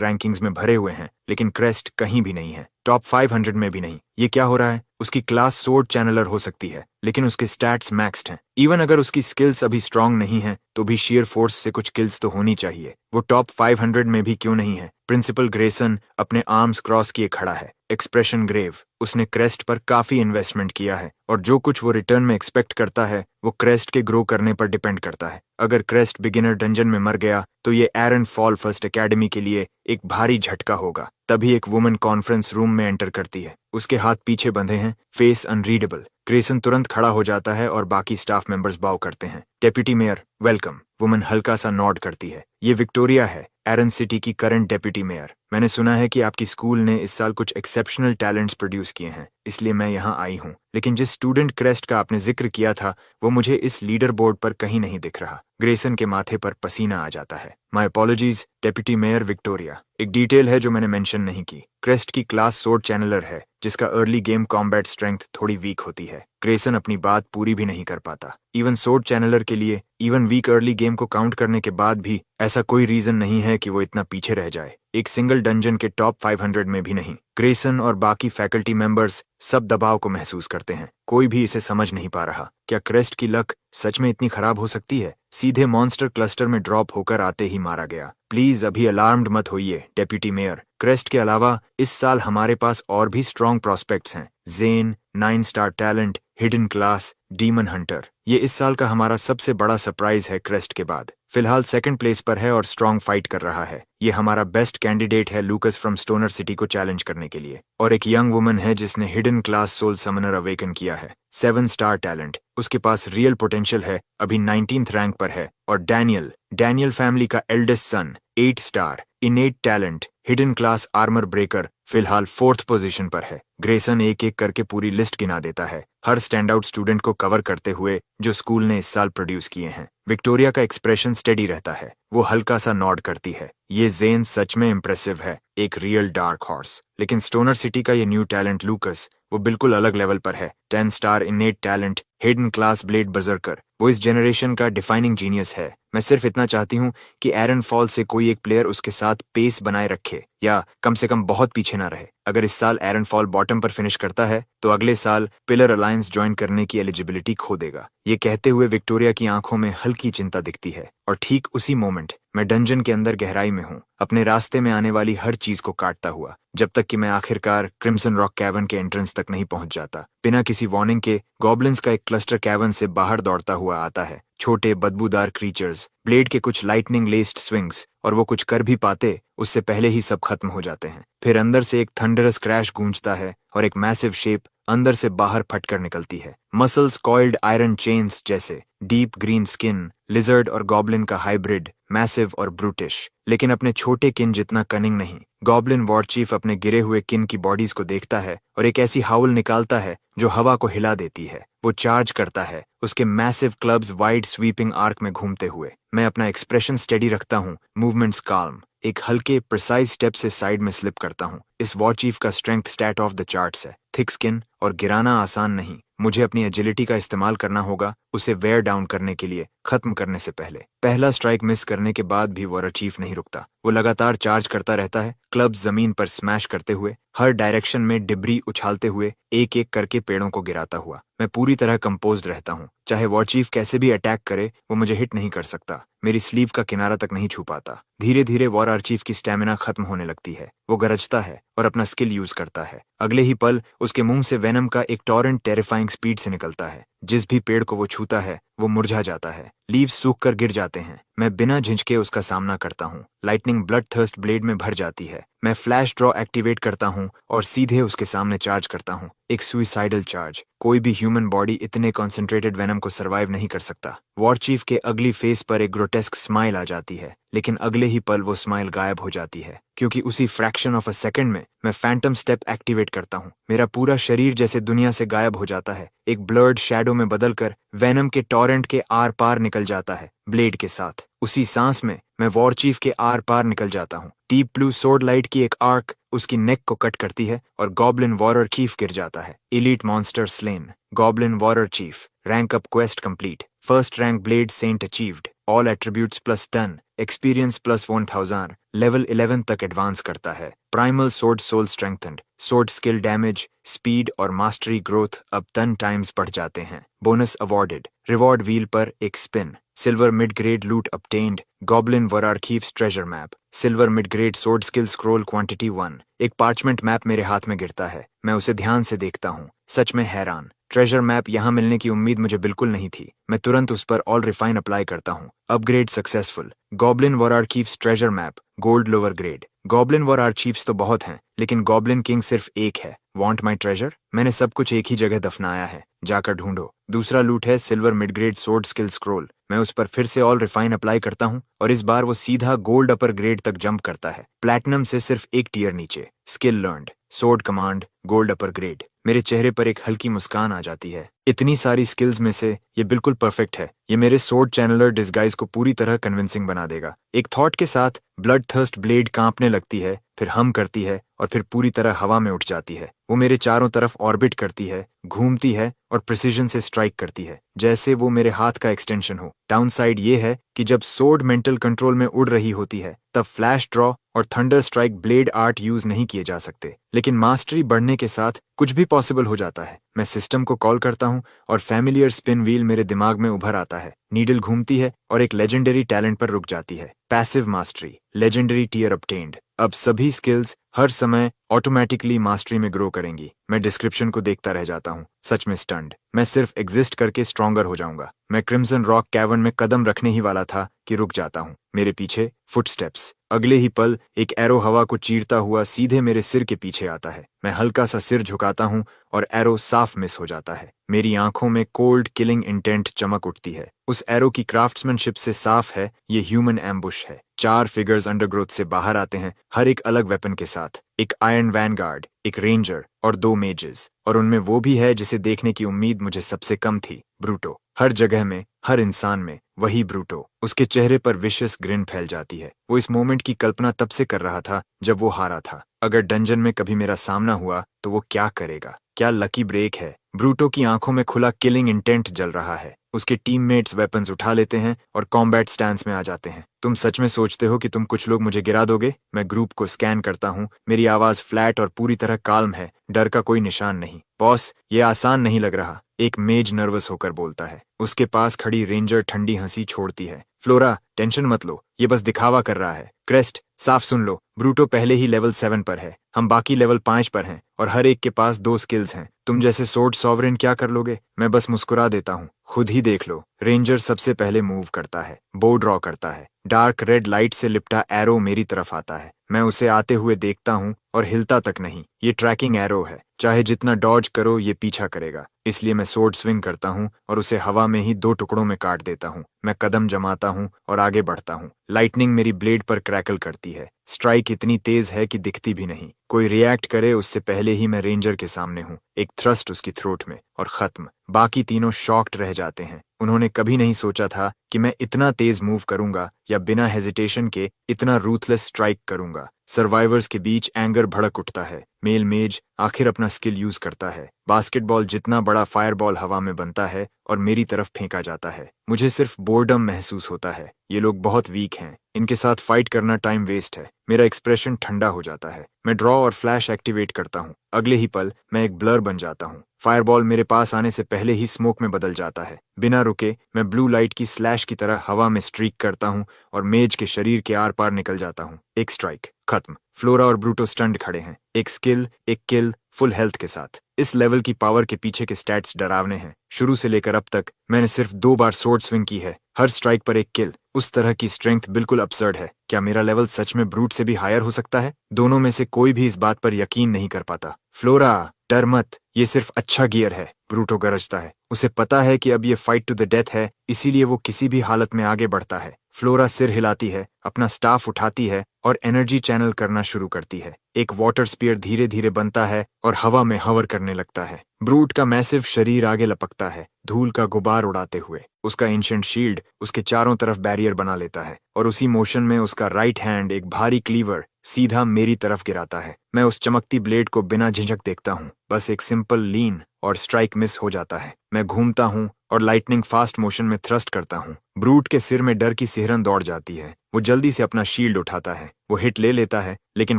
S1: रैंकिंग्स में भरे हुए हैं, लेकिन क्रेस्ट कहीं भी नहीं है, टॉप 500 में भी नहीं। ये क्या हो रहा है? उसकी क्लास सोर्ड चैनलर हो सकती है, लेकिन उसके स्टैट्स मैक्स्ड हैं। इवन अगर उसकी स्किल्स अभी स्ट्रांग नहीं है, तो भी शेयर फोर्स से कुछ किल्स तो होनी चाहिए। वो टॉप 500 में भी क्यों नहीं है? प्रिंसिपल ग्रेसन अपने आर्म्स क्रॉस किए खड़ा है, एक्सप्रेशन ग्रेव। उसने क्रेस्ट पर काफी इन्वेस्टमेंट किया है, और जो कुछ वो रिटर्न में एक्सपेक्ट करता है वो क्रेस्ट के ग्रो करने पर डिपेंड करता है। अगर क्रेस्ट बिगिनर डंजन में मर गया तो ये एरन फॉल फर्स्ट एकेडमी के लिए एक भारी झटका होगा। तभी एक वुमन कॉन्फ्रेंस रूम में एंटर करती है। उसके हाथ पीछे बंधे हैं, फेस अनरीडेबल। ग्रेसन तुरंत खड़ा हो जाता है और बाकी स्टाफ मेंबर्स बाव करते हैं। Deputy mayor welcome. वुमन हल्का सा नॉड करती है। ये विक्टोरिया है, एरन सिटी की करंट डेप्यूटी मेयर। मैंने सुना है कि आपकी स्कूल ने इस साल कुछ एक्सेप्शनल टैलेंट्स प्रोड्यूस किए हैं, इसलिए मैं यहाँ आई हूँ। लेकिन जिस स्टूडेंट क्रेस्ट का आपने जिक्र किया था वो मुझे इस लीडर बोर्ड पर कहीं नहीं दिख रहा। ग्रेसन के माथे पर पसीना आ जाता है। My apologies deputy mayor Victoria. एक डिटेल है जो मैंने मेंशन नहीं की। क्रेस्ट की क्लास सोर्ड चैनलर है, जिसका अर्ली गेम कॉम्बैट स्ट्रेंथ थोड़ी वीक होती है। ग्रेसन अपनी बात पूरी भी नहीं कर पाता। इवन सोर्ड चैनलर के लिए इवन वीक अर्ली गेम को काउंट करने के बाद भी ऐसा कोई रीजन नहीं है कि वो इतना पीछे रह जाए। एक सिंगल डंजन के टॉप 500 में भी नहीं। ग्रेसन और बाकी फैकल्टी मेंबर्स सब दबाव को महसूस करते हैं। कोई भी इसे समझ नहीं पा रहा। क्या क्रेस्ट की लक सच में इतनी खराब हो सकती है? सीधे मॉन्स्टर क्लस्टर में ड्रॉप होकर आते ही मारा गया। प्लीज अभी अलार्म्ड मत होइए डेप्यूटी मेयर। क्रेस्ट के अलावा इस साल हमारे पास और भी स्ट्रॉन्ग प्रोस्पेक्ट्स हैं। जेन, 9 star talent, hidden class, demon Hunter. ये इस साल का हमारा सबसे बड़ा सरप्राइज है क्रेस्ट के बाद। फिलहाल सेकंड प्लेस पर है और स्ट्रॉन्ग फाइट कर रहा है। ये हमारा बेस्ट कैंडिडेट है लूकस फ्रॉम स्टोनर सिटी को चैलेंज करने के लिए। और एक यंग वुमन है जिसने hidden class soul summoner awaken किया है। 7 स्टार टैलेंट। उसके पास रियल पोटेंशियल है, अभी 19th रैंक पर है। और डैनियल फैमिली का eldest son, 8 star innate talent, hidden class armour breaker, फिलहाल 4th पोजीशन पर है। ग्रेसन एक एक करके पूरी लिस्ट गिना देता है, हर स्टैंड आउट स्टूडेंट को कवर करते हुए जो स्कूल ने इस साल प्रोड्यूस किए हैं। विक्टोरिया का एक्सप्रेशन स्टेडी रहता है, वो हल्का सा नॉड करती है। ये जेन सच में इम्प्रेसिव है, एक रियल डार्क हॉर्स। लेकिन स्टोनर सिटी का ये न्यू टैलेंट लूकस, वो बिल्कुल अलग लेवल पर है। 10 star innate talent, hidden class blade berserker. वो इस जनरेशन का डिफाइनिंग जीनियस है। मैं सिर्फ इतना चाहती हूँ कि एरन फॉल से कोई एक प्लेयर उसके साथ पेस बनाए रखे, या कम से कम बहुत पीछे ना रहे। अगर इस साल एरन फॉल बॉटम पर फिनिश करता है तो अगले साल पिलर अलायंस ज्वाइन करने की एलिजिबिलिटी खो देगा। ये कहते हुए विक्टोरिया की आंखों में हल्की चिंता दिखती है। और ठीक उसी मोमेंट मैं डंजन के अंदर गहराई में हूँ, अपने रास्ते में आने वाली हर चीज को काटता हुआ, जब तक कि मैं आखिरकार क्रिम्सन रॉक कैवन के एंट्रेंस तक नहीं पहुंच जाता। बिना किसी वार्निंग के गॉब्लिन्स का एक क्लस्टर कैवन से बाहर दौड़ता हुआ आता है। छोटे बदबूदार क्रीचर्स, ब्लेड के कुछ लाइटनिंग लेस्ड स्विंग्स, और वो कुछ कर भी पाते उससे पहले ही सब खत्म हो जाते हैं। फिर अंदर से एक थंडरस क्रैश गूंजता है और एक मैसिव शेप अंदर से बाहर फटकर निकलती है। मसल्स कॉइल्ड आयरन चेन्स जैसे, डीप ग्रीन स्किन, लिजर्ड और गॉब्लिन का हाइब्रिड, मैसिव और ब्रूटिश, लेकिन अपने छोटे किन जितना कनिंग नहीं। गॉब्लिन वॉर चीफ अपने गिरे हुए किन की बॉडीज को देखता है और एक ऐसी हाउल निकालता है जो हवा को हिला देती है। वो चार्ज करता है, उसके massive clubs wide sweeping arc में घूमते हुए। मैं अपना एक्सप्रेशन स्टेडी रखता हूँ, मूवमेंट्स काल्म। एक हल्के प्रिसाइज स्टेप से साइड में स्लिप करता हूँ। इस वॉर चीफ का strength stat off the charts है, थिक स्किन, और गिराना आसान नहीं। मुझे अपनी एजिलिटी का इस्तेमाल करना होगा उसे वेयर डाउन करने के लिए, खत्म करने से पहले। पहला स्ट्राइक मिस करने के बाद भी वॉर चीफ नहीं रुकता। वो लगातार चार्ज करता रहता है, क्लब्स जमीन पर स्मैश करते हुए, हर डायरेक्शन में डिब्री उछालते हुए, एक एक करके पेड़ों को गिराता हुआ। मैं पूरी तरह कंपोज्ड रहता हूँ। चाहे वॉर चीफ कैसे भी अटैक करे, वो मुझे हिट नहीं कर सकता, मेरी स्लीव का किनारा तक नहीं छू पाता। धीरे धीरे वॉर आर्चीफ की स्टैमिना खत्म होने लगती है। वो गरजता है और अपना स्किल यूज करता है। अगले ही पल उसके मुंह से वेनम का एक टॉरेंट टेरिफाइंग स्पीड से निकलता है। जिस भी पेड़ को वो छूता है वो मुरझा जाता है, लीव्स सूख कर गिर जाते हैं। मैं बिना झिझके उसका सामना करता हूँ। लाइटनिंग ब्लड थर्स्ट ब्लेड में भर जाती है। मैं फ्लैश ड्रॉ एक्टिवेट करता हूँ और सीधे उसके सामने चार्ज करता हूँ, एक सुइसाइडल चार्ज। कोई भी ह्यूमन बॉडी इतने कॉन्सेंट्रेटेड वेनम को सर्वाइव नहीं कर सकता। वॉर चीफ के अगली फेस पर एक ग्रोटेस्क स्माइल आ जाती है, लेकिन अगले ही पल वो स्माइल गायब हो जाती है, क्योंकि उसी फ्रैक्शन ऑफ अ सेकंड में मैं फैंटम स्टेप एक्टिवेट करता हूँ। मेरा पूरा शरीर जैसे दुनिया से गायब हो जाता है, एक ब्लर्ड शैडो में बदलकर वेनम के टॉरेंट के आर पार निकल जाता है, ब्लेड के साथ। उसी सांस में मैं वॉर चीफ के आर पार निकल जाता हूँ। डीप ब्लू सोर्ड लाइट की एक आर्क उसकी नेक को कट करती है और गॉब्लिन वॉरर चीफ गिर जाता है। Elite monster slain. Goblin warrior chief. Rank up quest complete. First rank blade saint achieved. All attributes plus 10। Experience plus 1000। Level 11 तक एडवांस करता है। Primal sword soul strengthened. Sword skill damage, speed और mastery growth अब 10 times बढ़ जाते हैं। Bonus awarded. Reward wheel पर एक spin. Silver mid grade loot obtained. Goblin warrior chief's treasure map. Silver mid grade sword skill scroll quantity 1। एक parchment map मेरे हाथ में गिरता है। मैं उसे ध्यान से देखता हूँ, सच में हैरान। ट्रेजर मैप यहाँ मिलने की उम्मीद मुझे बिल्कुल नहीं थी। मैं तुरंत उस पर ऑल रिफाइन अप्लाई करता हूँ। Upgrade successful. Goblin warrior chief's treasure map, gold lower grade. Goblin warrior chief's तो बहुत हैं, लेकिन गॉब्लिन किंग सिर्फ एक है। Want my treasure? मैंने सब कुछ एक ही जगह दफनाया है, जाकर ढूंढो। दूसरा लूट है silver mid grade sword skill scroll. मैं उस पर फिर से ऑल रिफाइन अप्लाई करता हूँ और इस बार वो सीधा गोल्ड अपर ग्रेड तक जंप करता है, प्लैटिनम से सिर्फ एक टियर नीचे। Skill learned. Sword command, gold upper grade. मेरे चेहरे पर एक हल्की मुस्कान आ जाती है। इतनी सारी स्किल्स में से ये बिल्कुल परफेक्ट है। ये मेरे सोर्ड चैनलर डिस्गाइज को पूरी तरह कन्विंसिंग बना देगा। एक थॉट के साथ ब्लड थर्स्ट ब्लेड कांपने लगती है, फिर हम करती है और फिर पूरी तरह हवा में उठ जाती है। वो मेरे चारों तरफ ऑर्बिट करती है, घूमती है और प्रिसीजन से स्ट्राइक करती है, जैसे वो मेरे हाथ का एक्सटेंशन हो। डाउनसाइड ये है कि जब सोर्ड मेंटल कंट्रोल में उड़ रही होती है तब फ्लैश ड्रॉ और thunder strike blade art use नहीं किए जा सकते, लेकिन मास्टरी बढ़ने के साथ कुछ भी पॉसिबल हो जाता है। मैं सिस्टम को कॉल करता हूँ और फैमिलियर स्पिन व्हील मेरे दिमाग में उभर आता है। नीडल घूमती है और एक लेजेंडरी टैलेंट पर रुक जाती है। Passive mastery, legendary tier obtained। अब सभी स्किल्स हर समय ऑटोमेटिकली मास्टरी में ग्रो करेंगी। मैं डिस्क्रिप्शन को देखता रह जाता हूँ, सच में स्टन्ड। मैं सिर्फ एग्जिस्ट करके स्ट्रॉन्गर हो जाऊंगा। मैं क्रिम्सन रॉक कैवर्न में कदम रखने ही वाला था कि रुक जाता हूँ। मेरे पीछे फुटस्टेप्स। अगले ही पल एक एरो हवा को चीरता हुआ सीधे मेरे सिर के पीछे आता है। मैं हल्का सा सिर झुकाता हूँ और एरो साफ मिस हो जाता है। मेरी आंखों में कोल्ड किलिंग इंटेंट चमक उठती है। उस एरो की क्राफ्ट्समैनशिप से साफ है ये ह्यूमन एम्बुश है। 4 फिगर्स अंडरग्रोथ से बाहर आते हैं, हर एक अलग वेपन के साथ। एक आयरन वैनगार्ड, एक रेंजर और 2 मेजेस। और उनमें वो भी है जिसे देखने की उम्मीद मुझे सबसे कम थी, ब्रूटो। हर जगह में, हर इंसान में वही ब्रूटो। उसके चेहरे पर विशियस ग्रिन फैल जाती है। वो इस मोमेंट की कल्पना तब से कर रहा था जब वो हारा था। अगर डंजन में कभी मेरा सामना हुआ तो वो क्या करेगा? क्या लकी ब्रेक है? ब्रूटो की आंखों में खुला किलिंग इंटेंट जल रहा है। उसके टीममेट्स वेपन्स उठा लेते हैं और कॉम्बैट स्टैंस में आ जाते हैं। तुम सच में सोचते हो कि तुम कुछ लोग मुझे गिरा दोगे? मैं ग्रुप को स्कैन करता हूँ। मेरी आवाज फ्लैट और पूरी तरह काल्म है, डर का कोई निशान नहीं। बॉस, ये आसान नहीं लग रहा, एक मेज नर्वस होकर बोलता है। उसके पास खड़ी रेंजर ठंडी हंसी छोड़ती है। फ्लोरा, टेंशन मत लो, ये बस दिखावा कर रहा है। क्रेस्ट, साफ सुन लो, ब्रूटो पहले ही लेवल 7 पर है, हम बाकी लेवल 5 पर हैं और हर एक के पास 2 स्किल्स हैं। तुम जैसे सोर्ड सॉवरेन क्या कर लोगे? मैं बस मुस्कुरा देता हूँ, खुद ही देख लो। रेंजर सबसे पहले मूव करता है, बो ड्रॉ करता है। डार्क रेड लाइट से लिपटा एरो मेरी तरफ आता है। मैं उसे आते हुए देखता हूँ और हिलता तक नहीं। ये ट्रैकिंग एरो है, चाहे जितना डॉज करो ये पीछा करेगा। इसलिए मैं सोर्ड स्विंग करता हूँ और उसे हवा में ही 2 टुकड़ों में काट देता हूँ। मैं कदम जमाता हूँ और आगे बढ़ता हूँ। लाइटनिंग मेरी ब्लेड पर क्रैकल करती है। स्ट्राइक इतनी तेज है कि दिखती भी नहीं। कोई रिएक्ट करे उससे पहले ही मैं रेंजर के सामने हूँ। एक थ्रस्ट उसकी थ्रोट में और खत्म। बाकी तीनों शॉक्ड रह जाते हैं। उन्होंने कभी नहीं सोचा था कि मैं इतना तेज मूव करूंगा या बिना हेजिटेशन के इतना रूथलेस स्ट्राइक करूंगा। सर्वाइवर्स के बीच एंगर भड़क उठता है। मेल मेज आखिर अपना स्किल यूज करता है। बास्केटबॉल जितना बड़ा फायरबॉल हवा में बनता है और मेरी तरफ फेंका जाता है। मुझे सिर्फ बोर्डम महसूस होता है। ये लोग बहुत वीक हैं, इनके साथ फाइट करना टाइम वेस्ट है। मेरा एक्सप्रेशन ठंडा हो जाता है। मैं ड्रॉ और फ्लैश एक्टिवेट करता हूँ। अगले ही पल मैं एक ब्लर बन जाता हूँ। फायरबॉल मेरे पास आने से पहले ही स्मोक में बदल जाता है। बिना रुके मैं ब्लू लाइट की स्लैश की तरह हवा में स्ट्रीक करता हूँ और मेज के शरीर के आर पार निकल जाता हूँ। एक स्ट्राइक, खत्म। फ्लोरा और ब्रूटो स्टंड खड़े हैं। एक स्किल, एक किल फुल हेल्थ के साथ। इस लेवल की पावर के पीछे के स्टैट्स डरावने हैं। शुरू से लेकर अब तक मैंने सिर्फ 2 बार स्वॉर्ड स्विंग की है, हर स्ट्राइक पर एक किल। उस तरह की स्ट्रेंथ बिल्कुल absurd है। क्या मेरा लेवल सच में ब्रूट से भी हायर हो सकता है? दोनों में से कोई भी इस बात पर यकीन नहीं कर पाता। फ्लोरा, डर मत, ये सिर्फ अच्छा गियर है, ब्रूटो गरजता है। उसे पता है कि अब ये फाइट टू द डेथ है, इसीलिए वो किसी भी हालत में आगे बढ़ता है। फ्लोरा सिर हिलाती है, अपना स्टाफ उठाती है और एनर्जी चैनल करना शुरू करती है। एक वाटर स्पीयर धीरे धीरे बनता है और हवा में हवर करने लगता है। ब्रूट का मैसिव शरीर आगे लपकता है, धूल का गुबार उड़ाते हुए। उसका एंशिएंट शील्ड उसके चारों तरफ बैरियर बना लेता है और उसी मोशन में उसका राइट हैंड एक भारी क्लीवर सीधा मेरी तरफ गिराता है। मैं उस चमकती ब्लेड को बिना झिझक देखता हूँ। बस एक सिंपल लीन और स्ट्राइक मिस हो जाता है। मैं घूमता हूँ और लाइटनिंग फास्ट मोशन में थ्रस्ट करता हूँ। ब्रूट के सिर में डर की सिहरन दौड़ जाती है। वो जल्दी से अपना शील्ड उठाता है। वो हिट ले लेता है, लेकिन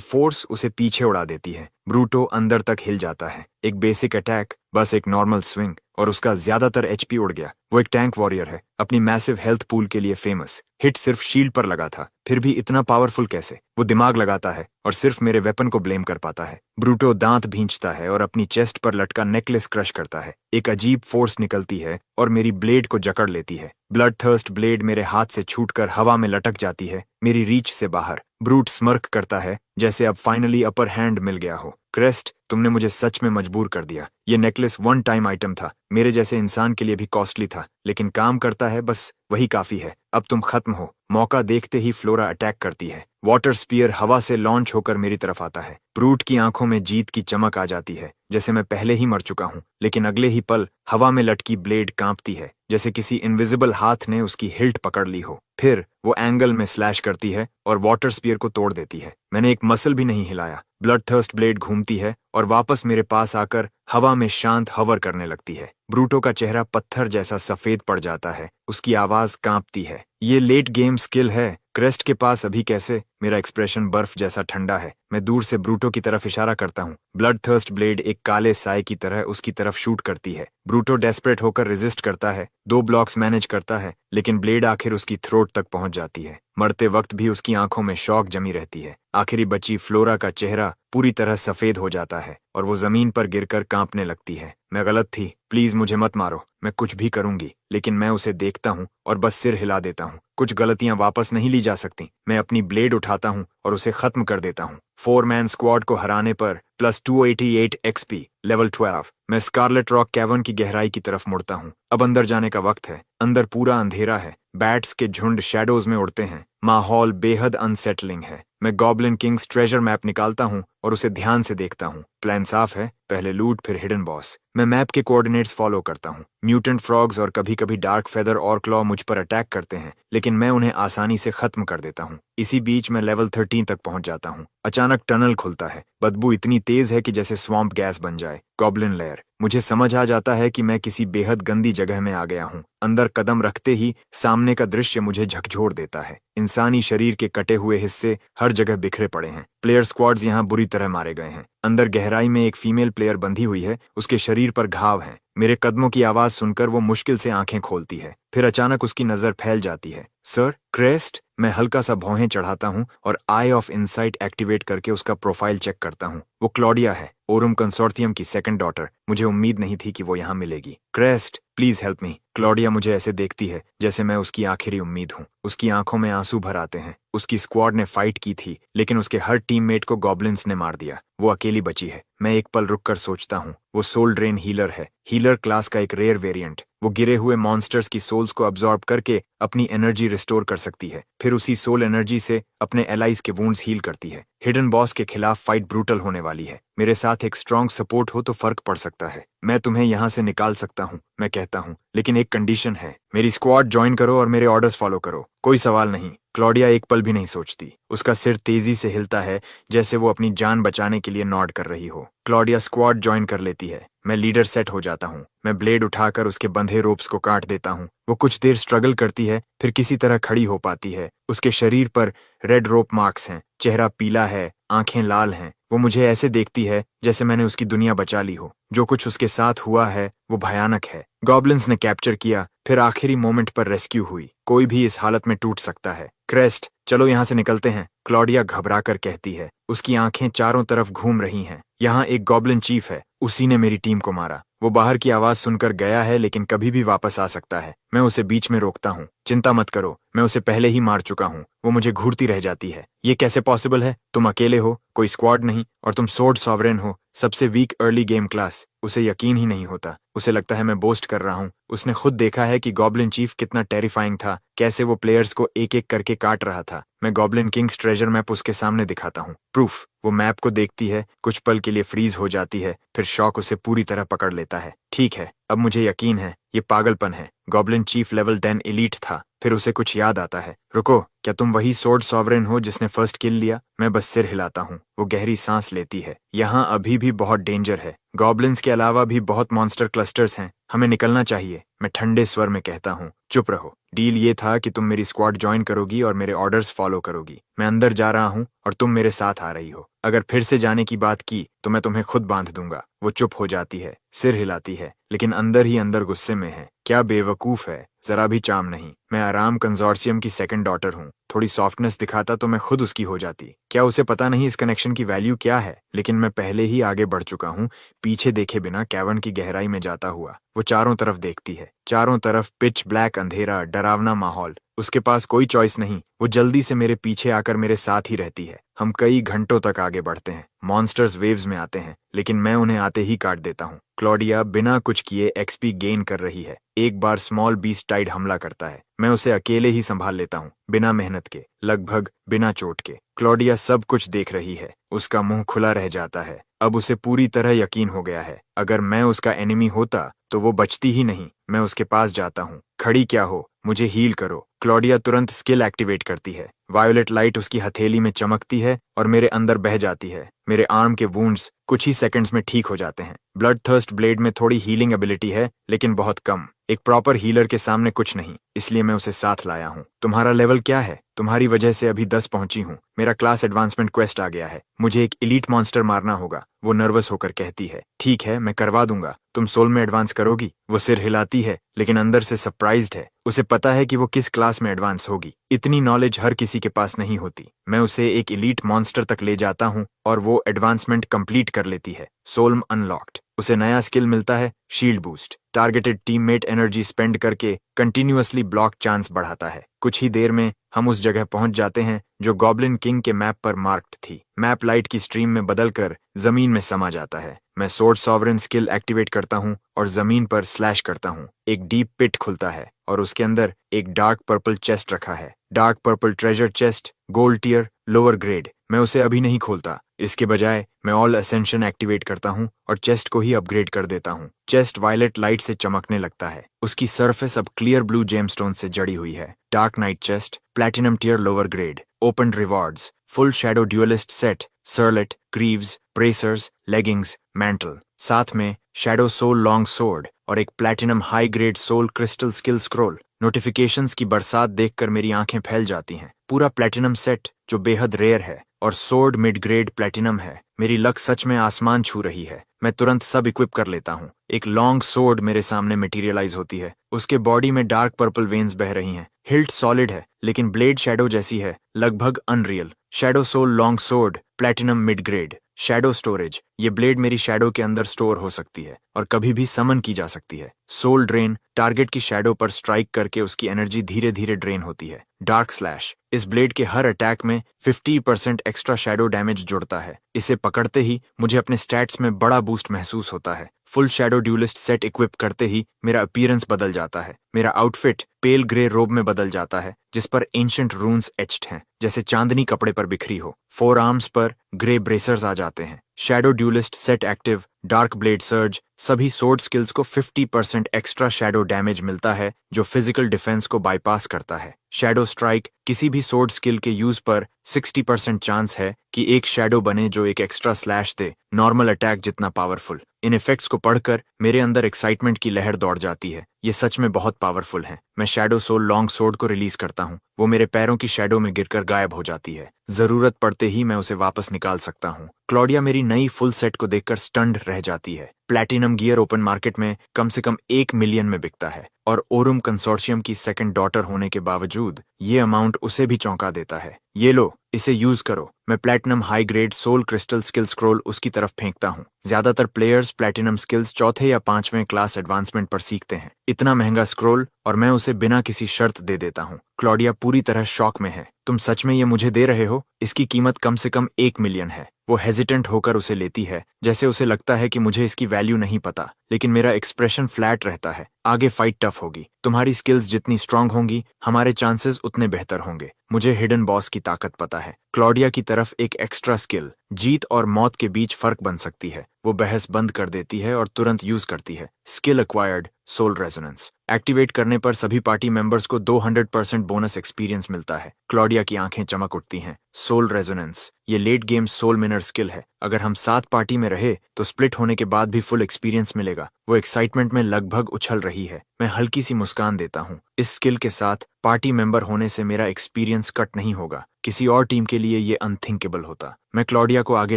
S1: फोर्स उसे पीछे उड़ा देती है। ब्रूटो अंदर तक हिल जाता है। एक बेसिक अटैक, बस एक नॉर्मल स्विंग, और उसका ज्यादातर एचपी उड़ गया। वो एक टैंक वॉरियर है, अपनी मैसिव हेल्थ पूल के लिए फेमस। हिट सिर्फ शील्ड पर लगा था, फिर भी इतना पावरफुल कैसे? वो दिमाग लगाता है और सिर्फ मेरे वेपन को ब्लेम कर पाता है। ब्रूटो दांत भींचता है और अपनी चेस्ट पर लटका नेकलेस क्रश करता है। एक अजीब फोर्स निकलती है और मेरी ब्लेड को जकड़ लेती है। ब्लड थर्स्ट ब्लेड मेरे हाथ से छूटकर हवा में लटक जाती है, मेरी रीच से बाहर। ब्रूट स्मर्क करता है, जैसे अब फाइनली अपर हैंड मिल गया हो। क्रेस्ट, तुमने मुझे सच में मजबूर कर दिया। ये नेकलेस वन टाइम आइटम था, मेरे जैसे इंसान के लिए भी कॉस्टली था, लेकिन काम करता है, बस वही काफी है। अब तुम खत्म हो। मौका देखते ही फ्लोरा अटैक करती है। वाटर स्पीयर हवा से लॉन्च होकर मेरी तरफ आता है। ब्रूट की आंखों में जीत की चमक आ जाती है, जैसे मैं पहले ही मर चुका हूँ। लेकिन अगले ही पल हवा में लटकी ब्लेड कांपती है, जैसे किसी इनविजिबल हाथ ने उसकी हिल्ट पकड़ ली हो। फिर वो एंगल में स्लैश करती है और वाटर स्पीयर को तोड़ देती है। मैंने एक मसल भी नहीं हिलाया। ब्लड थर्स्ट ब्लेड घूमती है और वापस मेरे पास आकर हवा में शांत हवर करने लगती है। ब्रूटो का चेहरा पत्थर जैसा सफेद पड़ जाता है, उसकी आवाज कांपती है। ये लेट गेम स्किल है, क्रेस्ट के पास अभी कैसे? मेरा एक्सप्रेशन बर्फ जैसा ठंडा है। मैं दूर से ब्रूटो की तरफ इशारा करता हूँ। ब्लड थर्स्ट ब्लेड एक काले साए की तरह उसकी तरफ शूट करती है। ब्रूटो डेस्परेट होकर रेजिस्ट करता है, 2 ब्लॉक्स मैनेज करता है, लेकिन ब्लेड आखिर उसकी थ्रोट तक पहुंच जाती है। मरते वक्त भी उसकी आंखों में शॉक जमी रहती है। आखिरी बची फ्लोरा का चेहरा पूरी तरह सफेद हो जाता है और वो जमीन पर गिरकर कांपने लगती है। मैं गलत थी, प्लीज मुझे मत मारो, मैं कुछ भी करूंगी। लेकिन मैं उसे देखता हूँ और बस सिर हिला देता हूँ। कुछ गलतियां वापस नहीं ली जा सकती। मैं अपनी ब्लेड उठाता हूँ और उसे खत्म कर देता हूँ। 4 मैन स्क्वाड को हराने पर प्लस 288 एक्सपी, लेवल 12। मैं स्कारलेट रॉक कैवर्न की गहराई की तरफ मुड़ता हूँ। अब अंदर जाने का वक्त है। अंदर पूरा अंधेरा है, बैट्स के झुंड शैडोज में उड़ते हैं, माहौल बेहद अनसेटलिंग है। मैं गॉब्लिन किंग्स ट्रेजर मैप निकालता हूँ और उसे ध्यान से देखता हूँ। प्लान साफ है, पहले लूट फिर हिडन बॉस। मैं मैप के कोऑर्डिनेट्स फॉलो करता हूँ। म्यूटेंट फ्रॉग्स और कभी कभी डार्क फेदर और क्लॉ मुझ पर अटैक करते हैं, लेकिन मैं उन्हें आसानी से खत्म कर देता हूँ। इसी बीच मैं लेवल 13 तक पहुंच जाता हूँ। अचानक टनल खुलता है, बदबू इतनी तेज है कि जैसे स्वॉम्प गैस बन जाए। Goblin layer. मुझे समझ आ जाता है कि मैं किसी बेहद गंदी जगह में आ गया हूँ। अंदर कदम रखते ही सामने का दृश्य मुझे झकझोर देता है। इंसानी शरीर के कटे हुए हिस्से हर जगह बिखरे पड़े हैं। प्लेयर स्क्वाड्स यहाँ बुरी तरह मारे गए हैं। अंदर गहराई में एक फीमेल प्लेयर बंधी हुई है, उसके शरीर पर घाव हैं। मेरे कदमों की आवाज सुनकर वो मुश्किल से आंखें खोलती है, फिर अचानक उसकी नजर फैल जाती है। Sir, crest. मैं हल्का सा भौहें चढ़ाता हूँ और आई ऑफ इनसाइट एक्टिवेट करके उसका प्रोफाइल चेक करता हूँ। वो क्लॉडिया है, ओरम कंसोर्टियम की सेकंड डॉटर। मुझे उम्मीद नहीं थी कि वो यहाँ मिलेगी। Crest, please help me. Claudia मुझे ऐसे देखती है जैसे मैं उसकी आखिरी उम्मीद हूँ। उसकी आंखों में आंसू भर आते हैं। उसकी स्क्वाड ने फाइट की थी, लेकिन उसके हर टीममेट को गॉब्लिन्स ने मार दिया। वो अकेली बची है। मैं एक पल रुककर सोचता हूँ, वो सोल ड्रेन हीलर है, हीलर क्लास का एक रेयर वेरिएंट। वो गिरे हुए मॉन्स्टर्स की सोल्स को अब्सॉर्ब करके अपनी एनर्जी रिस्टोर कर सकती है, फिर उसी सोल एनर्जी से अपने एलाइज के वुंड्स हील करती है। हिडन बॉस के खिलाफ फाइट ब्रूटल होने वाली है। मेरे साथ एक स्ट्रॉन्ग सपोर्ट हो तो फर्क पड़ सकता है। मैं तुम्हें यहाँ से निकाल सकता हूँ, मैं कहता हूँ, लेकिन एक कंडीशन है। मेरी स्क्वाड ज्वाइन करो और मेरे ऑर्डर्स फॉलो करो। कोई सवाल नहीं। क्लॉडिया एक पल भी नहीं सोचती। उसका सिर तेजी से हिलता है, जैसे वो अपनी जान बचाने के लिए नॉड कर रही हो। क्लॉडिया स्क्वाड ज्वाइन कर लेती है। मैं लीडर सेट हो जाता हूँ। मैं ब्लेड उठाकर उसके बंधे रोप्स को काट देता हूँ। वो कुछ देर स्ट्रगल करती है, फिर किसी तरह खड़ी हो पाती है। उसके शरीर पर रेड रोप मार्क्स हैं, चेहरा पीला है, आंखें लाल हैं। वो मुझे ऐसे देखती है जैसे मैंने उसकी दुनिया बचा ली हो। जो कुछ उसके साथ हुआ है वो भयानक है। गॉब्लिन्स ने कैप्चर किया, फिर आखिरी मोमेंट पर रेस्क्यू हुई। कोई भी इस हालत में टूट सकता है। क्रेस्ट, चलो यहाँ से निकलते हैं, क्लॉडिया घबरा कर कहती है। उसकी आंखें चारों तरफ घूम रही हैं। यहाँ एक गॉब्लिन चीफ है, उसी ने मेरी टीम को मारा। वो बाहर की आवाज सुनकर गया है, लेकिन कभी भी वापस आ सकता है। मैं उसे बीच में रोकता हूँ। चिंता मत करो, मैं उसे पहले ही मार चुका हूँ। वो मुझे घूरती रह जाती है। ये कैसे पॉसिबल है? तुम अकेले हो, कोई स्क्वाड नहीं, और तुम सोर्ड सॉवरेन हो, सबसे वीक अर्ली गेम क्लास। उसे यकीन ही नहीं होता। उसे लगता है मैं बोस्ट कर रहा हूँ। उसने खुद देखा है कि गॉब्लिन चीफ कितना टेरिफाइंग था, कैसे वो प्लेयर्स को एक एक करके काट रहा था। मैं गॉब्लिन किंग्स ट्रेजर मैप उसके सामने दिखाता हूँ। प्रूफ। वो मैप को देखती है, कुछ पल के लिए फ्रीज हो जाती है, फिर शॉक उसे पूरी तरह पकड़ लेता है। ठीक है, अब मुझे यकीन है, ये पागलपन है। गॉब्लिन चीफ लेवल 10 एलीट था। फिर उसे कुछ याद आता है। रुको, क्या तुम वही सोर्ड सॉवरेन हो जिसने फर्स्ट किल लिया? मैं बस सिर हिलाता हूँ। वो गहरी सांस लेती है। यहाँ अभी भी बहुत डेंजर है। गॉब्लिन्स के अलावा भी बहुत मॉन्स्टर क्लस्टर्स हैं। हमें निकलना चाहिए, मैं ठंडे स्वर में कहता हूँ। चुप रहो। डील ये था कि तुम मेरी स्क्वाड ज्वाइन करोगी और मेरे ऑर्डर्स फॉलो करोगी। मैं अंदर जा रहा हूँ और तुम मेरे साथ आ रही हो। अगर फिर से जाने की बात की तो मैं तुम्हें खुद बांध दूंगा। वो चुप हो जाती है, सिर हिलाती है, लेकिन अंदर ही अंदर गुस्से में है। क्या बेवकूफ है, जरा भी चाम नहीं। मैं आराम कंजोर्सियम की सेकंड डॉटर हूँ। थोड़ी सॉफ्टनेस दिखाता तो मैं खुद उसकी हो जाती। क्या उसे पता नहीं इस कनेक्शन की वैल्यू क्या है? लेकिन मैं पहले ही आगे बढ़ चुका हूँ, पीछे देखे बिना कैवर्न की गहराई में जाता हुआ। वो चारों तरफ देखती है। चारों तरफ पिच ब्लैक अंधेरा, डरावना माहौल। उसके पास कोई चॉइस नहीं। वो जल्दी से मेरे पीछे आकर मेरे साथ ही रहती है। हम कई घंटों तक आगे बढ़ते हैं। मॉन्स्टर्स वेव्स में आते हैं, लेकिन मैं उन्हें आते ही काट देता हूँ। क्लॉडिया बिना कुछ किए एक्सपी गेन कर रही है। एक बार स्मॉल बीस्ट टाइड हमला करता है। मैं उसे अकेले ही संभाल लेता हूँ, बिना मेहनत के, लगभग बिना चोट के। क्लॉडिया सब कुछ देख रही है। उसका मुंह खुला रह जाता है। अब उसे पूरी तरह यकीन हो गया है, अगर मैं उसका एनिमी होता तो वो बचती ही नहीं। मैं उसके पास जाता हूँ। खड़ी क्या हो, मुझे हील करो। क्लॉडिया तुरंत स्किल एक्टिवेट करती है। वायोलेट लाइट उसकी हथेली में चमकती है और मेरे अंदर बह जाती है। मेरे आर्म के वुंड्स कुछ ही सेकंड्स में ठीक हो जाते हैं। ब्लड थर्स्ट ब्लेड में थोड़ी हीलिंग एबिलिटी है, लेकिन बहुत कम। एक प्रॉपर हीलर के सामने कुछ नहीं, इसलिए मैं उसे साथ लाया हूँ। तुम्हारा लेवल क्या है? तुम्हारी वजह से अभी 10 पहुंची हूँ। मेरा क्लास एडवांसमेंट क्वेस्ट आ गया है। मुझे एक एलीट मॉन्स्टर मारना होगा। वो नर्वस होकर कहती है। ठीक है, मैं करवा दूंगा। तुम सोल में एडवांस करोगी? वो सिर हिलाती है, लेकिन अंदर से सरप्राइज्ड है। उसे पता है कि वो किस क्लास में एडवांस होगी। इतनी नॉलेज हर किसी के पास नहीं होती। मैं उसे एक एलीट मॉन्स्टर तक ले जाता हूँ और वो एडवांसमेंट कंप्लीट कर लेती है। सोल्म अनलॉक्ड। उसे नया स्किल मिलता है, shield boost. Targeted teammate energy spend करके कंटिन्यूअसली ब्लॉक चांस बढ़ाता है। कुछ ही देर में हम उस जगह पहुंच जाते हैं जो गॉब्लिन किंग के मैप पर मार्क्ड थी। मैप लाइट की स्ट्रीम में बदलकर जमीन में समा जाता है। मैं सोर्ड सॉवरेन स्किल एक्टिवेट करता हूँ और जमीन पर स्लैश करता हूँ। एक डीप पिट खुलता है और उसके अंदर एक डार्क पर्पल चेस्ट रखा है। Dark purple treasure chest, gold tier, lower grade. मैं उसे अभी नहीं खोलता। इसके बजाय मैं ऑल असेंशन एक्टिवेट करता हूँ और चेस्ट को ही अपग्रेड कर देता हूँ। चेस्ट वायलेट लाइट से चमकने लगता है। उसकी सरफेस अब क्लियर ब्लू जेमस्टोन से जड़ी हुई है। Dark knight chest, platinum tier, lower grade. Open rewards, full shadow duelist set, circlet, greaves, bracers, leggings, mantle. साथ में शैडो सोल लॉन्ग सोर्ड और एक platinum high grade soul crystal skill scroll. Notifications की बरसात देखकर मेरी आंखें फैल जाती हैं। पूरा प्लैटिनम सेट जो बेहद रेयर है, और सोर्ड मिड ग्रेड प्लैटिनम है। मेरी लक सच में आसमान छू रही है। मैं तुरंत सब इक्विप कर लेता हूँ। एक लॉन्ग सोर्ड मेरे सामने मटेरियलाइज होती है। उसके बॉडी में डार्क पर्पल वेन्स बह रही हैं। हिल्ट सॉलिड है, लेकिन ब्लेड शैडो जैसी है, लगभग unreal. Shadow soul long sword, platinum mid grade. Shadow storage, ये ब्लेड मेरी शैडो के अंदर स्टोर हो सकती है और कभी भी समन की जा सकती है। सोल ड्रेन, टारगेट की शैडो पर स्ट्राइक करके उसकी एनर्जी धीरे धीरे ड्रेन होती है। डार्क स्लैश, इस ब्लेड के हर अटैक में 50% एक्स्ट्रा शैडो डैमेज जुड़ता है। इसे पकड़ते ही मुझे अपने स्टैट्स में बड़ा बूस्ट महसूस होता है। Full shadow duelist set equip करते ही मेरा अपीयरेंस बदल जाता है। मेरा आउटफिट पेल ग्रे रोब में बदल जाता है, जिस पर एंशिएंट रून्स एच्ड हैं, जैसे चांदनी कपड़े पर बिखरी हो। फोर आर्म्स पर ग्रे ब्रेसर्स आ जाते हैं। Shadow duelist set active, dark blade surge, सभी सोर्ड स्किल्स को 50% एक्स्ट्रा शैडो डैमेज मिलता है, जो फिजिकल डिफेंस को बाईपास करता है। शैडो स्ट्राइक, किसी भी सोर्ड स्किल के यूज पर 60% चांस है कि एक शैडो बने जो एक एक्स्ट्रा स्लैश दे, नॉर्मल अटैक जितना पावरफुल। इन इफेक्ट्स को पढ़कर मेरे अंदर एक्साइटमेंट की लहर दौड़ जाती है। ये सच में बहुत पावरफुल हैं। मैं शैडो सोल लॉन्ग सोर्ड को रिलीज करता हूँ। वो मेरे पैरों की शैडो में गिरकर गायब हो जाती है। जरूरत पड़ते ही मैं उसे वापस निकाल सकता हूँ। क्लॉडिया मेरी नई फुल सेट को देखकर स्टन्ड रह जाती है। प्लैटिनम गियर ओपन मार्केट में कम से कम 1 मिलियन में बिकता है और ओरुम कंसोर्शियम की सेकंड डॉटर होने के बावजूद ये अमाउंट उसे भी चौंका देता है। ये लो, इसे यूज करो। मैं platinum high grade soul crystal skill scroll उसकी तरफ फेंकता हूँ। ज्यादातर प्लेयर्स प्लैटिनम स्किल्स चौथे या 5वें क्लास एडवांसमेंट पर सीखते हैं। इतना महंगा स्क्रोल और मैं उसे बिना किसी शर्त दे देता हूँ। क्लॉडिया पूरी तरह शॉक में है। तुम सच में ये मुझे दे रहे हो? इसकी कीमत कम से कम 1 मिलियन है। वो हेजिटेंट होकर उसे लेती है, जैसे उसे लगता है कि मुझे इसकी वैल्यू नहीं पता, लेकिन मेरा एक्सप्रेशन फ्लैट रहता है। आगे फाइट टफ होगी। तुम्हारी स्किल्स जितनी स्ट्रांग होंगी, हमारे चांसेस उतने बेहतर होंगे। मुझे हिडन बॉस की ताकत पता है। क्लॉडिया की तरफ एक एक्स्ट्रा स्किल जीत और मौत के बीच फर्क बन सकती है। वो बहस बंद कर देती है और तुरंत यूज करती है। Skill acquired soul resonance activate करने पर सभी पार्टी मेंबर्स को 200% बोनस एक्सपीरियंस मिलता है। क्लॉडिया की आंखें चमक उठती हैं। सोल रेजोनेंस ये लेट गेम सोल मिनर स्किल है। अगर हम 7 पार्टी में रहे तो स्प्लिट होने के बाद भी फुल एक्सपीरियंस मिलेगा। वो एक्साइटमेंट में लगभग उछल रही है। मैं हल्की सी मुस्कान देता हूँ। इस स्किल के साथ पार्टी मेंबर होने से मेरा एक्सपीरियंस कट नहीं होगा। किसी और टीम के लिए ये अनथिंकेबल होता। मैं क्लॉडिया को आगे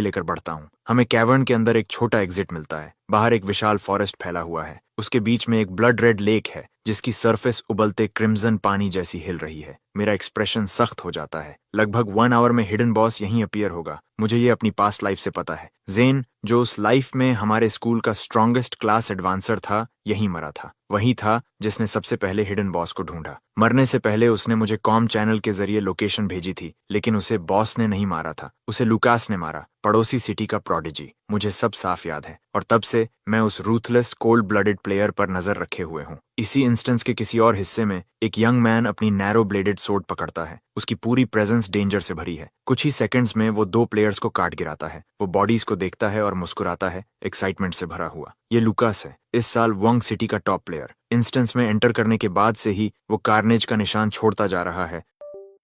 S1: लेकर बढ़ता हूँ। हमें कैवर्न के अंदर एक छोटा एग्जिट मिलता है। बाहर एक विशाल फॉरेस्ट फैला हुआ है। उसके बीच में एक ब्लड रेड लेक है जिसकी सरफेस उबलते क्रिम्सन पानी जैसी हिल रही है। मेरा एक्सप्रेशन सख्त हो जाता है। लगभग 1 आवर में हिडन बॉस यहीं अपीयर होगा। मुझे ये अपनी पास्ट लाइफ से पता है। जेन, जो उस लाइफ में हमारे स्कूल का स्ट्रॉन्गेस्ट क्लास एडवांसर था, यहीं मरा था। वही था जिसने सबसे पहले हिडन बॉस को ढूंढा। मरने से पहले उसने मुझे कॉम चैनल के जरिए लोकेशन भेजी थी, लेकिन उसे बॉस ने नहीं मारा था, उसे लुकास ने मारा, पड़ोसी सिटी का प्रोडिजी। मुझे सब साफ याद है और तब से मैं उस रूथलेस कोल्ड ब्लडेड प्लेयर पर नजर रखे हुए हूँ। इसी इंस्टेंस के किसी और हिस्से में एक यंग मैन अपनी नैरो ब्लेडेड सोर्ड पकड़ता है। उसकी पूरी प्रेजेंस डेंजर से भरी है। कुछ ही सेकंड्स में वो 2 प्लेयर्स को काट गिराता है। वो बॉडीज को देखता है और मुस्कुराता है, एक्साइटमेंट से भरा हुआ। ये लुकास है, इस साल वंग सिटी का टॉप प्लेयर। इंस्टेंस में एंटर करने के बाद से ही वो कार्नेज का निशान छोड़ता जा रहा है,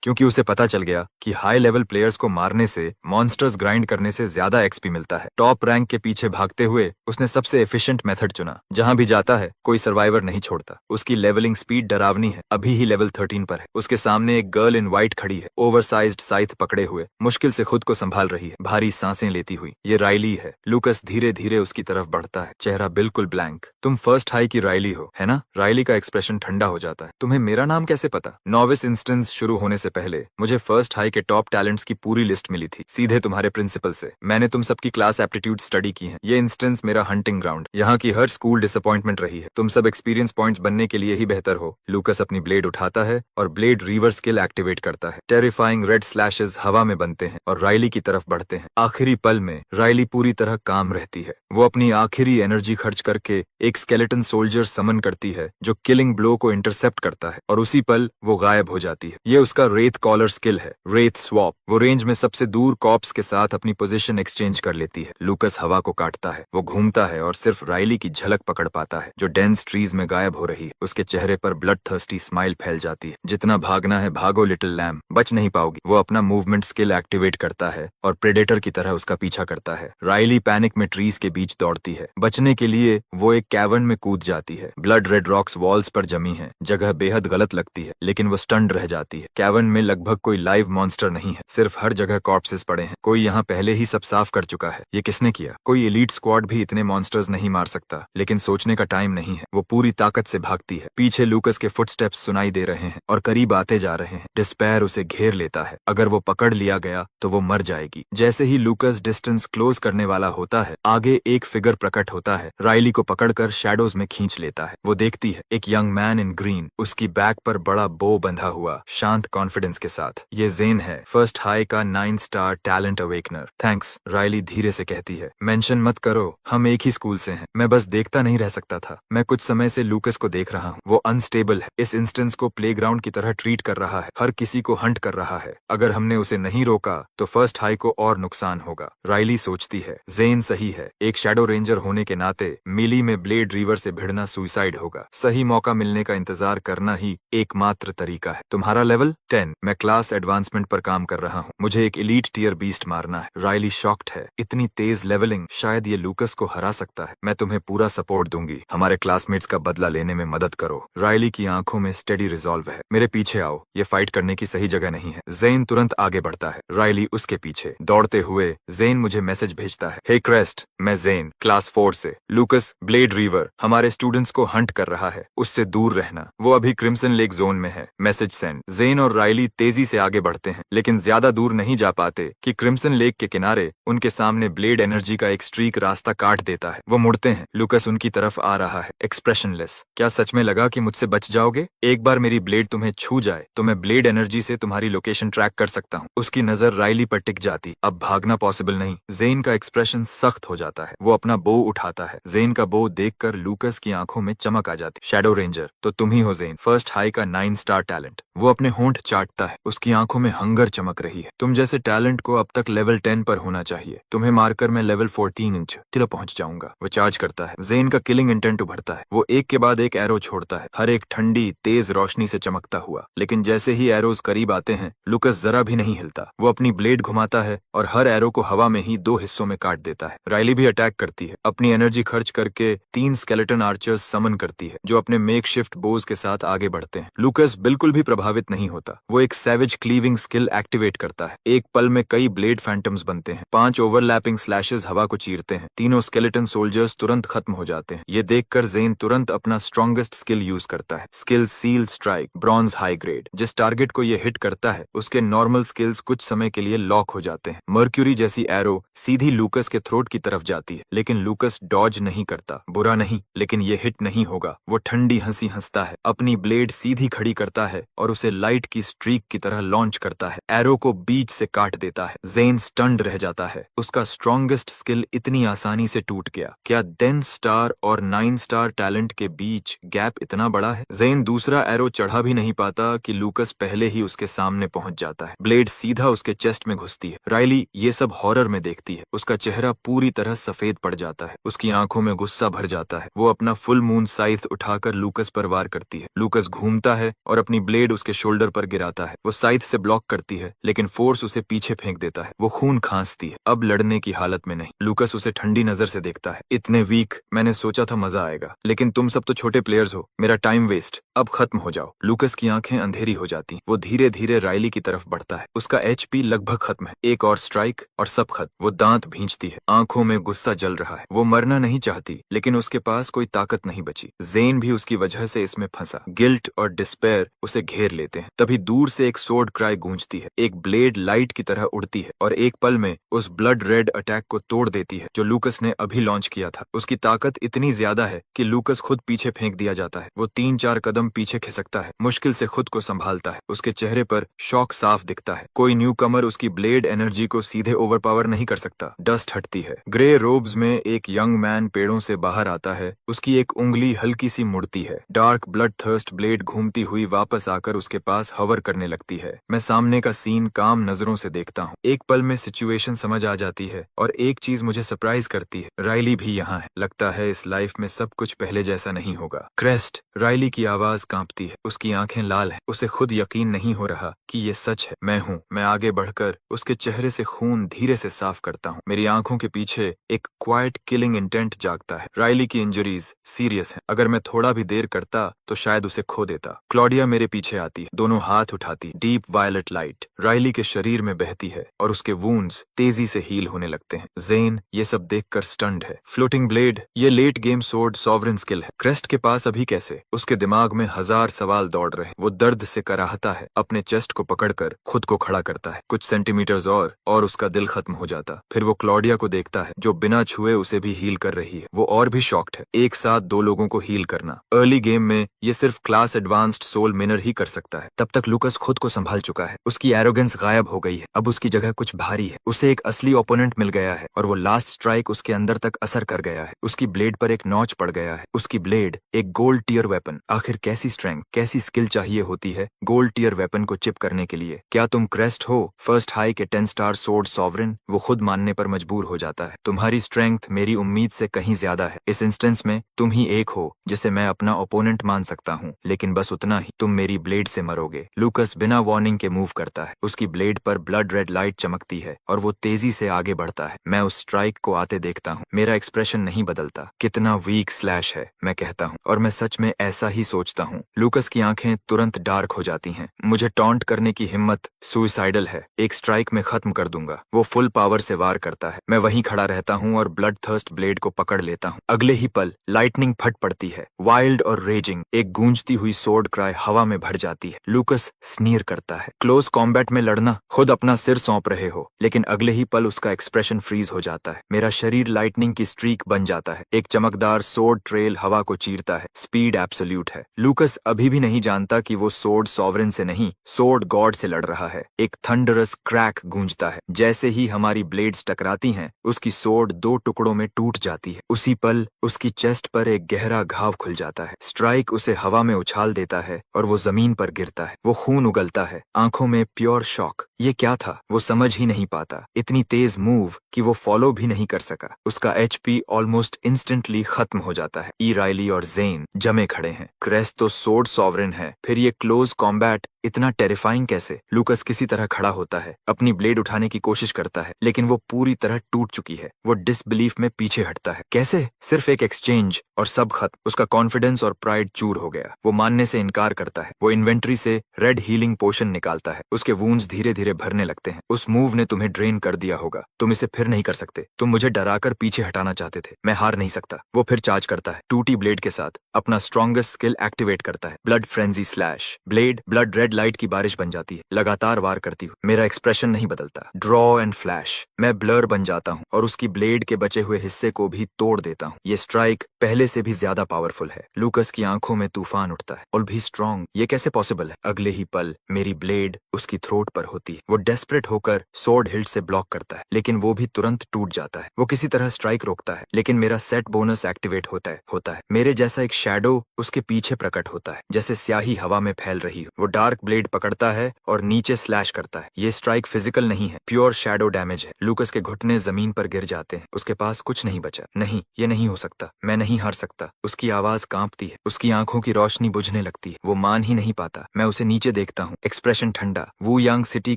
S1: क्योंकि उसे पता चल गया कि हाई लेवल प्लेयर्स को मारने से मॉन्स्टर्स ग्राइंड करने से ज्यादा एक्सपी मिलता है। टॉप रैंक के पीछे भागते हुए उसने सबसे एफिशिएंट मेथड चुना। जहां भी जाता है कोई सर्वाइवर नहीं छोड़ता। उसकी लेवलिंग स्पीड डरावनी है। अभी ही लेवल 13 पर है। उसके सामने एक गर्ल इन व्हाइट खड़ी है, ओवरसाइज्ड साइथ पकड़े हुए, मुश्किल से खुद को संभाल रही है, भारी सांसें लेती हुई। ये राइली है। लूकस धीरे धीरे उसकी तरफ बढ़ता है, चेहरा बिल्कुल ब्लैंक। तुम फर्स्ट हाई की राइली हो, है ना? राइली का एक्सप्रेशन ठंडा हो जाता है। तुम्हें मेरा नाम कैसे पता? नॉविस इंस्टेंस शुरू होने से पहले मुझे फर्स्ट हाई के टॉप टैलेंट्स की पूरी लिस्ट मिली थी, सीधे तुम्हारे प्रिंसिपल से। मैंने तुम सबकी क्लास एप्टीट्यूड स्टडी की है। ये इंस्टेंस मेरा हंटिंग ग्राउंड। यहाँ की हर स्कूल डिसअपॉइंटमेंट रही है। तुम सब एक्सपीरियंस पॉइंट्स बनने के लिए ही बेहतर हो। लूकस अपनी ब्लेड उठाता है और ब्लेड रीवर स्किल एक्टिवेट करता है। टेरिफाइंग रेड स्लैशेस हवा में बनते हैं और राइली की तरफ बढ़ते हैं। आखिरी पल में राइली पूरी तरह काम रहती है। वो अपनी आखिरी एनर्जी खर्च करके एक स्केलेटन सोल्जर समन करती है जो किलिंग ब्लो को इंटरसेप्ट करता है और उसी पल वो गायब हो जाती है। ये उसका रेत कॉलर स्किल है, रेत स्वॉप। वो रेंज में सबसे दूर कॉप्स के साथ अपनी पोजीशन एक्सचेंज कर लेती है। लूकस हवा को काटता है। वो घूमता है और सिर्फ राइली की झलक पकड़ पाता है जो डेंस ट्रीज में गायब हो रही है। उसके चेहरे पर ब्लड थर्स्टी स्माइल फैल जाती है। जितना भागना है भागो लिटिल लैम, बच नहीं पाओगी। वो अपना मूवमेंट स्किल एक्टिवेट करता है और प्रेडेटर की तरह उसका पीछा करता है। राइली पैनिक में ट्रीज के बीच दौड़ती है। बचने के लिए वो एक कैवर्न में कूद जाती है। ब्लड रेड रॉक्स वॉल्स पर जमी है। जगह बेहद गलत लगती है, लेकिन वो स्टन्ड रह जाती है। कैवर्न में लगभग कोई लाइव मॉन्स्टर नहीं है, सिर्फ हर जगह कॉर्प्सेस पड़े हैं। कोई यहाँ पहले ही सब साफ कर चुका है। ये किसने किया? कोई एलीट स्क्वाड भी इतने मॉन्स्टर्स नहीं मार सकता, लेकिन सोचने का टाइम नहीं है। वो पूरी ताकत से भागती है। पीछे लूकस के फुटस्टेप्स सुनाई दे रहे हैं और करीब आते जा रहे हैं। डिस्पेयर उसे घेर लेता है। अगर वो पकड़ लिया गया तो वो मर जाएगी। जैसे ही लूकस डिस्टेंस क्लोज करने वाला होता है, आगे एक फिगर प्रकट होता है। राइली को पकड़कर शैडोज में खींच लेता है। वो देखती है एक यंग मैन इन ग्रीन, उसकी बैक पर बड़ा बो बंधा हुआ, शांत कॉन्फिडेंस के साथ। ये जेन है, फर्स्ट हाई का 9 star talent awakener. Thanks, Riley धीरे से कहती है। मेंशन मत करो, हम एक ही स्कूल से हैं। मैं बस देखता नहीं रह सकता था। मैं कुछ समय से लूकस को देख रहा हूँ। वो अनस्टेबल है। इस इंस्टेंस को प्लेग्राउंड की तरह ट्रीट कर रहा है। हर किसी को हंट कर रहा है। अगर हमने उसे नहीं रोका तो फर्स्ट हाई को और नुकसान होगा। राइली सोचती है, जेन सही है। एक शैडो रेंजर होने के नाते मिली में ब्लेड रीवर से भिड़ना सुसाइड होगा। सही मौका मिलने का इंतजार करना ही एकमात्र तरीका है। तुम्हारा लेवल 10। जेन, मैं क्लास एडवांसमेंट पर काम कर रहा हूँ, मुझे एक एलीट टियर बीस्ट मारना है। राइली शॉक्ड है, इतनी तेज लेवलिंग, शायद ये लूकस को हरा सकता है। मैं तुम्हें पूरा सपोर्ट दूंगी, हमारे क्लासमेट्स का बदला लेने में मदद करो। राइली की आंखों में स्टेडी रिजॉल्व है। मेरे पीछे आओ, ये फाइट करने की सही जगह नहीं है। जेन तुरंत आगे बढ़ता है, राइली उसके पीछे। दौड़ते हुए जेन मुझे मैसेज भेजता है, हे क्रेस्ट, मैं जेन, क्लास 4 से। लूकस ब्लेड रीवर हमारे स्टूडेंट्स को हंट कर रहा है, उससे दूर रहना, वो अभी क्रिम्सन लेक जोन में है। Message send. जेन और राइली तेजी से आगे बढ़ते हैं, लेकिन ज्यादा दूर नहीं जा पाते कि क्रिम्सन लेक के किनारे उनके सामने ब्लेड एनर्जी का एक स्ट्रीक रास्ता काट देता है। वो मुड़ते हैं, लूकस उनकी तरफ आ रहा है, एक्सप्रेशनलेस। क्या सच में लगा कि मुझसे बच जाओगे? एक बार मेरी ब्लेड तुम्हें छू जाए तो मैं ब्लेड एनर्जी से तुम्हारी लोकेशन ट्रैक कर सकता हूँ। उसकी नजर राइली पर टिक जाती, अब भागना पॉसिबल नहीं। जेन का एक्सप्रेशन सख्त हो जाता है, वो अपना बो उठाता है। जेन का बो देखकर लूकस की आंखों में चमक आ जाती। शैडो रेंजर, तो तुम ही हो जेन, फर्स्ट हाई का 9 स्टार टैलेंट। वो अपने होंठ चाटता है, उसकी आंखों में हंगर चमक रही है। तुम जैसे टैलेंट को अब तक लेवल 10 पर होना चाहिए, तुम्हें मारकर मैं लेवल 14 इंच किलो पहुंच जाऊंगा। वो चार्ज करता है, जेन का किलिंग इंटेंट उभरता है। वो एक के बाद एक एरो छोड़ता है, हर एक ठंडी तेज रोशनी से चमकता हुआ। लेकिन जैसे ही एरोज करीब आते हैं, लूकस जरा भी नहीं हिलता। वो अपनी ब्लेड घुमाता है और हर एरो को हवा में ही 2 हिस्सों में काट देता है। राइली भी अटैक करती है, अपनी एनर्जी खर्च करके 3 स्केलेटन आर्चर्स समन करती है, जो अपने मेकशिफ्ट बोज के साथ आगे बढ़ते हैं। लूकस बिल्कुल भी प्रभावित नहीं होता। वो एक सैवेज क्लीविंग स्किल एक्टिवेट करता है। एक पल में कई ब्लेड फैंटम्स बनते हैं, 5 ओवरलैपिंग स्लैशेस हवा को चीरते हैं। तीनों स्केलेटन सोल्जर्स तुरंत खत्म हो जाते हैं। ये देखकर जेन तुरंत अपना स्ट्रॉन्गेस्ट स्किल यूज करता है, skill seal strike, bronze high grade. जिस टारगेट को ये हिट करता है, उसके नॉर्मल स्किल्स कुछ समय के लिए लॉक हो जाते हैं। मर्क्यूरी जैसी एरो सीधी लूकस के थ्रोट की तरफ जाती है, लेकिन लूकस डॉज नहीं करता। बुरा नहीं, लेकिन ये हिट नहीं होगा। वो ठंडी हंसी हंसता है, अपनी ब्लेड सीधी खड़ी करता है और उसे लाइट की स्ट्रीक की तरह लॉन्च करता है। एरो को बीच से काट देता है। जेन स्टन्ड रह जाता है, उसका स्ट्रॉन्गेस्ट स्किल इतनी आसानी से टूट गया। क्या 10 स्टार और 9 स्टार टैलेंट के बीच गैप इतना बड़ा है? जेन दूसरा एरो चढ़ा भी नहीं पाता कि लूकस पहले ही उसके सामने पहुंच जाता है। ब्लेड सीधा उसके चेस्ट में घुसती है। राइली ये सब हॉरर में देखती है, उसका चेहरा पूरी तरह सफेद पड़ जाता है, उसकी आंखों में गुस्सा भर जाता है। वो अपना फुल मून साइथ उठाकर लूकस पर वार करती है। लूकस घूमता है और अपनी ब्लेड उसके शोल्डर पर गिराता है। वो साइथ से ब्लॉक करती है, लेकिन फोर्स उसे पीछे फेंक देता है। वो खून खांसती है, अब लड़ने की हालत में नहीं। लूकस उसे ठंडी नजर से देखता है, इतने वीक, मैंने सोचा था मजा आएगा, लेकिन तुम सब तो छोटे प्लेयर्स हो, मेरा टाइम वेस्ट, अब खत्म हो जाओ। लूकस की आंखें अंधेरी हो जाती। वो धीरे धीरे राइली की तरफ बढ़ता है, उसका HP लगभग खत्म है। एक और स्ट्राइक और सब खत्म। वो दांत भींचती है, आंखों में गुस्सा जल रहा है। वो मरना नहीं चाहती, लेकिन उसके पास कोई ताकत नहीं बची। जेन भी उसकी वजह से इसमें फंसा। गिल्ट और डिस्पेयर उसे घेर लेते हैं। तभी दूर से एक सोर्ड क्राई गूंजती है, एक ब्लेड लाइट की तरह उड़ती है और एक पल में उस ब्लड रेड अटैक को तोड़ देती है जो लूकस ने अभी लॉन्च किया था। उसकी ताकत इतनी ज्यादा है कि लूकस खुद पीछे फेंक दिया जाता है। वो 3-4 कदम पीछे खिसकता है, मुश्किल से खुद को संभालता है। उसके चेहरे पर शॉक साफ दिखता है। कोई न्यू कमर उसकी ब्लेड एनर्जी को सीधे ओवरपावर नहीं कर सकता। डस्ट हटती है। ग्रे रोब्स में एक यंग मैन पेड़ों से बाहर आता है, उसकी एक उंगली हल्की सी मुड़ती है। डार्क ब्लड थर्स्ट ब्लेड घूमती हुई वापस आकर उसके पास हवर करने लगती है। मैं सामने का सीन काम नजरों से देखता हूँ। एक पल में सिचुएशन समझ आ जाती है और एक चीज मुझे सरप्राइज करती है, राइली भी यहाँ है। लगता है इस लाइफ में सब कुछ पहले जैसा नहीं होगा। क्रेस्ट, राइली की आवाज कांपती है, उसकी आंखें लाल है। उसे खुद यकीन नहीं हो रहा कि ये सच है। मैं हूँ। मैं आगे बढ़कर उसके चेहरे से खून धीरे से साफ करता हूँ। मेरी आंखों के पीछे एक क्वाइट किलिंग इंटेंट जागता है। राइली की इंजरीज सीरियस है, अगर मैं थोड़ा भी देर करता तो शायद उसे खो देता। क्लॉडिया मेरे पीछे आती है, दोनों हाथ उठाती। डीप वायलेट लाइट राइली के शरीर में बहती है और उसके वुंड्स तेजी से हील होने लगते हैं। जेन ये सब देखकर स्टन्ड है। फ्लोटिंग ब्लेड, ये late game sword sovereign skill है। क्रेस्ट के पास अभी कैसे? उसके दिमाग में 1000 सवाल दौड़ रहे। वो दर्द से कराहता है, अपने चेस्ट को पकड़कर खुद को खड़ा करता है। कुछ सेंटीमीटर्स और उसका दिल खत्म हो जाता। फिर वो क्लॉडिया को देखता है जो बिना छुए उसे भी हील कर रही है। वो और भी शॉक्ड है, एक साथ 2 लोगों को हील करना। अर्ली गेम में ये सिर्फ क्लास एडवांस्ड सोल मिनर ही कर सकता है। तब तक लूकस खुद को संभाल चुका है, उसकी एरोगेंस गायब हो गई है। अब उसकी जगह कुछ भारी है। उसे एक असली ओपोनेंट मिल गया है और वो लास्ट स्ट्राइक उसके अंदर तक असर कर गया है। उसकी ब्लेड पर एक नॉच पड़ गया है। उसकी ब्लेड एक गोल्ड टियर वेपन। आखिर कैसी स्ट्रेंथ, कैसी स्किल चाहिए होती है गोल्ड टियर वेपन को चिप करने के लिए? क्या तुम क्रेस्ट हो, फर्स्ट हाई के 10 स्टार सोर्ड सॉवरेन? वो खुद मानने पर मजबूर हो जाता है। तुम्हारी स्ट्रेंथ मेरी उम्मीद से कहीं ज्यादा है। इस इंस्टेंस में तुम ही एक हो जिसे मैं अपना ओपोनेंट मान सकता हूँ, लेकिन बस उतना ही, तुम मेरी ब्लेड से मरोगे। लूकस बिना वार्निंग के मूव करता है। उसकी ब्लेड पर ब्लड रेड लाइट चमकती है और वो तेजी से आगे बढ़ता है। मैं उस स्ट्राइक को आते देखता हूँ। मेरा एक्सप्रेशन नहीं बदलता। कितना वीक स्लैश है, मैं कहता हूँ, और मैं सच में ऐसा ही सोचता हूँ। लूकस की आंखें तुरंत डार्क हो जाती हैं। मुझे टॉन्ट करने की हिम्मत सुइसाइडल है। एक स्ट्राइक में खत्म कर दूंगा। वो फुल पावर से वार करता है। मैं वहीं खड़ा रहता हूँ और ब्लड थर्स्ट ब्लेड को पकड़ लेता हूँ। अगले ही पल लाइटनिंग फट पड़ती है। वाइल्ड और रेजिंग एक गूंजती हुई सोर्ड क्राई हवा में भर जाती है। लूकस स्नीर करता है। क्लोज कॉम्बैट में लड़ना, खुद अपना सिर सौंप रहे हो। लेकिन अगले ही पल उसका एक्सप्रेशन फ्रीज हो जाता है। मेरा शरीर लाइटनिंग की स्ट्रीक बन जाता है। एक चमकदार सोर्ड ट्रेल हवा को चीरता है। स्पीड एब्सोल्यूट है। लूकस अभी भी नहीं जानता कि वो सोर्ड सॉवरेन से नहीं, सोर्ड गॉड से लड़ रहा है। एक थंडरस क्रैक गूंजता है। जैसे ही हमारी ब्लेड्स टकराती हैं, उसकी सोर्ड दो टुकड़ों में टूट जाती है। उसी पल उसकी चेस्ट पर एक गहरा घाव खुल जाता है। स्ट्राइक उसे हवा में उछाल देता है और वो जमीन पर गिरता है। वो खून उगलता है। आंखों में प्योर शॉक। ये क्या था? वो समझ ही नहीं पाता। इतनी तेज मूव कि वो फॉलो भी नहीं कर सका। उसका एचपी ऑलमोस्ट इंस्टेंटली खत्म हो जाता है। ई राइली और जेन जमे खड़े हैं। क्रेस्ट तो सोर्ड सॉवरेन है, फिर ये क्लोज कॉम्बैट इतना टेरिफाइंग कैसे? लूकस किसी तरह खड़ा होता है। अपनी ब्लेड उठाने की कोशिश करता है, लेकिन वो पूरी तरह टूट चुकी है। वो डिसबिलीफ में पीछे हटता है। कैसे? सिर्फ एक एक्सचेंज और सब खत्म। उसका कॉन्फिडेंस और प्राइड चूर हो गया। वो मानने से इनकार करता है। वो इन्वेंट्री से रेड हीलिंग पोशन निकालता है। उसके वूंड्स धीरे धीरे भरने लगते हैं। उस मूव ने तुम्हें ड्रेन कर दिया होगा। तुम इसे फिर नहीं कर सकते। तुम मुझे डराकर पीछे हटाना चाहते थे। मैं हार नहीं सकता। वो फिर चार्ज करता है। टूटी ब्लेड के साथ अपना स्ट्रॉन्गेस्ट स्किल एक्टिवेट करता है। Blood frenzy slash. Blade blood red light की बारिश बन जाती है। लगातार वार करती हूँ। मेरा एक्सप्रेशन नहीं बदलता। Draw and flash. मैं ब्लर बन जाता हूँ और उसकी ब्लेड के बचे हुए हिस्से को भी तोड़ देता हूँ। ये स्ट्राइक पहले से भी ज्यादा पावरफुल है। लूकस की आंखों में तूफान उठता है। और भी स्ट्रॉन्ग, ये कैसे पॉसिबल है? अगले ही पल मेरी ब्लेड उसकी थ्रोट पर होती है। वो डेस्परेट होकर सोर्ड हिल्ट से ब्लॉक करता है, लेकिन वो भी तुरंत टूट जाता है। वो किसी तरह स्ट्राइक रोकता है, लेकिन मेरा सेट बोनस एक्टिवेट होता है। मेरे जैसा एक शैडो उसके पीछे प्रकट होता है, जैसे स्याही हवा में फैल रही हो। वो डार्क ब्लेड पकड़ता है और नीचे स्लैश करता है। ये स्ट्राइक फिजिकल नहीं है, प्योर शैडो डैमेज है। लूकस के घुटने जमीन पर गिर जाते हैं। उसके पास कुछ नहीं बचा। नहीं, ये नहीं हो सकता। मैं नहीं हार सकता। उसकी आवाज कांपती है। उसकी आंखों की रोशनी बुझने लगती है। वो मान ही नहीं पाता। मैं उसे नीचे देखता हूँ। एक्सप्रेशन ठंडा। वू यांग सिटी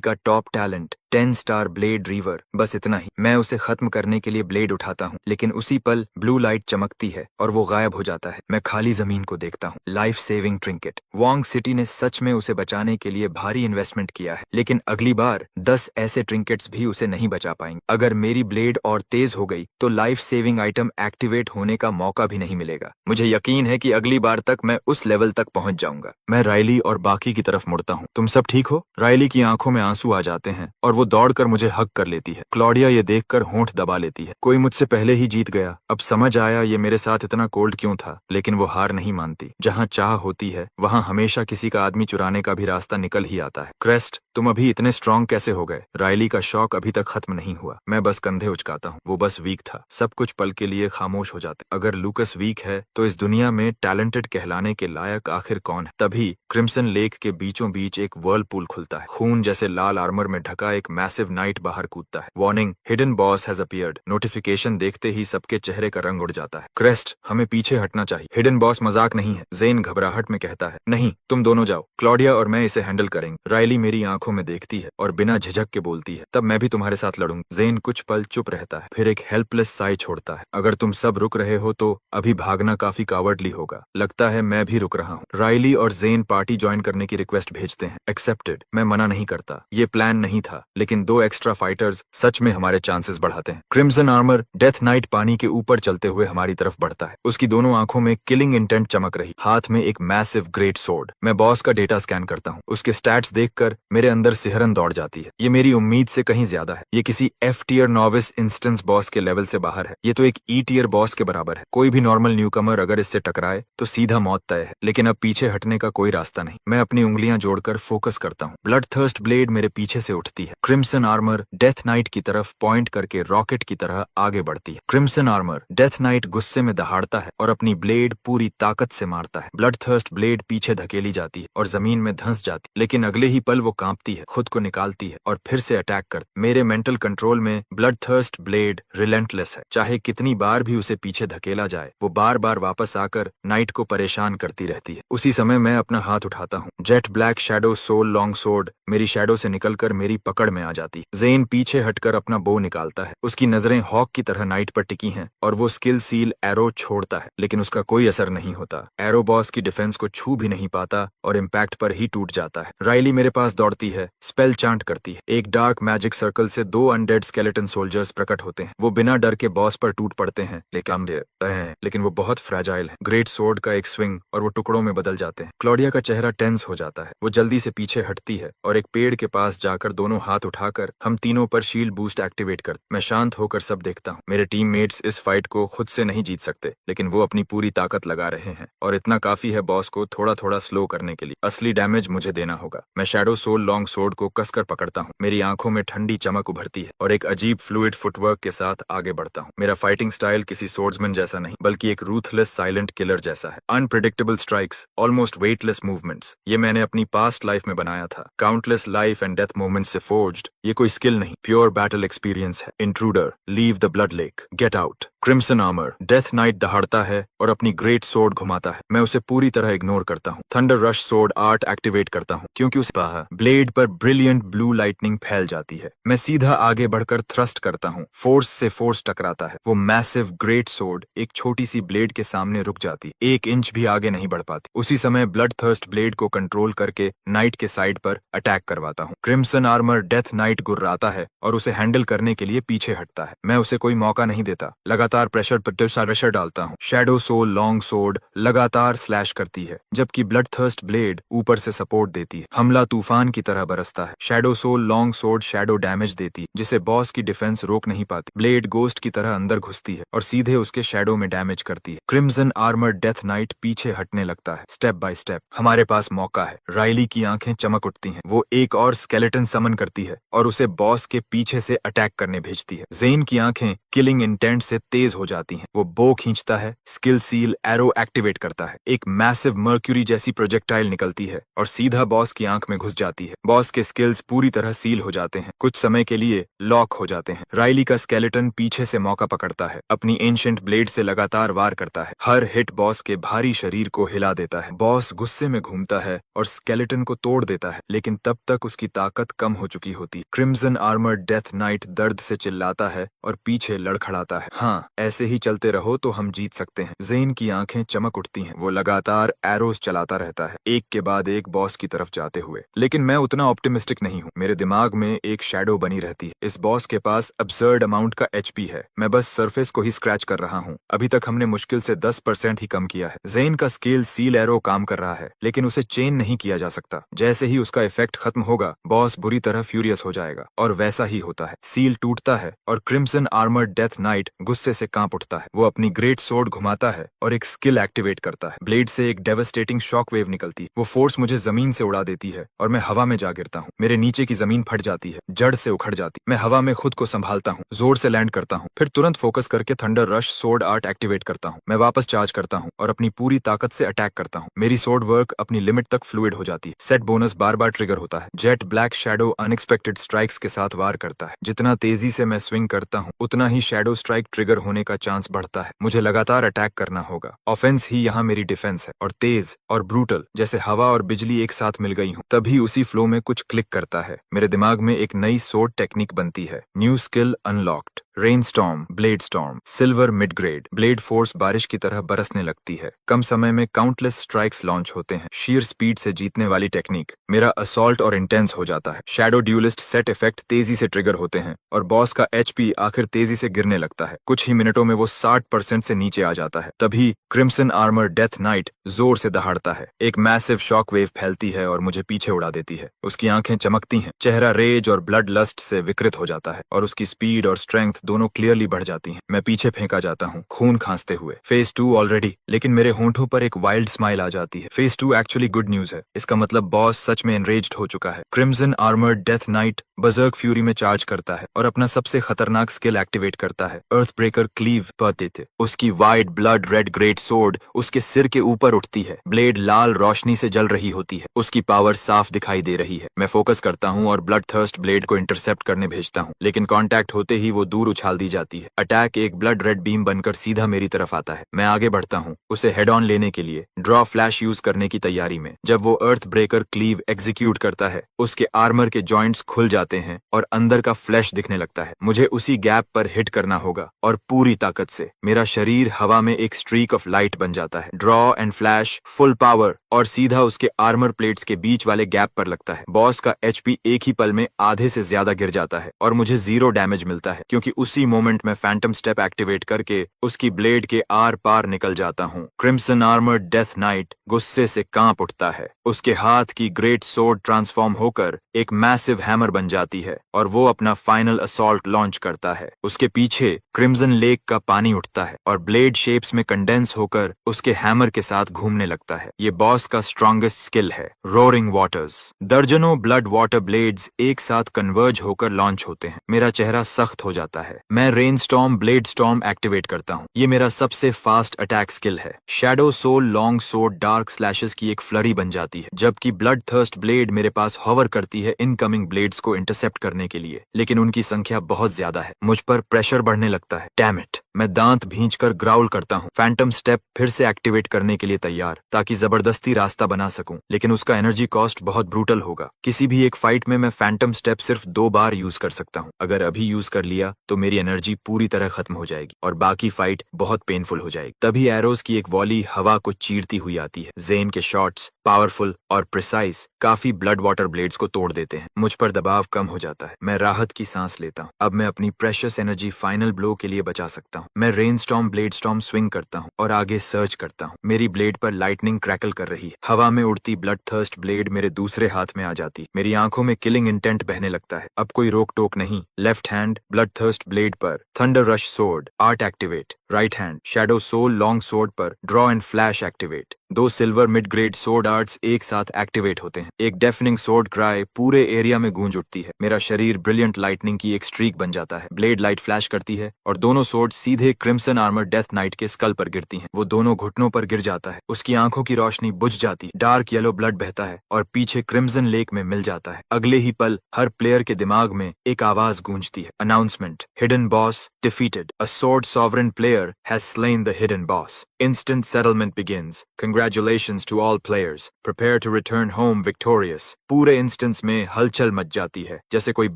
S1: का top talent, 10 star blade river, बस इतना ही। मैं उसे खत्म करने के लिए ब्लेड उठाता हूँ, लेकिन उसी पल ब्लू लाइट चमकती है और वो गायब हो जाता है। मैं खाली जमीन को देखता हूँ। Life saving trinket. Wang city ने सच में उसे बचाने के लिए भारी इन्वेस्टमेंट किया है, लेकिन अगली बार 10 ऐसे ट्रिंकेट्स भी उसे नहीं बचा पाएंगे। अगर मेरी ब्लेड और तेज हो गई तो लाइफ सेविंग आइटम एक्टिवेट होने का मौका भी नहीं मिलेगा। मुझे यकीन है कि अगली बार तक मैं उस लेवल तक पहुंच जाऊंगा। मैं राइली और बाकी की तरफ मुड़ता हूँ। तुम सब ठीक हो? राइली की आंखों में आंसू आ जाते हैं और वो दौड़कर मुझे हग कर लेती है। क्लॉडिया ये देखकर होंठ दबा लेती है। कोई मुझसे पहले ही जीत गया। अब समझ आया ये मेरे साथ इतना कोल्ड क्यों था, लेकिन वो हार नहीं मानती। जहाँ चाह होती है वहाँ हमेशा किसी का आदमी चुराने का भी रास्ता निकल ही आता है। क्रेस्ट, तुम अभी इतने स्ट्रांग कैसे हो गए? राइली का शौक अभी तक खत्म नहीं हुआ। मैं बस कंधे उचकाता हूँ। वो बस वीक था। सब कुछ पल के लिए खामोश हो जाते। अगर लूकस वीक है तो इस दुनिया में टैलेंटेड कहलाने के लायक आखिर कौन है? तभी क्रिम्सन लेक के बीचों बीच एक वर्लपूल खुलता है। खून जैसे लाल आर्मर में ढका एक मैसिव नाइट बाहर कूदता है। Warning, hidden boss has appeared. Notification देखते ही सबके चेहरे का रंग उड़ जाता है। क्रेस्ट, हमें पीछे हटना चाहिए। हिडन बॉस मजाक नहीं है, जेन घबराहट में कहता है। नहीं, तुम दोनों जाओ। क्लॉडिया और मैं इसे हैंडल करेंगे। राइली मेरी आंखों में देखती है और बिना झिझक के बोलती है, तब मैं भी तुम्हारे साथ लड़ूंगी। जेन कुछ पल चुप रहता है, फिर एक हेल्पलेस साई छोड़ता है। अगर तुम सब रुक रहे हो तो अभी भागना काफी कावर्डली होगा। लगता है मैं भी रुक रहा हूँ। राइली और जेन पार्टी ज्वाइन करने की रिक्वेस्ट भेजते हैं। एक्सेप्टेड। मैं मना नहीं करता। ये प्लान नहीं था, लेकिन 2 एक्स्ट्रा फाइटर्स सच में हमारे चांसेस बढ़ाते हैं। क्रिम्सन आर्मर डेथ नाइट पानी के ऊपर चलते हुए हमारी तरफ बढ़ता है। उसकी दोनों आंखों में किलिंग इंटेंट चमक रही, हाथ में एक मैसिव ग्रेट सोर्ड। मैं बॉस का डेटा स्कैन करता हूँ। उसके स्टैट्स देखकर मेरे अंदर सिहरन दौड़ जाती है। ये मेरी उम्मीद से कहीं ज्यादा है। ये किसी F tier novice instance boss के लेवल से बाहर है। ये तो एक E टियर बॉस के बराबर है। कोई भी नॉर्मल न्यूकमर अगर इससे टकराए तो सीधा मौत तय है, लेकिन अब पीछे हटने का कोई रास्ता नहीं। मैं अपनी उंगलियां जोड़कर फोकस करता हूँ। ब्लड थर्स्ट ब्लेड मेरे पीछे से उठती है। क्रिम्सन आर्मर डेथ नाइट की तरफ पॉइंट करके रॉकेट की तरह आगे बढ़ती है। क्रिम्सन आर्मर डेथ नाइट गुस्से में दहाड़ता है और अपनी ब्लेड पूरी ताकत से मारता है। ब्लड थर्स्ट ब्लेड पीछे धकेली जाती है और जमीन में धंस जाती है, लेकिन अगले ही पल वो कांपती है, खुद को निकालती है और फिर से अटैक करती। मेरे मेंटल कंट्रोल में ब्लड थर्स्ट ब्लेड रिलेंटलेस है। चाहे कितनी बार भी उसे पीछे धकेला जाए, वो बार बार वापस आकर नाइट को परेशान करती रहती है। उसी समय मैं अपना हाथ उठाता हूँ। Jet black shadow soul long sword मेरी शैडो से निकलकर मेरी पकड़ में आ जाती है। जेन पीछे हटकर अपना बो निकालता है। उसकी नजरें हॉक की तरह नाइट पर टिकी हैं और वो स्किल सील एरो छोड़ता है, लेकिन उसका कोई असर नहीं होता। एरो बॉस की डिफेंस को छू भी नहीं पाता और इम्पैक्ट पर ही टूट जाता है। राइली मेरे पास दौड़ती है, स्पेल चांट करती है। एक डार्क मैजिक सर्कल से 2 अनडेड स्केलेटन सोल्जर्स प्रकट होते हैं। वो बिना डर के बॉस पर टूट पड़ते हैं, लेकिन वो बहुत फ्रैजाइल है। ग्रेट सोर्ड का एक स्विंग और वो टुकड़ों में बदल जाते हैं। क्लॉडिया का चेहरा टेंस हो जाता है। वो जल्दी से पीछे हटती है और एक पेड़ के पास जाकर दोनों हाथ उठाकर हम तीनों पर शील्ड बूस्ट एक्टिवेट करते। मैं शांत होकर सब देखता हूँ। मेरे टीममेट्स इस फाइट को खुद से नहीं जीत सकते, लेकिन वो अपनी पूरी ताकत लगा रहे हैं और इतना काफी है बॉस को थोड़ा थोड़ा स्लो करने के लिए। असली डैमेज मुझे देना होगा। मैं शैडो सोल लॉन्ग सोर्ड को कसकर पकड़ता हूँ। मेरी आंखों में ठंडी चमक उभरती है और एक अजीब फ्लूइड फुटवर्क के साथ आगे बढ़ता हूँ। मेरा फाइटिंग स्टाइल किसी सोर्ड्समैन जैसा नहीं, बल्कि एक रूथलेस साइलेंट किलर जैसा है। Unpredictable strikes, almost weightless movements, ये मैंने अपनी पास्ट लाइफ में बनाया था। Countless life and death moments से फोर्ज्ड। ये कोई स्किल नहीं, प्योर बैटल एक्सपीरियंस है। Intruder, leave the blood lake, get out. Crimson armour death night दहाड़ता है और अपनी ग्रेट सोर्ड घुमाता है। मैं उसे पूरी तरह इग्नोर करता हूँ। Thunder rush sword art activate करता हूँ, क्योंकि उस ब्लेड पर ब्रिलियंट ब्लू लाइटनिंग फैल जाती है। मैं सीधा आगे बढ़कर थ्रस्ट करता हूँ। फोर्स से फोर्स टकराता है। वो मैसिव ग्रेट सोर्ड एक छोटी सी ब्लेड के सामने रुक जाती, 1 इंच भी आगे नहीं बढ़ पाती। उसी समय ब्लड थर्स्ट ब्लेड को कंट्रोल करके नाइट के साइड पर अटैक करवाता हूँ। क्रिम्सन आर्मर डेथ नाइट गुर्राता है और उसे हैंडल करने के लिए पीछे हटता है। मैं उसे कोई मौका नहीं देता। लगातार प्रेशर डालता हूँ। शैडो सोल लॉन्ग सोर्ड लगातार स्लैश करती है, जबकि ब्लड थर्स्ट ब्लेड ऊपर से सपोर्ट देती है। हमला तूफान की तरह बरसता है। Shadow soul long sword shadow damage देती है, जिसे बॉस की डिफेंस रोक नहीं पाती। ब्लेड गोस्ट की तरह अंदर घुसती है और सीधे उसके शैडो में डैमेज करती है। क्रिम्सन आर्मर डेथ नाइट पीछे हटने लगता है, स्टेप बाय स्टेप। हमारे पास मौका है। राइली की आंखें चमक उठती हैं। वो एक और स्केलेटन समन करती है और उसे बॉस के पीछे से अटैक करने भेजती है। जेन की आंखें किलिंग इंटेंट से तेज हो जाती हैं। वो बो खींचता है, स्किल सील एरो एक्टिवेट करता है। एक मैसिव मर्क्यूरी जैसी प्रोजेक्टाइल निकलती है और सीधा बॉस की आंख में घुस जाती है। बॉस के स्किल्स पूरी तरह सील हो जाते हैं, कुछ समय के लिए लॉक हो जाते हैं। राइली का स्केलेटन पीछे से मौका पकड़ता है, अपनी एंशिएंट ब्लेड से लगातार वार करता है। हर हिट बॉस के भारी शरीर को हिला देता है। बॉस गुस्से में घूमता है और स्केलेटन को तोड़ देता है, लेकिन तब तक उसकी ताकत कम हो चुकी होती है। क्रिम्सन आर्मर डेथ नाइट दर्द से चिल्लाता है और पीछे लड़खड़ाता है। हाँ, ऐसे ही चलते रहो तो हम जीत सकते हैं। जेन की आंखें चमक उठती हैं। वो लगातार एरोस चलाता रहता है, एक के बाद एक बॉस की तरफ जाते हुए। लेकिन मैं उतना ऑप्टिमिस्टिक नहीं हूँ। मेरे दिमाग में एक शैडो बनी रहती है। इस बॉस के पास अब्सर्ड अमाउंट का एचपी है। मैं बस सरफेस को ही स्क्रैच कर रहा हूँ। अभी तक हमने मुश्किल से 10% ही कम किया है। जेन का स्केल सील एरो काम कर रहा है, लेकिन उसे चेन नहीं किया जा सकता। जैसे ही उसका इफेक्ट खत्म होगा, बॉस बुरी तरह फ्यूरियस हो जाएगा, और वैसा ही होता है। सील टूटता है और क्रिम्सन आर्मर डेथ नाइट गुस्से से कांप उठता है। वो अपनी ग्रेट सोर्ड घुमाता है और एक स्किल एक्टिवेट करता है। ब्लेड से एक डेवास्टेटिंग शॉक वेव निकलती है। वो फोर्स मुझे जमीन से उड़ा देती है और मैं हवा में जा गिरता हूँ। मेरे नीचे की जमीन फट जाती है, जड़ से उखड़ जाती। मैं हवा में खुद को संभालता हूँ, जोर से लैंड करता हूँ, फिर तुरंत फोकस करके thunder rush sword art activate करता हूँ। मैं वापस चार्ज करता हूँ और अपनी पूरी ताकत से अटैक करता हूँ। मेरी सोर्ड वर्क अपनी लिमिट तक फ्लूइड हो जाती है। सेट बोनस बार बार ट्रिगर होता है। Jet black shadow unexpected strikes के साथ वार करता है। जितना तेजी से मैं स्विंग करता हूँ, उतना ही शैडो स्ट्राइक ट्रिगर होने का चांस बढ़ता है। मुझे लगातार अटैक करना होगा। ऑफेंस ही यहाँ मेरी डिफेंस है, और तेज और ब्रूटल, जैसे हवा और बिजली एक साथ मिल गई हूँ। तभी उसी फ्लो में कुछ क्लिक करता है। मेरे दिमाग में एक नई सोर्ड टेक्निक बनती है। New skill unlocked. Rain storm, blade storm, silver mid grade. Blade force बारिश की तरह बरसने लगती है। कम समय में काउंटलेस स्ट्राइक्स लॉन्च होते हैं। शीयर स्पीड से जीतने वाली टेक्निक। मेरा असॉल्ट और इंटेंस हो जाता है। शैडो ड्यूलिस्ट सेट इफेक्ट तेजी से ट्रिगर होते हैं और बॉस का एचपी आखिर तेजी से गिरने लगता है। कुछ ही मिनटों में वो 60% से नीचे आ जाता है। तभी क्रिम्सन आर्मर डेथ नाइट जोर से दहाड़ता है। एक मैसिव शॉक वेव फैलती है और मुझे पीछे उड़ा देती है। उसकी आंखें चमकती हैं, चेहरा रेज और ब्लड लस्ट से विकृत हो जाता है और उसकी स्पीड और स्ट्रेंथ दोनों क्लियरली बढ़ जाती हैं। मैं पीछे फेंका जाता हूँ, खून खांसते हुए। फेज 2 ऑलरेडी, लेकिन मेरे होंठों पर एक वाइल्ड स्माइल आ जाती है। फेज 2 एक्चुअली गुड न्यूज है। इसका मतलब बॉस सच में एनरेज्ड हो चुका है। Crimson armoured death night बजर्क fury में चार्ज करता है और अपना सबसे खतरनाक स्किल एक्टिवेट करता है, अर्थ ब्रेकर क्लीव पते। उसकी wide blood red great sword उसके सिर के ऊपर उठती है। ब्लेड लाल रोशनी से जल रही होती है। उसकी पावर साफ दिखाई दे रही है। मैं फोकस करता हूँ और ब्लड थर्स्ट ब्लेड को इंटरसेप्ट करने भेजता हूँ, लेकिन कांटेक्ट होते ही वो दूर उछाल दी जाती है। अटैक एक ब्लड रेड बीम बनकर सीधा मेरी तरफ आता है। मैं आगे बढ़ता हूँ, उसे हेड ऑन लेने के लिए, ड्रॉ फ्लैश यूज करने की तैयारी में। जब वो अर्थ ब्रेकर क्लीव एग्जीक्यूट करता है, उसके आर्मर के जॉइंट्स खुल जाते हैं और अंदर का फ्लैश दिखने लगता है। मुझे उसी गैप पर हिट करना होगा और पूरी ताकत से। मेरा शरीर हवा में एक स्ट्रीक ऑफ लाइट बन जाता है। Draw and flash, full power, और सीधा उसके आर्मर प्लेट्स के बीच वाले गैप पर लगता है। बॉस का एचपी एक ही पल में आधे से ज्यादा गिर जाता है और मुझे 0 डैमेज मिलता है, क्योंकि उसी मोमेंट में फैंटम स्टेप एक्टिवेट करके उसकी ब्लेड के आर पार निकल जाता हूँ। क्रिम्सन आर्मर्ड डेथ नाइट गुस्से से कांप उठता है। उसके हाथ की ग्रेट सोर्ड ट्रांसफॉर्म होकर एक मैसिव हैमर बन जाती है और वो अपना फाइनल असॉल्ट लॉन्च करता है। उसके पीछे क्रिम्सन लेक का पानी उठता है और ब्लेड शेप्स में कंडेंस होकर उसके हैमर के साथ घूमने लगता है। ये बॉस का स्ट्रॉन्गेस्ट स्किल है, रोरिंग वाटर्स। दर्जनों ब्लड वाटर ब्लेड्स एक साथ कन्वर्ज होकर लॉन्च होते हैं। मेरा चेहरा सख्त हो जाता है। मैं rain storm blade storm activate करता हूँ। ये मेरा सबसे फास्ट अटैक स्किल है। Shadow soul long sword dark slashes की एक फ्लरी बन जाती है, जबकि ब्लड थर्स्ट ब्लेड मेरे पास हॉवर करती है इनकमिंग ब्लेड्स को इंटरसेप्ट करने के लिए, लेकिन उनकी संख्या बहुत ज्यादा है। मुझ पर प्रेशर बढ़ने लगता है। Damn it! मैं दांत भींचकर ग्राउल करता हूँ, फैंटम स्टेप फिर से एक्टिवेट करने के लिए तैयार, ताकि जबरदस्ती रास्ता बना सकूं। लेकिन उसका एनर्जी कॉस्ट बहुत ब्रूटल होगा। किसी भी एक फाइट में मैं फैंटम स्टेप सिर्फ 2 बार यूज कर सकता हूँ। अगर अभी यूज कर लिया तो मेरी एनर्जी पूरी तरह खत्म हो जाएगी और बाकी फाइट बहुत पेनफुल हो जाएगी। तभी एरोज की एक वॉली हवा को चीरती हुई आती है। जेन के शॉट्स पावरफुल और प्रिसाइज काफी ब्लड वाटर ब्लेड्स को तोड़ देते हैं। मुझ पर दबाव कम हो जाता है। मैं राहत की सांस लेता हूँ। अब मैं अपनी प्रेशियस एनर्जी फाइनल ब्लो के लिए बचा सकता हूँ। मैं rain storm blade storm swing करता हूँ और आगे सर्च करता हूँ। मेरी ब्लेड पर लाइटनिंग क्रैकल कर रही है। हवा में उड़ती ब्लड थर्स्ट ब्लेड मेरे दूसरे हाथ में आ जाती। मेरी आंखों में किलिंग इंटेंट बहने लगता है। अब कोई रोक टोक नहीं। Left hand blood thirst blade पर thunder rush sword art activate. Right hand shadow soul long sword पर draw and flash activate. 2 silver mid grade sword arts एक साथ एक्टिवेट होते हैं। एक डेफनिंग सोर्ड क्राई पूरे एरिया में गूंज उठती है। मेरा शरीर ब्रिलियंट लाइटनिंग की एक स्ट्रीक बन जाता है। ब्लेड लाइट फ्लैश करती है और दोनों सोर्ड सीधे क्रिम्सन आर्मर डेथ नाइट के स्कल पर गिरती हैं। वो दोनों घुटनों पर गिर जाता है। उसकी आंखों की रोशनी बुझ जाती है। डार्क येलो ब्लड बहता है और पीछे क्रिम्सन लेक में मिल जाता है। अगले ही पल हर प्लेयर के दिमाग में एक आवाज गूंजती है, announcement, hidden boss defeated, a sword sovereign player has slain the hidden boss. Instant settlement begins. Congratulations to all players. Prepare to return home victorious. पूरे इंस्टेंस में हलचल मच जाती है, जैसे कोई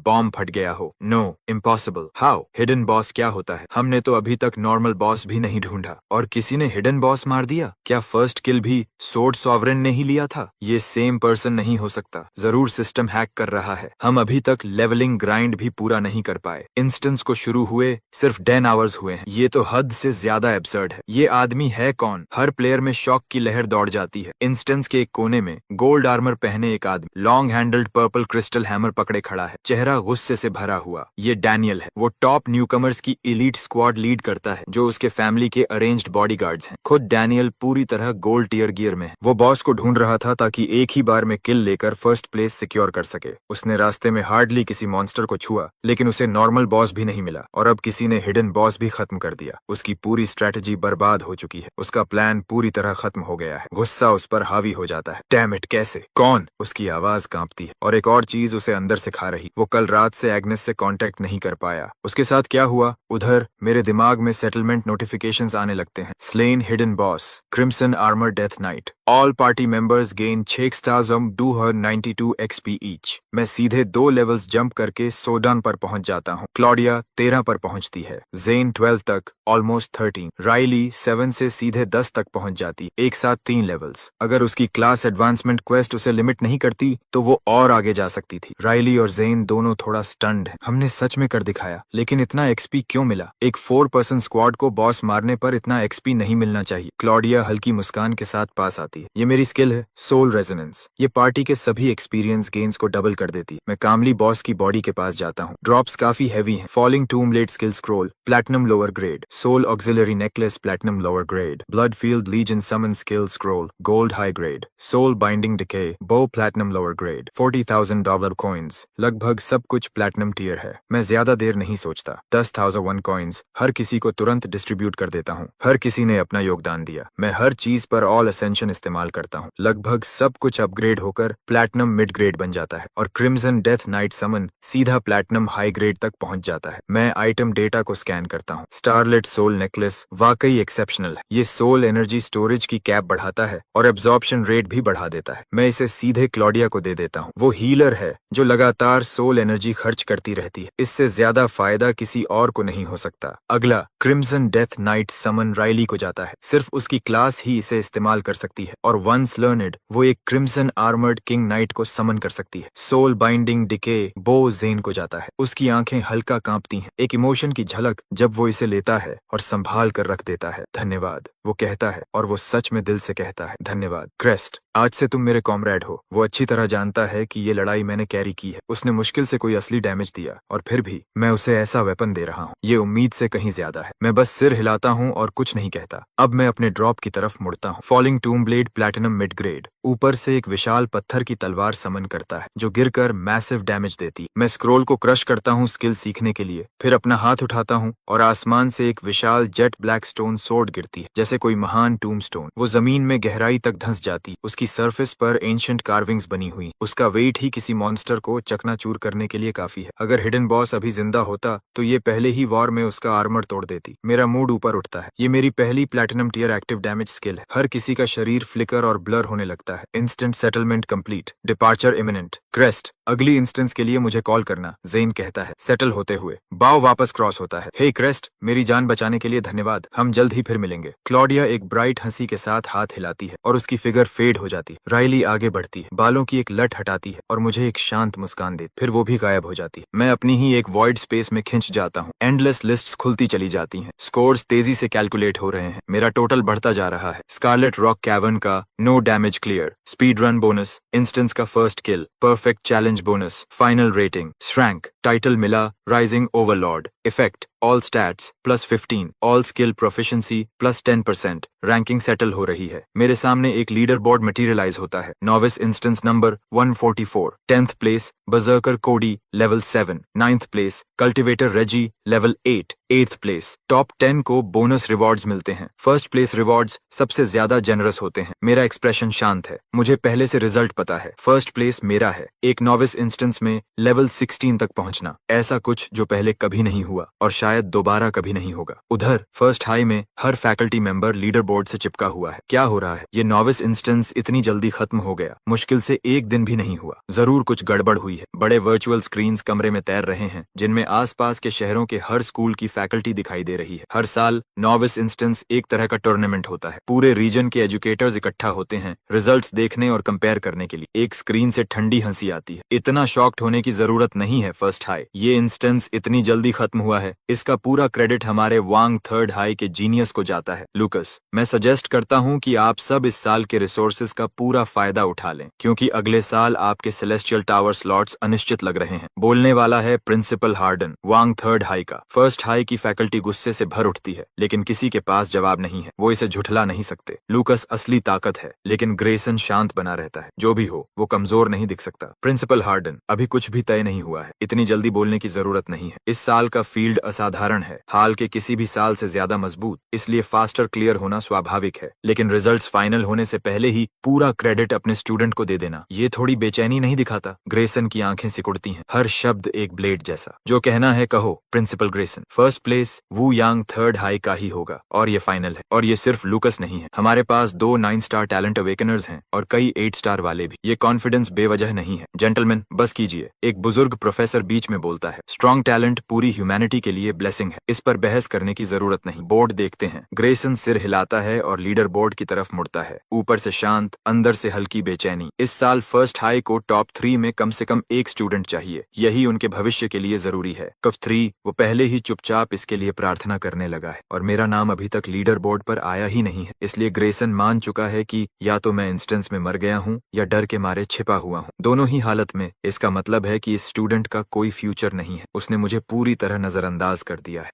S1: बॉम्ब फट गया हो। No, impossible. How? Hidden boss क्या होता है? हमने तो अभी तक नॉर्मल बॉस भी नहीं ढूंढा और किसी ने हिडन बॉस मार दिया। क्या फर्स्ट किल भी सोर्ड सॉवरेन ने ही लिया था? ये सेम पर्सन नहीं हो सकता। जरूर सिस्टम हैक कर रहा है। हम अभी तक लेवलिंग ग्राइंड भी पूरा नहीं कर पाए। इंस्टेंस को शुरू हुए सिर्फ 10 आवर्स हुए हैं। ये तो हद से ज्यादा एब्सर्ड है। ये आदमी है कौन? हर प्लेयर में शॉक की लहर दौड़ जाती है। इंस्टेंस के एक कोने में गोल्ड आर्मर पहने एक आदमी long handled purple crystal hammer पकड़े खड़ा है, चेहरा गुस्से से भरा हुआ। ये डैनियल है। वो टॉप न्यूकमर्स की एलीट स्क्वाड लीड करता है, जो उसके फैमिली के अरेंज्ड बॉडीगार्ड्स हैं। खुद डैनियल पूरी तरह गोल्ड टियर गियर में है। वो बॉस को ढूंढ रहा था ताकि एक ही बार में किल लेकर फर्स्ट प्लेस सिक्योर कर सके। उसने रास्ते में हार्डली किसी मॉन्स्टर को छुआ, लेकिन उसे नॉर्मल बॉस भी नहीं मिला और अब किसी ने हिडन बॉस भी खत्म कर दिया। उसकी पूरी स्ट्रेटेजी बर्बाद हो चुकी है। उसका प्लान पूरी तरह खत्म हो गया है। गुस्सा उस पर हावी हो जाता है। डैम इट, कैसे? कौन? उसकी आवाज कांपती है और एक और चीज उसे अंदर से खा रही। वो कल रात से एग्नेस से कांटेक्ट नहीं कर पाया। उसके साथ क्या हुआ? उधर मेरे दिमाग में सेटलमेंट नोटिफिकेशंस आने लगते हैं। Slain hidden boss, crimson armour death night, all party members gain 6292 XP each. मैं सीधे 2 लेवल्स जंप करके सोडान पर पहुंच जाता हूँ। क्लॉडिया 13 पर पहुंचती है। जेन 12 तक ऑलमोस्ट 13। राइली 7 से से सीधे 10 तक पहुंच जाती, एक साथ 3 लेवल्स। अगर उसकी क्लास एडवांसमेंट क्वेस्ट उसे लिमिट नहीं करती तो वो और आगे जा सकती थी। राइली और जेन दोनों थोड़ा स्टन्ड हैं। हमने सच में कर दिखाया, लेकिन इतना एक्सपी क्यों मिला? एक 4 पर्सन स्क्वाड को बॉस मारने पर इतना एक्सपी नहीं मिलना चाहिए। क्लॉडिया हल्की मुस्कान के साथ पास आती है। ये मेरी स्किल है, सोल रेजोनेंस। ये पार्टी के सभी एक्सपीरियंस गेन्स को डबल कर देती है। मैं कामली बॉस की बॉडी के पास जाता हूँ। ड्रॉप्स काफी हैवी हैं। Falling tomb blade skill scroll platinum lower grade, soul auxiliary necklace platinum lower grade, blood field legion summon skill scroll gold high grade, soul binding decay bow platinum lower grade, $40,000 coins. लगभग सब कुछ platinum tier है। मैं ज्यादा देर नहीं सोचता। 10,001 coins हर किसी को तुरंत डिस्ट्रीब्यूट कर देता हूँ। हर किसी ने अपना योगदान दिया। मैं हर चीज पर ऑल असेंशन इस्तेमाल करता हूँ। लगभग सब कुछ अपग्रेड होकर प्लैटिनम मिड ग्रेड बन जाता है और क्रिम्सन डेथ नाइट समन सीधा प्लैटिनम हाई ग्रेड तक पहुंच जाता है। मैं आइटम डेटा को स्कैन करता हूँ। स्टारलेट सोल नेकलेस वाकई एक्सेप्शनल है। ये सोल एनर्जी स्टोरेज की कैप बढ़ाता है और एब्जॉर्प्शन रेट भी बढ़ा देता है। मैं इसे सीधे क्लॉडिया को दे देता हूँ। वो हीलर है जो लगातार सोल एनर्जी खर्च करती रहती है। इससे ज्यादा फायदा किसी और को नहीं हो सकता। अगला क्रिम्सन डेथ नाइट समन राइली को जाता है। सिर्फ उसकी क्लास ही इसे इस्तेमाल कर सकती है और वंस लर्नड वो एक क्रिम्सन आर्मर्ड किंग नाइट को समन कर सकती है। सोल बाइंडिंग डिके बो जेन को जाता है। उसकी आंखें हल्का कांपती हैं। एक इमोशन की झलक जब वो इसे लेता है और संभाल कर रख देता है। धन्यवाद, वो कहता है, और वो सच में दिल से कहता है। धन्यवाद क्रेस्ट, आज से तुम मेरे कॉमरेड हो। वो अच्छी तरह जानता है कि ये लड़ाई मैंने कैरी की है। उसने मुश्किल से कोई असली डैमेज दिया और फिर भी मैं उसे ऐसा वेपन दे रहा हूँ। ये उम्मीद से कहीं ज्यादा है। मैं बस सिर हिलाता हूँ और कुछ नहीं कहता। अब मैं अपने ड्रॉप की तरफ मुड़ता हूँ। Falling tomb blade platinum mid grade ऊपर से एक विशाल पत्थर की तलवार समन करता है जो गिरकर मैसिव डैमेज देती है। मैं स्क्रोल को क्रश करता हूँ स्किल सीखने के लिए। फिर अपना हाथ उठाता हूँ और आसमान से एक विशाल जेट ब्लैक स्टोन सोर्ड गिरती है जैसे कोई महान टूम स्टोन। वो जमीन में गहराई तक धंस जाती। उसकी सरफेस पर एंशिएंट कार्विंग्स बनी हुई। उसका वेट ही किसी मॉन्स्टर को चकनाचूर करने के लिए काफी है। अगर हिडन बॉस अभी जिंदा होता तो ये पहले ही वॉर में उसका आर्मर तोड़ देती। मेरा मूड ऊपर उठता है। ये मेरी पहली platinum tier active damage skill है। हर किसी का शरीर फ्लिकर और ब्लर होने लगता है। Instant settlement complete, departure imminent. Crest, अगली इंस्टेंस के लिए मुझे कॉल करना, जेन कहता है सेटल होते हुए। बाव वापस क्रॉस होता है। हे क्रेस्ट, मेरी जान बचाने के लिए धन्यवाद। हम जल्द ही फिर मिलेंगे। क्लॉडिया एक ब्राइट हंसी के साथ हाथ हिलाती है और उसकी फिगर फेड हो जाती है। राइली आगे बढ़ती है, बालों की एक लट हटाती है और मुझे एक शांत मुस्कान देती। फिर वो भी गायब हो जाती है। मैं अपनी ही एक वॉइड स्पेस में खिंच जाता हूँ। एंडलेस लिस्ट्स खुलती चली जाती हैं। स्कोर्स तेजी से कैलकुलेट हो रहे हैं। मेरा टोटल बढ़ता जा रहा है। स्कारलेट रॉक कैवर्न का no damage clear, speed run bonus, instance का first kill, perfect challenge bonus, final rating, S rank, title मिला rising overlord, effect all stats +15, all skill proficiency +10%। Ranking settle हो रही है। मेरे सामने एक लीडर बोर्ड मटेरियलाइज होता है। Novice instance number 144, 10th place berserker Cody level 7, 9th place cultivator Reggie level 8, 8th place. Top 10 को बोनस रिवॉर्ड्स मिलते हैं। फर्स्ट प्लेस रिवॉर्ड्स सबसे ज्यादा जेनरस होते हैं। मेरा एक्सप्रेशन शांत है। मुझे पहले से रिजल्ट पता है। फर्स्ट प्लेस मेरा है। एक नॉविस इंस्टेंस में लेवल 16 तक पहुंचना, ऐसा कुछ जो पहले कभी नहीं हुआ और शायद दोबारा कभी नहीं होगा। उधर फर्स्ट हाई में हर फैकल्टी मेंबर लीडर बोर्ड से चिपका हुआ है। क्या हो रहा है? ये नॉविस इंस्टेंस इतनी जल्दी खत्म हो गया। मुश्किल से एक दिन भी नहीं हुआ। जरूर कुछ गड़बड़ हुई है। बड़े वर्चुअल स्क्रीन्स कमरे में तैर रहे हैं जिनमें आसपास के शहरों के हर स्कूल की फैकल्टी दिखाई दे रही है। हर साल नॉविस इंस्टेंस एक तरह का टूर्नामेंट होता है। पूरे रीजन के एजुकेटर्स इकट्ठा होते हैं रिजल्ट्स देखने और कंपेयर करने के लिए। एक स्क्रीन से ठंडी हंसी आती है। इतना शॉक्ड होने की जरूरत नहीं है फर्स्ट हाई। ये इंस्टेंस इतनी जल्दी खत्म हुआ है, इसका पूरा क्रेडिट हमारे वांग थर्ड हाई के जीनियस को जाता है। लूकस, मैं सजेस्ट करता हूँ कि आप सब इस साल के रिसोर्सेज का पूरा फायदा उठा लें क्योंकि अगले साल आपके सेलेस्टियल टावर स्लॉट्स अनिश्चित लग रहे हैं। बोलने वाला है प्रिंसिपल हार्डन, वांग थर्ड हाई का। फर्स्ट हाई की फैकल्टी गुस्से से भर उठती है लेकिन किसी के पास जवाब नहीं है। वो इसे झुठला नहीं सकते। लूकस असली ताकत है लेकिन ग्रेसन शांत बना रहता है। जो भी हो, वो कमजोर नहीं दिख सकता। प्रिंसिपल हार्डन, अभी कुछ भी तय नहीं हुआ है। इतनी जल्दी बोलने की जरूरत नहीं है। इस साल का फील्ड असाधारण है, हाल के किसी भी साल से ज्यादा मजबूत, इसलिए फास्टर क्लियर होना स्वाभाविक है। लेकिन रिजल्ट्स फाइनल होने से पहले ही पूरा क्रेडिट अपने स्टूडेंट को दे देना, ये थोड़ी बेचैनी नहीं दिखाता? ग्रेसन की आंखें सिकुड़ती हैं। हर शब्द एक ब्लेड जैसा। जो कहना है कहो प्रिंसिपल ग्रेसन। फर्स्ट प्लेस वू यांग थर्ड हाई का ही होगा और ये फाइनल है। और ये सिर्फ लूकस नहीं है। हमारे पास 2 9 स्टार टैलेंट अवेकनर्स हैं और कई 8 स्टार वाले भी। ये कॉन्फिडेंस बेवजह नहीं है। जेंटलमैन, बस कीजिए, एक बुजुर्ग प्रोफेसर बीच में बोलता है। स्ट्रॉन्ग स्ट्रॉन्ग टैलेंट पूरी ह्यूमैनिटी के लिए ब्लेसिंग है, इस पर बहस करने की जरूरत नहीं। बोर्ड देखते हैं। ग्रेसन सिर हिलाता है और लीडर बोर्ड की तरफ मुड़ता है, ऊपर से शांत, अंदर से हल्की बेचैनी। इस साल फर्स्ट हाई को टॉप 3 में कम से कम एक स्टूडेंट चाहिए, यही उनके भविष्य के लिए जरूरी है। टॉप 3, वो पहले ही चुपचाप इसके लिए प्रार्थना करने लगा है और मेरा नाम अभी तक लीडर बोर्ड पर आया ही नहीं है। इसलिए ग्रेसन मान चुका है कि या तो मैं इंस्टेंस में मर गया हूँ या डर के मारे छिपा हुआ हूँ। दोनों ही हालत में इसका मतलब है कि इस स्टूडेंट का कोई फ्यूचर नहीं है, उसने मुझे पूरी तरह नजरअंदाज कर दिया है।